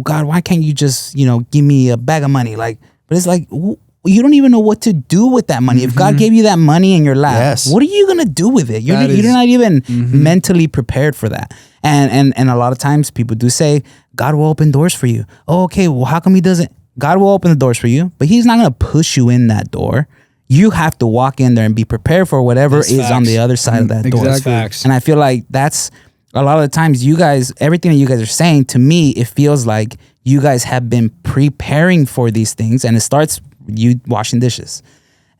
God, why can't you just, give me a bag of money? Like, but it's like, you don't even know what to do with that money. If God gave you that money in your lap, Yes. what are you going to do with it? You're not even mentally prepared for that. And a lot of times people do say, God will open doors for you. Oh, okay. Well, how come he doesn't? God will open the doors for you, but he's not going to push you in that door. You have to walk in there and be prepared for whatever That's is on facts. the other side of that door. Exactly. facts. And I feel like that's a lot of the times you guys, everything that you guys are saying, to me, it feels like you guys have been preparing for these things. And it starts you washing dishes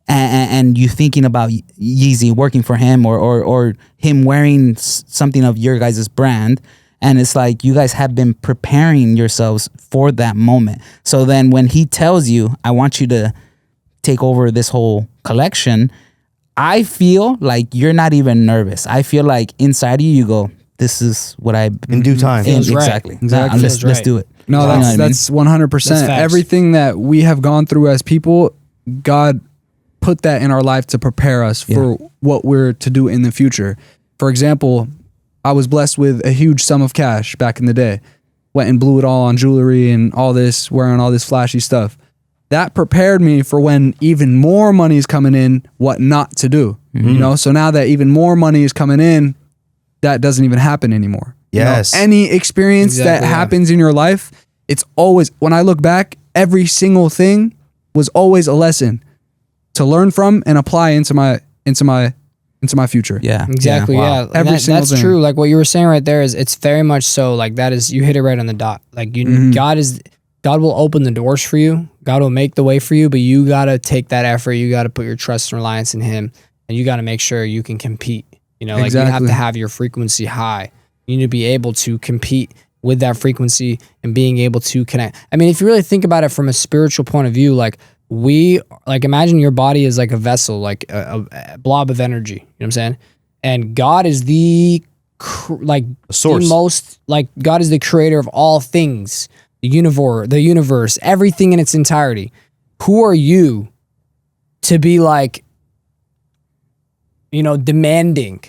and you thinking about Yeezy working for him or him wearing something of your guys' brand. And it's like you guys have been preparing yourselves for that moment. So then when he tells you, I want you to take over this whole collection, I feel like you're not even nervous. I feel like inside of you, you go, this is what I In due time. Feels right. Exactly. Exactly. Let's Feels right. do it. No, You know what I mean? that's 100%. That's facts. Everything that we have gone through as people, God put that in our life to prepare us for what we're to do in the future. For example, I was blessed with a huge sum of cash back in the day. Went and blew it all on jewelry and all this, wearing all this flashy stuff. That prepared me for when even more money is coming in, what not to do. So now that even more money is coming in, that doesn't even happen anymore. Yes. Any experience that Exactly, yeah. happens in your life, it's always, when I look back, every single thing was always a lesson to learn from and apply into my future. Yeah. Exactly. Wow. Yeah. And Every single that's thing. true. Like what you were saying right there is it's very much so like that is, you hit it right on the dot. Like God is, God will open the doors for you. God will make the way for you, but you got to take that effort. You got to put your trust and reliance in him, and you got to make sure you can compete. You know, like you have Exactly. to have your frequency high. You need to be able to compete with that frequency and being able to connect. I mean, if you really think about it from a spiritual point of view, like imagine your body is like a vessel, like a blob of energy. You know what I'm saying? And God is the source. the most, like God is the creator of all things, the universe, everything in its entirety. Who are you to be like, demanding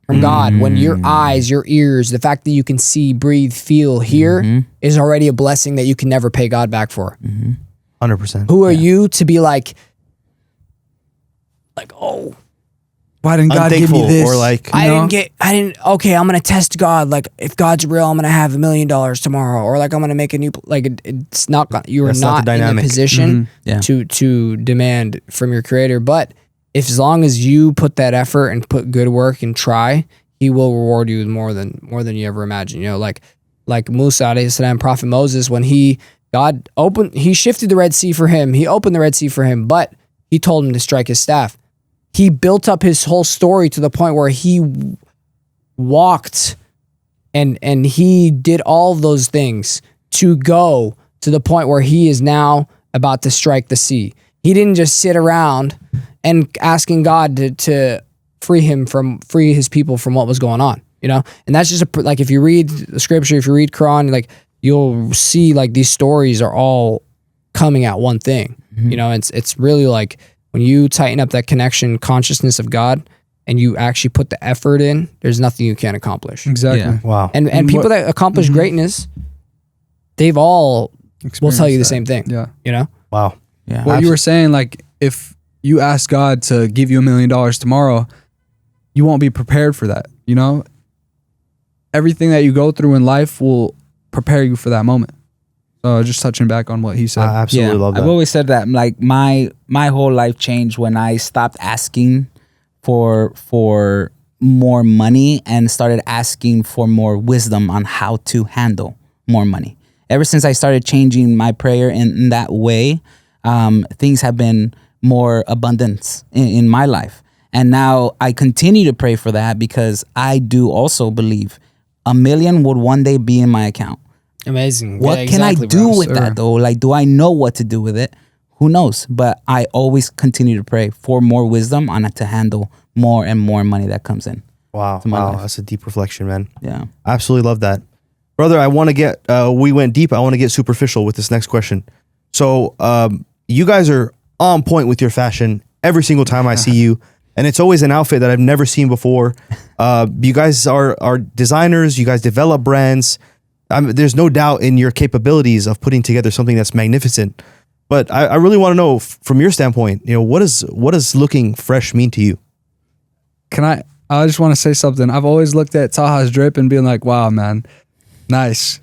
from God when your eyes, your ears, the fact that you can see, breathe, feel, hear is already a blessing that you can never pay God back for. 100%. Who are you to be like, oh, Why didn't God give me Unthankful, this? or like, okay, I'm going to test God. Like, if God's real, I'm going to have $1 million tomorrow. Or like, I'm going to make a new, it's not, you are That's not not the in a dynamic. position Yeah. to demand from your creator. But if as long as you put that effort and put good work and try, he will reward you more than you ever imagine. Like Musa alayhi salam, Prophet Moses, when he shifted the Red Sea for him. He opened the Red Sea for him, but he told him to strike his staff. He built up his whole story to the point where he walked and he did all of those things to go to the point where he is now about to strike the sea. He didn't just sit around and asking God to free his people from what was going on, and that's just like, if you read the scripture, if you read Quran, like you'll see like these stories are all coming at one thing, it's really like when you tighten up that connection, consciousness of God, and you actually put the effort in, there's nothing you can't accomplish. Exactly. Yeah. wow. And people that accomplish greatness, they've all will tell you the same thing. Yeah. Wow. Yeah. What you were saying, like if you ask God to give you $1 million tomorrow, you won't be prepared for that. Everything that you go through in life will prepare you for that moment. So just touching back on what he said. I absolutely love that. I've always said that, like my whole life changed when I stopped asking for more money and started asking for more wisdom on how to handle more money. Ever since I started changing my prayer in that way, things have been more abundance in my life. And now I continue to pray for that because I do also believe $1 million would one day be in my account. Amazing. What Yeah, can I exactly, do bro. with that though? Like, do I know what to do with it? Who knows? But I always continue to pray for more wisdom on to handle more and more money that comes in. Wow. my Wow. life. That's a deep reflection, man. Yeah. I absolutely love that. Brother, I want to get, we went deep. I want to get superficial with this next question. So, you guys are on point with your fashion every single time I see you. And it's always an outfit that I've never seen before. You guys are designers. You guys develop brands. There's no doubt in your capabilities of putting together something that's magnificent. But I really want to know, from your standpoint, what does looking fresh mean to you? I just want to say something. I've always looked at Taha's drip and being like, wow, man, nice.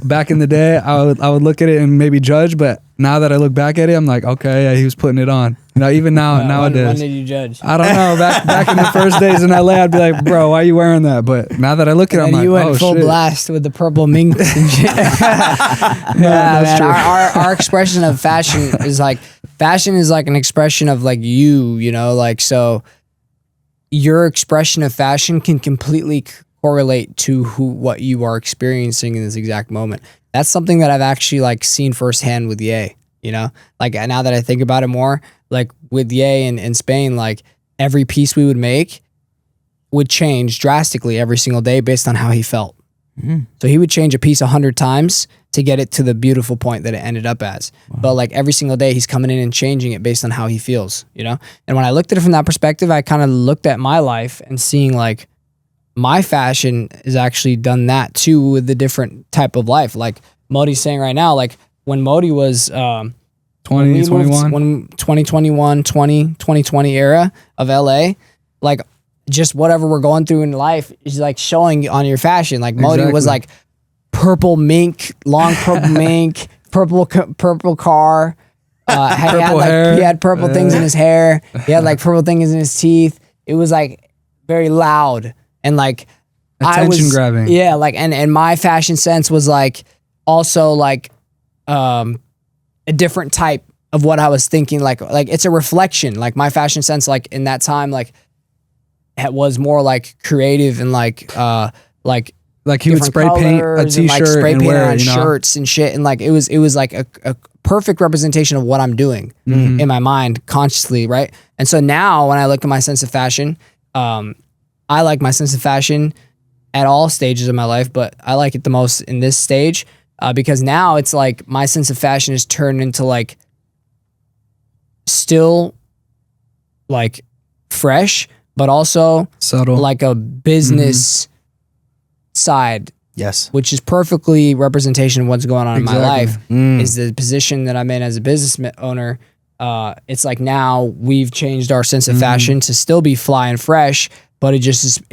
Back in the day, I would look at it and maybe judge, but now that I look back at it, I'm like, okay, yeah, he was putting it on. Even nowadays. When did you judge? I don't know. Back in the first days in LA, I'd be like, bro, why are you wearing that? But now that I look at it, I'm And like, you went oh, full shit. blast with the purple mink and shit. that's true. Our expression of fashion is like an expression of like like, so your expression of fashion can completely correlate to what you are experiencing in this exact moment. That's something that I've actually like seen firsthand with Ye, like now that I think about it more, like with Ye in Spain, like every piece we would make would change drastically every single day based on how he felt. So he would change a piece 100 times to get it to the beautiful point that it ended up as. But like every single day he's coming in and changing it based on how he feels, And when I looked at it from that perspective, I kind of looked at my life and seeing like my fashion is actually done that too with the different type of life. Like Modey's saying right now, like when Modey was 2020 era of LA, like just whatever we're going through in life is like showing on your fashion. Like Modey was like purple mink, long purple mink, purple car. He had purple things in his hair. He had like purple things in his teeth. It was like very loud and like attention grabbing. Yeah, like and my fashion sense was like also like a different type of what I was thinking. Like it's a reflection. Like my fashion sense, like in that time, like it was more like creative and like he would spray paint a t-shirt and wear on shirts and shit. And like it was like a perfect representation of what I'm doing in my mind consciously, right? And so now when I look at my sense of fashion, I like my sense of fashion at all stages of my life, but I like it the most in this stage because now it's like my sense of fashion is turned into like still like fresh, but also subtle, like a business side. Yes. Which is perfectly representation of what's going on in my life is the position that I'm in as a business owner. It's like now we've changed our sense of fashion to still be fly and fresh, but it just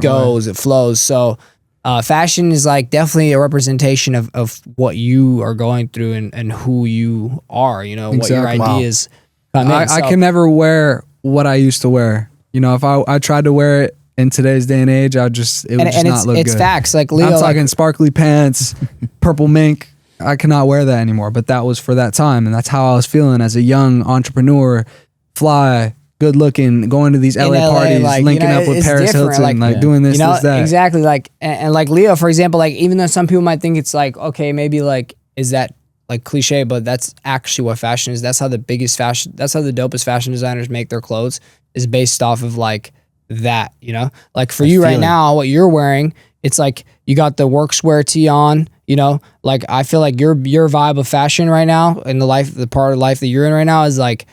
goes, it flows. So fashion is like definitely a representation of what you are going through and who you are, you know, what your ideas come in. I can never wear what I used to wear. You know, if I tried to wear it in today's day and age, it would just not look good. It's facts. Like Leo, I'm talking sparkly pants, purple mink. I cannot wear that anymore, but that was for that time. And that's how I was feeling as a young entrepreneur, fly, good looking, going to these LA parties, like, linking up with Paris Hilton, like doing this, this, that. Exactly. Like, and like Leo, for example, like even though some people might think it's like, okay, maybe like, is that like cliche, but that's actually what fashion is. That's how the dopest fashion designers make their clothes is based off of like that, you know, like for you right now, what you're wearing, it's like you got the workswear tee on, you know, like I feel like your vibe of fashion right now in the part of life that you're in right now is like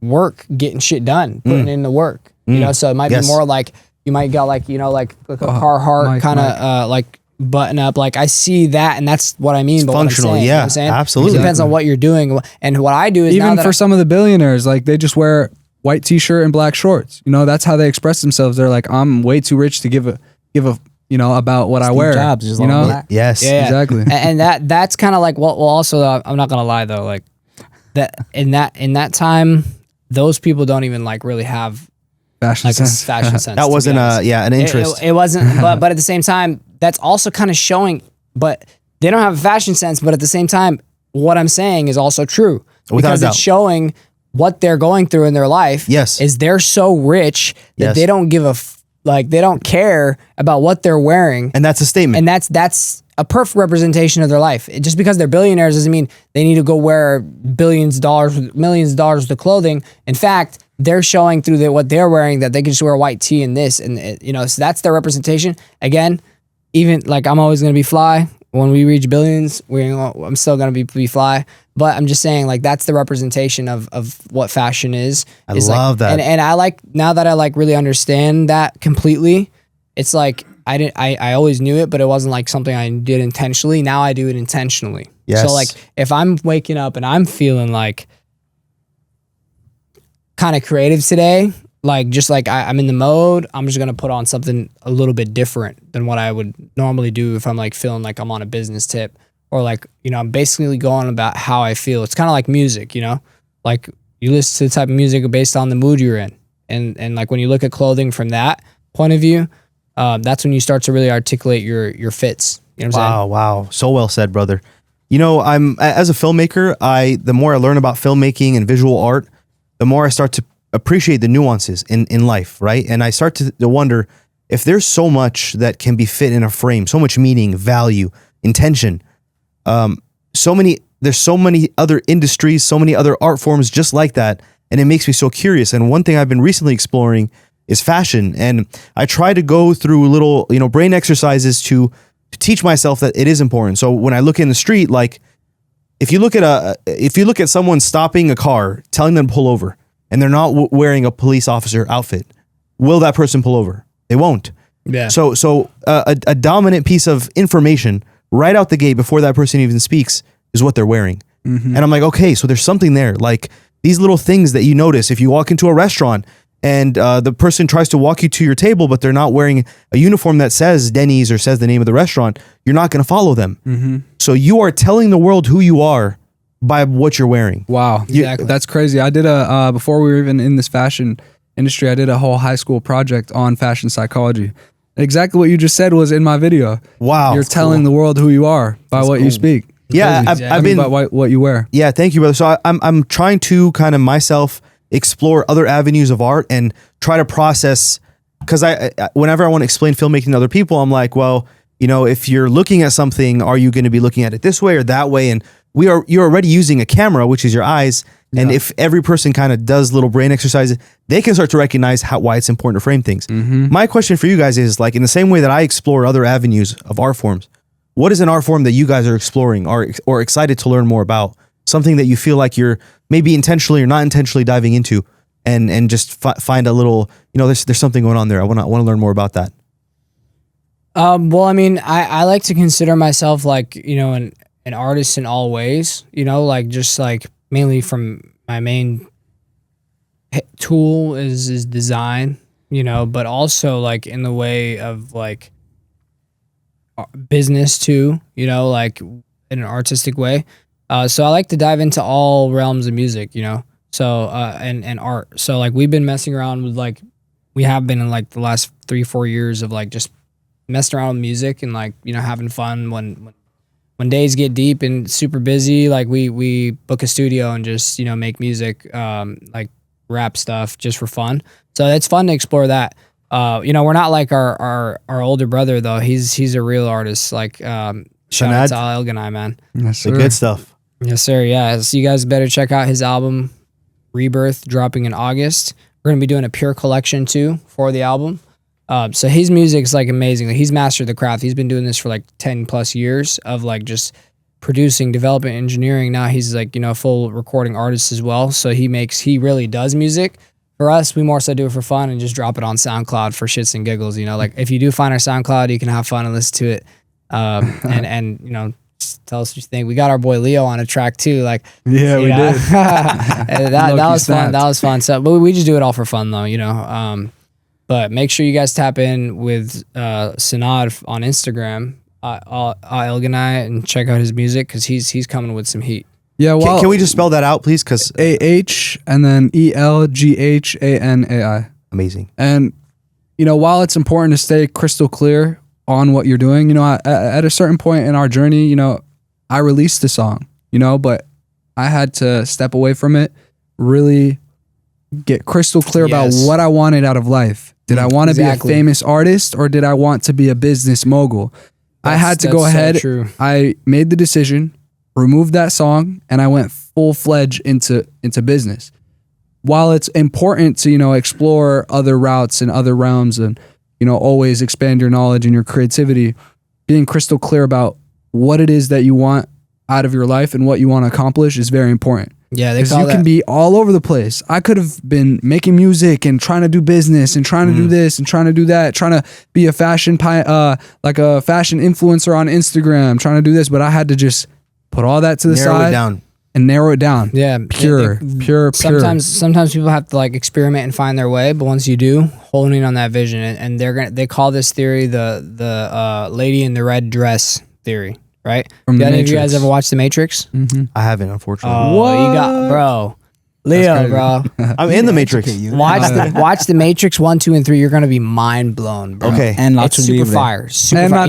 work, getting shit done, putting in the work, you know, so it might be more like you might got like, you know, like a Carhartt kind of like button up. Like I see that, and that's what I mean. It's functional, you know what I'm saying? Absolutely. It depends on what you're doing, and what I do is even for some of the billionaires, like they just wear white t-shirt and black shorts. You know, that's how they express themselves. They're like, I'm way too rich to give a you know about what I wear. Jobs, just you know, black. Yes, yeah. Exactly. And that's kind of like well also I'm not gonna lie though, like that in that time, those people don't even like really have fashion sense. Fashion sense. that wasn't an interest. It wasn't, but at the same time, that's also kind of showing. But they don't have a fashion sense. But at the same time, what I'm saying is also true because it's showing what they're going through in their life. Yes, is they're so rich that they don't give they don't care about what they're wearing, and that's a statement. And that's a perfect representation of their life. Just because they're billionaires doesn't mean they need to go wear millions of dollars worth of clothing. In fact, they're showing through what they're wearing that they can just wear a white tee and this, and you know, so that's their representation. Again, even like I'm always gonna be fly. When we reach billions, I'm still gonna be fly. But I'm just saying, like that's the representation of what fashion is. I love that, and I like now that I like really understand that completely. It's like I always knew it, but it wasn't like something I did intentionally. Now I do it intentionally. Yes. So like if I'm waking up and I'm feeling like kind of creative today, like just like I'm in the mode, I'm just gonna put on something a little bit different than what I would normally do if I'm like feeling like I'm on a business tip, or like, you know, I'm basically going about how I feel. It's kind of like music, you know, like you listen to the type of music based on the mood you're in, and like when you look at clothing from that point of view, that's when you start to really articulate your fits. You know what I'm saying? Wow, so well said, brother. You know, as a filmmaker, the more I learn about filmmaking and visual art, the more I start to appreciate the nuances in life, right? And I start to wonder if there's so much that can be fit in a frame, so much meaning, value, intention. There's so many other industries, so many other art forms just like that, and it makes me so curious. And one thing I've been recently exploring is fashion, and I try to go through little, you know, brain exercises to teach myself that it is important. So when I look in the street, like if you look at someone stopping a car, telling them to pull over, and they're not wearing a police officer outfit, will that person pull over? They won't. Yeah. So a dominant piece of information right out the gate before that person even speaks is what they're wearing. And I'm like, okay, so there's something there. Like these little things that you notice if you walk into a restaurant and the person tries to walk you to your table, but they're not wearing a uniform that says Denny's or says the name of the restaurant, you're not going to follow them. So you are telling the world who you are by what you're wearing. Wow. Exactly. That's crazy. I did before we were even in this fashion industry, I did a whole high school project on fashion psychology. Exactly what you just said was in my video. Wow. You're telling the world who you are by what you speak. Yeah, Crazy. I've been by what you wear. Yeah, thank you, brother. So I'm trying to kind of myself explore other avenues of art and try to process, because I whenever I want to explain filmmaking to other people, I'm like, well, you know, if you're looking at something, are you going to be looking at it this way or that way? And you're already using a camera, which is your eyes. And if every person kind of does little brain exercises, they can start to recognize why it's important to frame things. My question for you guys is, like, in the same way that I explore other avenues of art forms, what is an art form that you guys are exploring or excited to learn more about? Something that you feel like you're maybe intentionally or not intentionally diving into, and just find a little, you know, there's something going on there. I want to learn more about that. Well, I mean, I like to consider myself like, you know, an artist in all ways, you know, like just like mainly from my main tool is design, you know, but also like in the way of like business too, you know, like in an artistic way. So I like to dive into all realms of music, you know, so and art. So like we've been messing around with like, we have been in like the last 3-4 years of like just messing around with music and like, you know, having fun when days get deep and super busy. Like we book a studio and just, you know, make music, like rap stuff just for fun. So it's fun to explore that. You know, we're not like our older brother though. He's a real artist. Like shout out to Taha Elganai, man. Yes, The good stuff. Yes, sir. Yeah. So you guys better check out his album Rebirth, dropping in August. We're gonna be doing a pure collection too for the album. So his music is like amazing. Like, he's mastered the craft. He's been doing this for like 10 plus years of like just producing, development, engineering. Now he's like, you know, a full recording artist as well. So he really does music. For us, we more so do it for fun and just drop it on SoundCloud for shits and giggles. You know, like if you do find our SoundCloud, you can have fun and listen to it. And you know, just tell us what you think. We got our boy Leo on a track too. Like, Yeah, we did. that was fun. That was fun. So, but we just do it all for fun though, you know. But make sure you guys tap in with Sanad on Instagram, Elganai, and check out his music because he's coming with some heat. Yeah, well, Can we just spell that out, please? Because AH and then ELGHANAI. amazing. And, you know, while it's important to stay crystal clear on what you're doing, you know, at a certain point in our journey, you know, I released the song, you know, but I had to step away from it, really get crystal clear about what I wanted out of life. Did I want to be a famous artist or did I want to be a business mogul? I had to go ahead. So I made the decision, removed that song, and I went full-fledged into business. While it's important to, you know, explore other routes and other realms and, you know, always expand your knowledge and your creativity, being crystal clear about what it is that you want out of your life and what you want to accomplish is very important. Yeah, because you can be all over the place. I could have been making music and trying to do business and trying to do this and trying to do that, trying to be a fashion like a fashion influencer on Instagram, trying to do this, but I had to just put all that to the side and narrow it down. Yeah, pure. Sometimes people have to like experiment and find their way, but once you do, hone in on that vision, and they call this theory the lady in the red dress theory. Right? Did any of you guys ever watch The Matrix? Mm-hmm. I haven't, unfortunately. Oh, you got, bro. Leo, bro. I'm in The Matrix. Watch The Matrix 1, 2, and 3. You're gonna be mind blown, bro. Okay. And it's super fire. Super fire.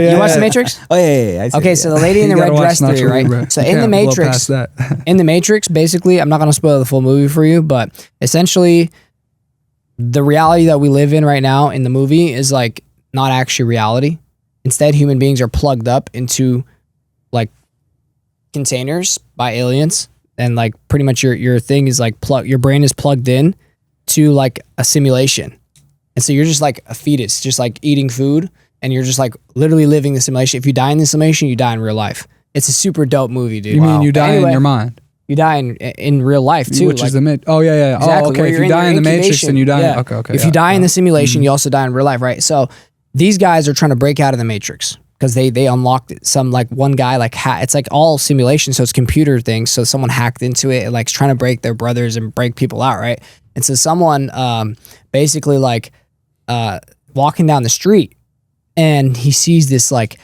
You watch The Matrix? Oh yeah. Okay, so the lady in the red dress theory, right? So in The Matrix, basically, I'm not gonna spoil the full movie for you, but essentially, the reality that we live in right now in the movie is like not actually reality. Instead, human beings are plugged up into like containers by aliens, and like pretty much your thing is like your brain is plugged in to like a simulation, and so you're just like a fetus, just like eating food, and you're just like literally living the simulation. If you die in the simulation, you die in real life. It's a super dope movie, dude. You mean you die in your mind? You die in real life too, which is the Exactly. Oh, okay. If you die in the Matrix, then you die. Yeah. Okay. If you die in the simulation, you also die in real life, right? So these guys are trying to break out of the Matrix because they unlocked some like one guy like it's like all simulation, so it's computer things. So someone hacked into it and like trying to break their brothers and break people out, right? And so someone basically like walking down the street, and he sees this like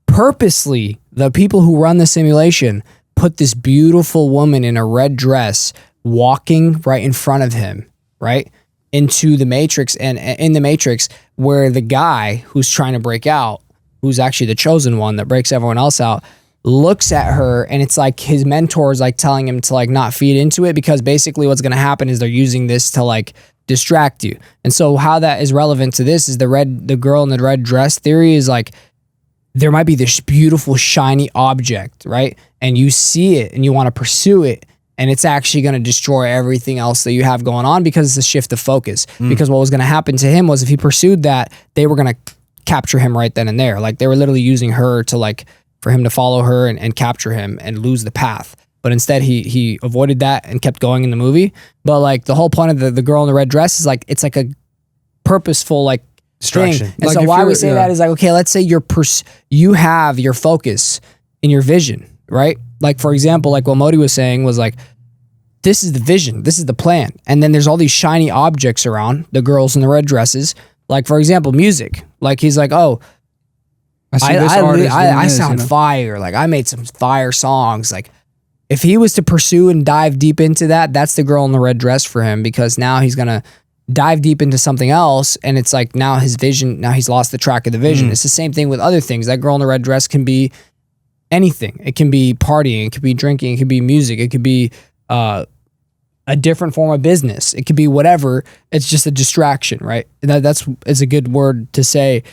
purposely the people who run the simulation put this beautiful woman in a red dress walking right in front of him, right? into the Matrix, and in the Matrix where the guy who's trying to break out, who's actually the chosen one that breaks everyone else out, looks at her, and it's like his mentor is like telling him to like not feed into it, because basically what's going to happen is they're using this to like distract you. And so how that is relevant to this is the girl in the red dress theory is like, there might be this beautiful shiny object, right? And you see it and you want to pursue it, and it's actually going to destroy everything else that you have going on, because it's a shift of focus. Because what was going to happen to him was, if he pursued that, they were going to capture him right then and there. Like, they were literally using her to like, for him to follow her and capture him and lose the path. But instead he avoided that and kept going in the movie. But like, the whole point of the girl in the red dress is like, it's like a purposeful like Distraction. thing. And Like, so if why we you're- say yeah. that is like, okay, let's say you have your focus in your vision, right? Like, for example, like what Modey was saying was like, this is the vision, this is the plan. And then there's all these shiny objects around, the girls in the red dresses. Like, for example, music. Like, he's like, oh, I see this artist. I doing this, sound you know? fire. Like, I made some fire songs. Like, if he was to pursue and dive deep into that, that's the girl in the red dress for him, because now he's going to dive deep into something else. And it's like, now his vision, now he's lost the track of the vision. It's the same thing with other things. That girl in the red dress can be anything. It can be partying. It could be drinking. It could be music. It could be a different form of business. It could be whatever. It's just a distraction, right? It's a good word to say.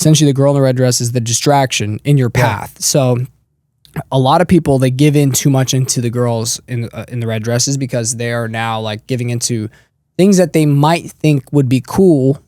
Essentially, the girl in the red dress is the distraction in your path. So a lot of people, they give in too much into the girls in the red dresses, because they are now like giving into things that they might think would be cool,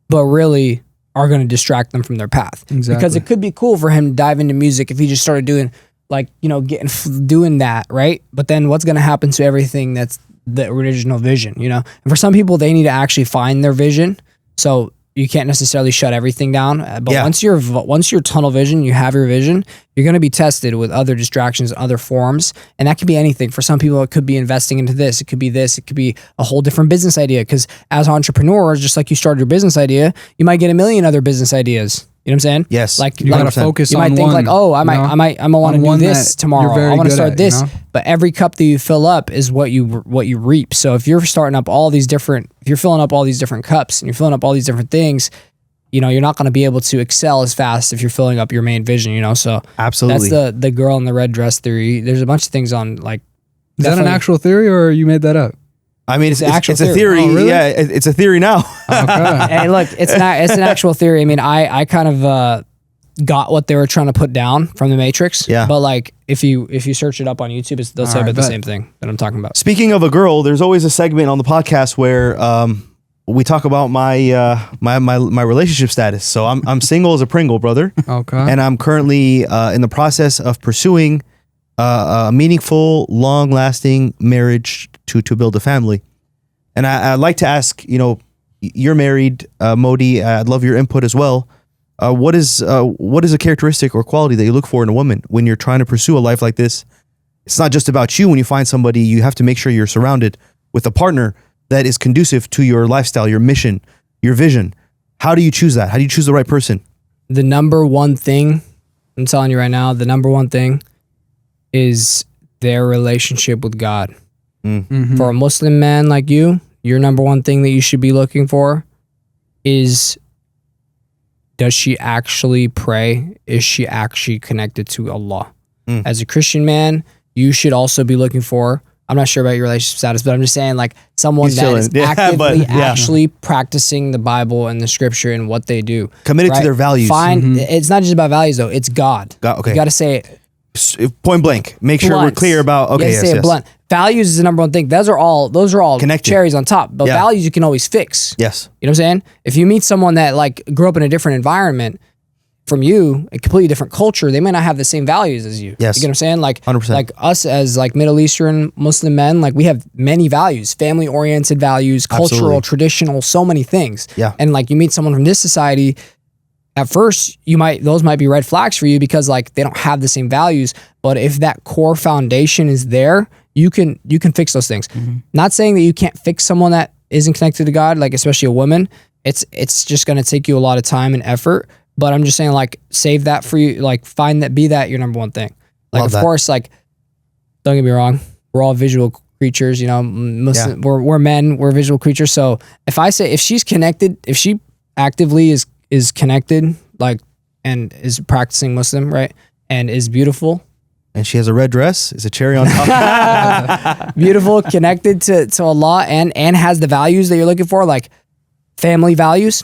but really are going to distract them from their path. Exactly. Because it could be cool for him to dive into music if he just started doing like, doing that, right? But then what's going to happen to everything that's the original vision, And for some people, they need to actually find their vision. So you can't necessarily shut everything down. But once you're tunnel vision, you have your vision, you're going to be tested with other distractions, other forms. And that could be anything. For some people, it could be investing into this. It could be this. It could be a whole different business idea. Because as entrepreneurs, just like you started your business idea, you might get a million other business ideas. You know what I'm saying? Yes. Like, You gotta focus you on might think one, like, oh, I you know? might want to On do one this that tomorrow. you're very I want to good start at, this. you know? But every cup that you fill up is what you reap. So if you're filling up all these different cups and you're filling up all these different things, you're not going to be able to excel as fast if you're filling up your main vision, So Absolutely. that's the girl in the red dress theory. There's a bunch of things on like. Is that an definitely- actual theory, or you made that up? I mean, it's actual a theory. theory. Oh, really? Yeah, it's a theory now. Okay. Hey, look, it's an actual theory. I mean, I kind of got what they were trying to put down from the Matrix. Yeah. But like, if you search it up on YouTube, they'll say All right, about the bet. same thing that I'm talking about. Speaking of a girl, there's always a segment on the podcast where we talk about my my relationship status. So I'm single as a Pringle, brother, Okay. and I'm currently in the process of pursuing a meaningful, long-lasting marriage to build a family. And I'd like to ask, you're married, Modey. I'd love your input as well. What is a characteristic or quality that you look for in a woman when you're trying to pursue a life like this? It's not just about you. When you find somebody, you have to make sure you're surrounded with a partner that is conducive to your lifestyle, your mission, your vision. How do you choose that? How do you choose the right person? The number one thing, I'm telling you right now, the number one thing is their relationship with God. Mhm. For a Muslim man like you, your number one thing that you should be looking for is, does she actually pray? Is she actually connected to Allah? As a Christian man, you should also be looking for, I'm not sure about your relationship status, but I'm just saying like someone He's that is chilling. Yeah, but, actively yeah. actually practicing the Bible and the scripture and what they do. Committed to right? their values. It's not just about values though, it's God. God, okay. You got to say it Point blank. Make sure we're blunt. clear about. Okay, You gotta say yes, it yes. blunt. Values is the number one thing. Those are all Connected. cherries on top. But Yeah. values you can always fix. Yes. You know what I'm saying? If you meet someone that like grew up in a different environment from you, a completely different culture, they may not have the same values as you. Yes. You get what I'm saying? Like 100%. like us as like Middle Eastern Muslim men, like we have many values, family oriented values, cultural, Absolutely. traditional, so many things. Yeah. And like you meet someone from this society, at first those might be red flags for you because like they don't have the same values. But if that core foundation is there, you can fix those things. Not saying that you can't fix someone that isn't connected to God, like especially a woman. It's just gonna take you a lot of time and effort. But I'm just saying, like, save that for you. Like, be that your number one thing. Like, Love of that. course, like, don't get me wrong, we're all visual creatures, you know, Muslim, we're men, we're visual creatures. So if she's connected, if she actively is connected, like, and is practicing Muslim, right, and is beautiful, and she has a red dress, is a cherry on top. beautiful, connected to Allah, and has the values that you're looking for, like family values,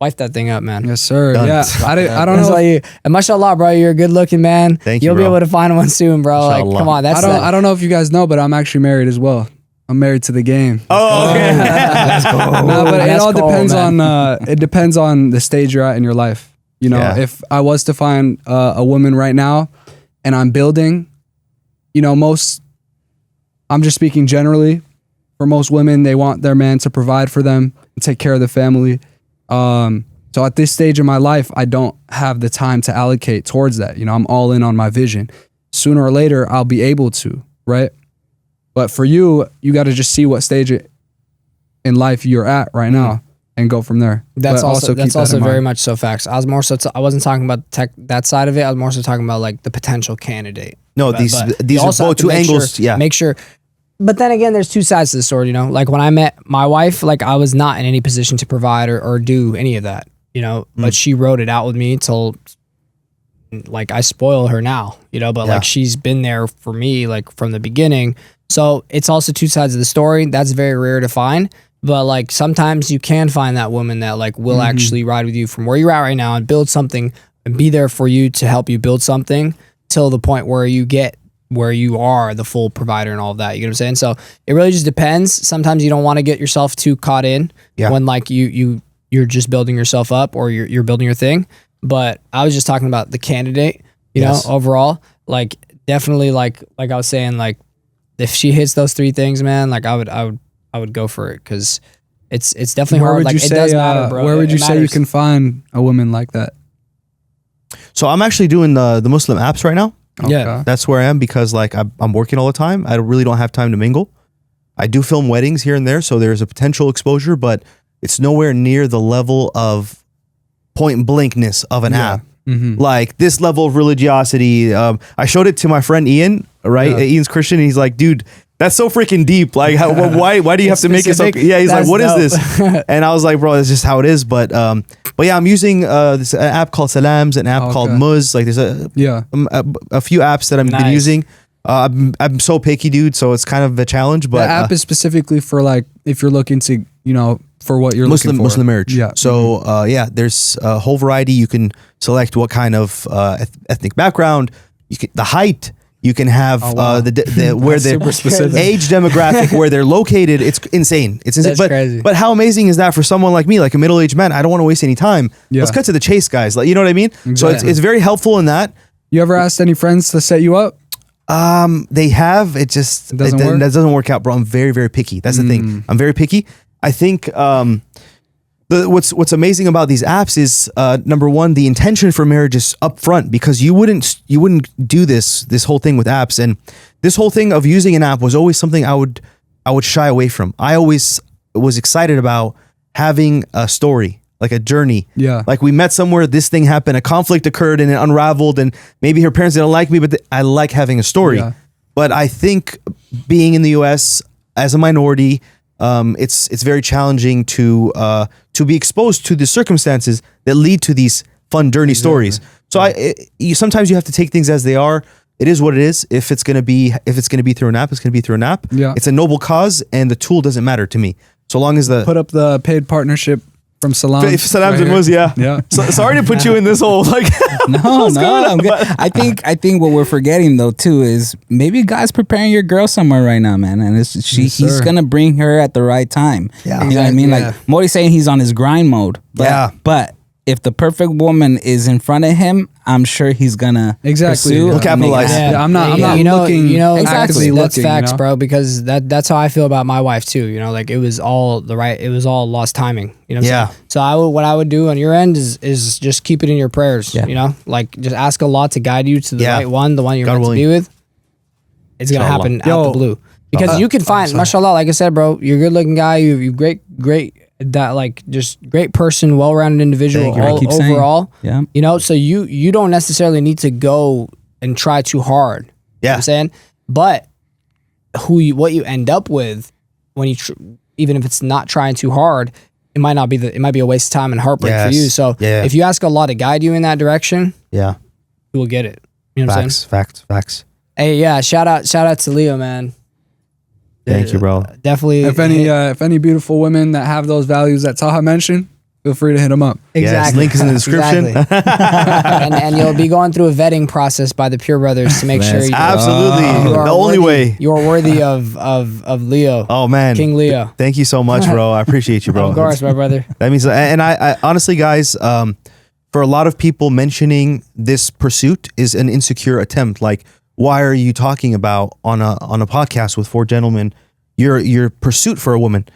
wife that thing up, man. Yes, sir. Done. Yeah, I don't know. And mashallah, bro, you're a good looking man. Thank you, You'll be bro. able to find one soon, bro. Like, Mashallah. come on, that's I don't know if you guys know, but I'm actually married as well. I'm married to the game. Oh, okay. No, but it That's all cool, depends man. on it depends on the stage you're at in your life. You know, Yeah. if I was to find a woman right now, and I'm building, you know, I'm just speaking generally. For most women, they want their man to provide for them and take care of the family. So at this stage of my life, I don't have the time to allocate towards that. You know, I'm all in on my vision. Sooner or later, I'll be able to, right? But for you, you got to just see what stage in life you're at right now and go from there. That's But also keep that in very mind. much so facts. I was more so I wasn't talking about that side of it. I was more so talking about like the potential candidate. No, But these you are also have both to two make angles. sure- Yeah. Make sure. But then again, there's two sides to the story, you know? Like when I met my wife, like I was not in any position to provide or do any of that, you know? But she wrote it out with me till like I spoil her now, you know? But Yeah. like she's been there for me like from the beginning. So it's also two sides of the story. That's very rare to find. But like sometimes you can find that woman that like will actually ride with you from where you're at right now and build something and be there for you to help you build something till the point where you get where you are the full provider and all of that. You know what I'm saying? So it really just depends. Sometimes you don't want to get yourself too caught in when like you're just building yourself up or you're building your thing. But I was just talking about the candidate, you know, overall. Like definitely like I was saying, like if she hits those three things, man, like I would go for it because it's definitely Where hard. would Like you it say? does matter, bro. Where would It you say you matters. can find a woman like that? So I'm actually doing the Muslim apps right now. Yeah. That's where I am because like I'm working all the time. I really don't have time to mingle. I do film weddings here and there, so there's a potential exposure, but it's nowhere near the level of point blankness of an app. Like this level of religiosity. I showed it to my friend Ian, right? Yeah. Ian's Christian. And he's like, dude, that's so freaking deep. Like, why do you have to make it so? specific. Yeah, he's That's like, what is dope. this? And I was like, bro, that's just how it is. But yeah, I'm using this an app called Salams, an app called Okay. Muz. Like, there's a few apps that I've been Nice. using. I'm so picky, dude. So it's kind of a challenge. But The app is specifically for like if you're looking to, you know, for what you're looking for. Muslim marriage. Yeah. So yeah, there's a whole variety. You can select what kind of ethnic background. You can the height. You can have wow. the where That's the super specific. age demographic, where they're located. It's insane. It's insane. That's but crazy. but how amazing is that for someone like me, like a middle-aged man? I don't want to waste any time. Yeah. Let's cut to the chase, guys. Like, you know what I mean? So Exactly. it's very helpful in that. You ever asked any friends to set you up? They have. It just doesn't that work? doesn't work out, bro. I'm very, very picky. That's the thing. I'm very picky. I think what's amazing about these apps is number one, the intention for marriage is upfront because you wouldn't do this whole thing with apps, and this whole thing of using an app was always something I would shy away from. I always was excited about having a story, like a journey. Yeah. Like we met somewhere, this thing happened, a conflict occurred and it unraveled, and maybe her parents didn't like me, but I like having a story. Yeah. But I think being in the US as a minority, it's very challenging to be exposed to the circumstances that lead to these fun, dirty stories. So sometimes you have to take things as they are. It is what it is. If it's gonna be through an app, it's gonna be through an app. Yeah. It's a noble cause, and the tool doesn't matter to me. So long as the Put up the paid partnership from Salam. if Saddam's and Muz, yeah. Yeah. So, sorry to put you in this whole like. No, I'm good. I think what we're forgetting though too is maybe God's preparing your girl somewhere right now, man, and he's sir. gonna bring her at the right time. Yeah. You know what I mean? Yeah. Like Modey's saying he's on his grind mode. But if the perfect woman is in front of him, I'm sure he's gonna Exactly. pursue He'll and capitalize. make it happen. Yeah, I'm not looking exactly. actively That's looking, facts, you know? bro. Because that's how I feel about my wife too. You know, like it was all lost timing. You know, what I'm Yeah. saying? So what I would do on your end is just keep it in your prayers. Yeah. You know, like just ask Allah to guide you to the Yeah. right one, the one you're God meant to be willing. with. It's gonna Inshallah. happen out Yo, the blue because you can find, mashallah, like I said, bro. You're a good looking guy. You great. That like just great person, well-rounded individual Thank you. I keep saying. overall. Yeah. You know, so you don't necessarily need to go and try too hard. You know what Yeah. I'm saying? But what you end up with when you even if it's not trying too hard, it might be a waste of time and heartbreak for you. So if you ask Allah to guide you in that direction, you will get it. You know what I'm saying? Facts. Hey, yeah, shout out to Leo, man. Thank you, bro. Definitely. If any beautiful women that have those values that Taha mentioned, feel free to hit him up. Yes, link is in the description. and you'll be going through a vetting process by the Pure Brothers to make sure you absolutely the only way you are worthy of Leo. Oh man, King Leo. Thank you so much, bro. I appreciate you, bro. Of course, my brother. That means, and I honestly, guys, for a lot of people, mentioning this pursuit is an insecure attempt. Like, why are you talking about on a podcast with four gentlemen your pursuit for a woman?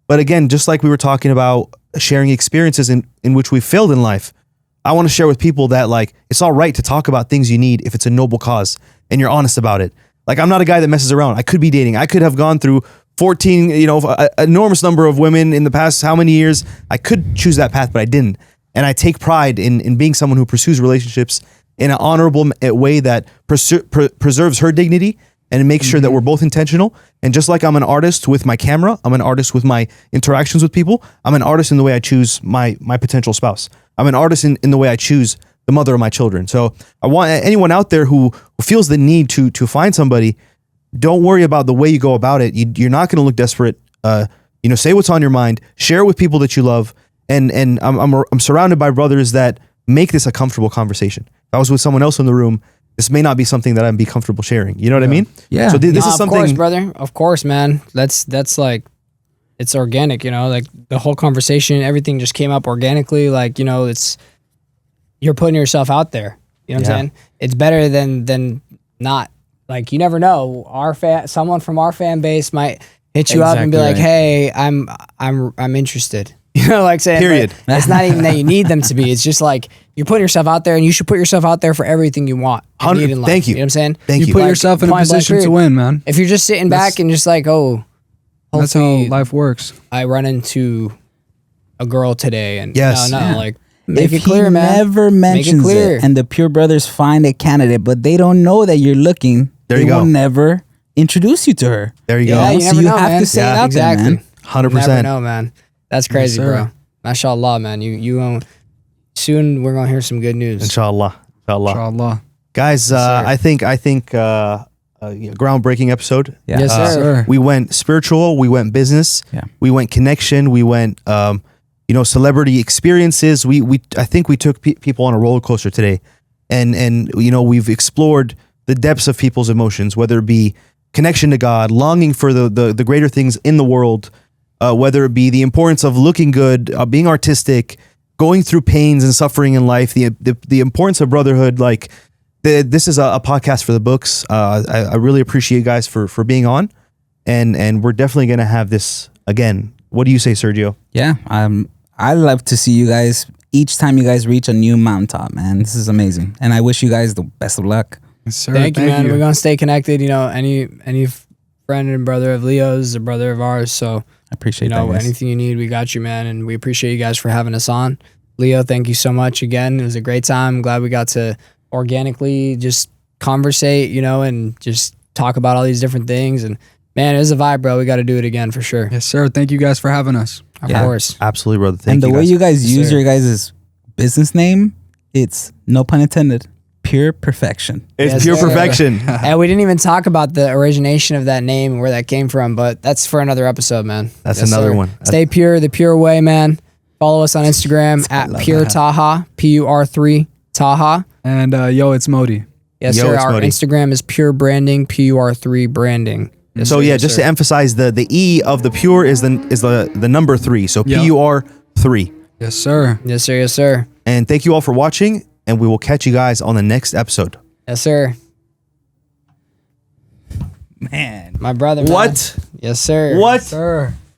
But again, just like we were talking about sharing experiences in which we failed in life, I want to share with people that like it's all right to talk about things you need if it's a noble cause and you're honest about it. Like, I'm not a guy that messes around. I could be dating. I could have gone through 14, an enormous number of women in the past how many years. I could choose that path, but I didn't. And I take pride in being someone who pursues relationships in an honorable way that preserves her dignity and makes sure that we're both intentional. And just like I'm an artist with my camera, I'm an artist with my interactions with people. I'm an artist in the way I choose my potential spouse. I'm an artist in the way I choose the mother of my children. So I want anyone out there who feels the need to find somebody, don't worry about the way you go about it. You're not going to look desperate. Say what's on your mind, share it with people that you love. And I'm surrounded by brothers that make this a comfortable conversation. If I was with someone else in the room, this may not be something that I'd be comfortable sharing. You know what I mean? Yeah. So this is something. Of course, brother. Of course, man. That's like, it's organic, like the whole conversation, everything just came up organically. Like, you're putting yourself out there. You know what I'm saying? It's better than not. Like, you never know. Someone from our fan base might hit you up and be like, "Hey, I'm interested." Like saying, period. It's not even that you need them to be. It's just like you're putting yourself out there, and you should put yourself out there for everything you want. And need in life. Thank you. You know what I'm saying? Thank you. You put yourself in a position to win, man. If you're just sitting back and just like, that's how life works. I run into a girl today, and like make if it clear, he man. Never mentions it, and the Pure Brothers find a candidate, but they don't know that you're looking. They will never introduce you to her. There you go. Yeah, you so never you know, have man. to say it out there, man. 100%. You never know, man. That's crazy, Yes, bro. Mashallah, man. You soon we're gonna hear some good news. Inshallah. Inshallah. Guys, I think groundbreaking episode. Yeah. Yes, sir. We went spiritual, we went business, we went connection, we went celebrity experiences. I think we took people on a roller coaster today, and we've explored the depths of people's emotions, whether it be connection to God, longing for the greater things in the world, whether it be the importance of looking good, being artistic, going through pains and suffering in life, the importance of brotherhood. Like, this is a podcast for the books. I really appreciate you guys for being on, and we're definitely gonna have this again. What do you say, Sergio? Yeah, I love to see you guys each time you guys reach a new mountaintop, man. This is amazing, and I wish you guys the best of luck. Yes, sir. Thank you, man. We're gonna stay connected. Any friend and brother of Leo's is a brother of ours. So I appreciate that. Guys. Anything you need, we got you, man. And we appreciate you guys for having us on. Leo, thank you so much again. It was a great time. I'm glad we got to organically just conversate, and just talk about all these different things. And man, it was a vibe, bro. We got to do it again for sure. Yes, sir. Thank you guys for having us. Of course. Absolutely, brother. Thank and you. And the way you guys Yes, use sir. your guys' business name, it's no pun intended, pure perfection. It's Yes, pure sir. perfection. And we didn't even talk about the origination of that name and where that came from, but that's for another episode, man. That's another one. Stay pure, the pure way, man. Follow us on Instagram at Pure Taha, PUR3 Taha. And it's Modey. Yes, Yo, sir. it's Our Modey. Instagram is Pure Branding, PUR3 Branding. Yes, So sir, yeah, yes, just sir. to emphasize, the E of the pure is the number 3. So Yeah. PUR3. Yes, sir. Yes, sir. Yes, sir. And thank you all for watching, and we will catch you guys on the next episode. Yes, sir. Man. My brother, man. What? Yes, sir. What? Sir.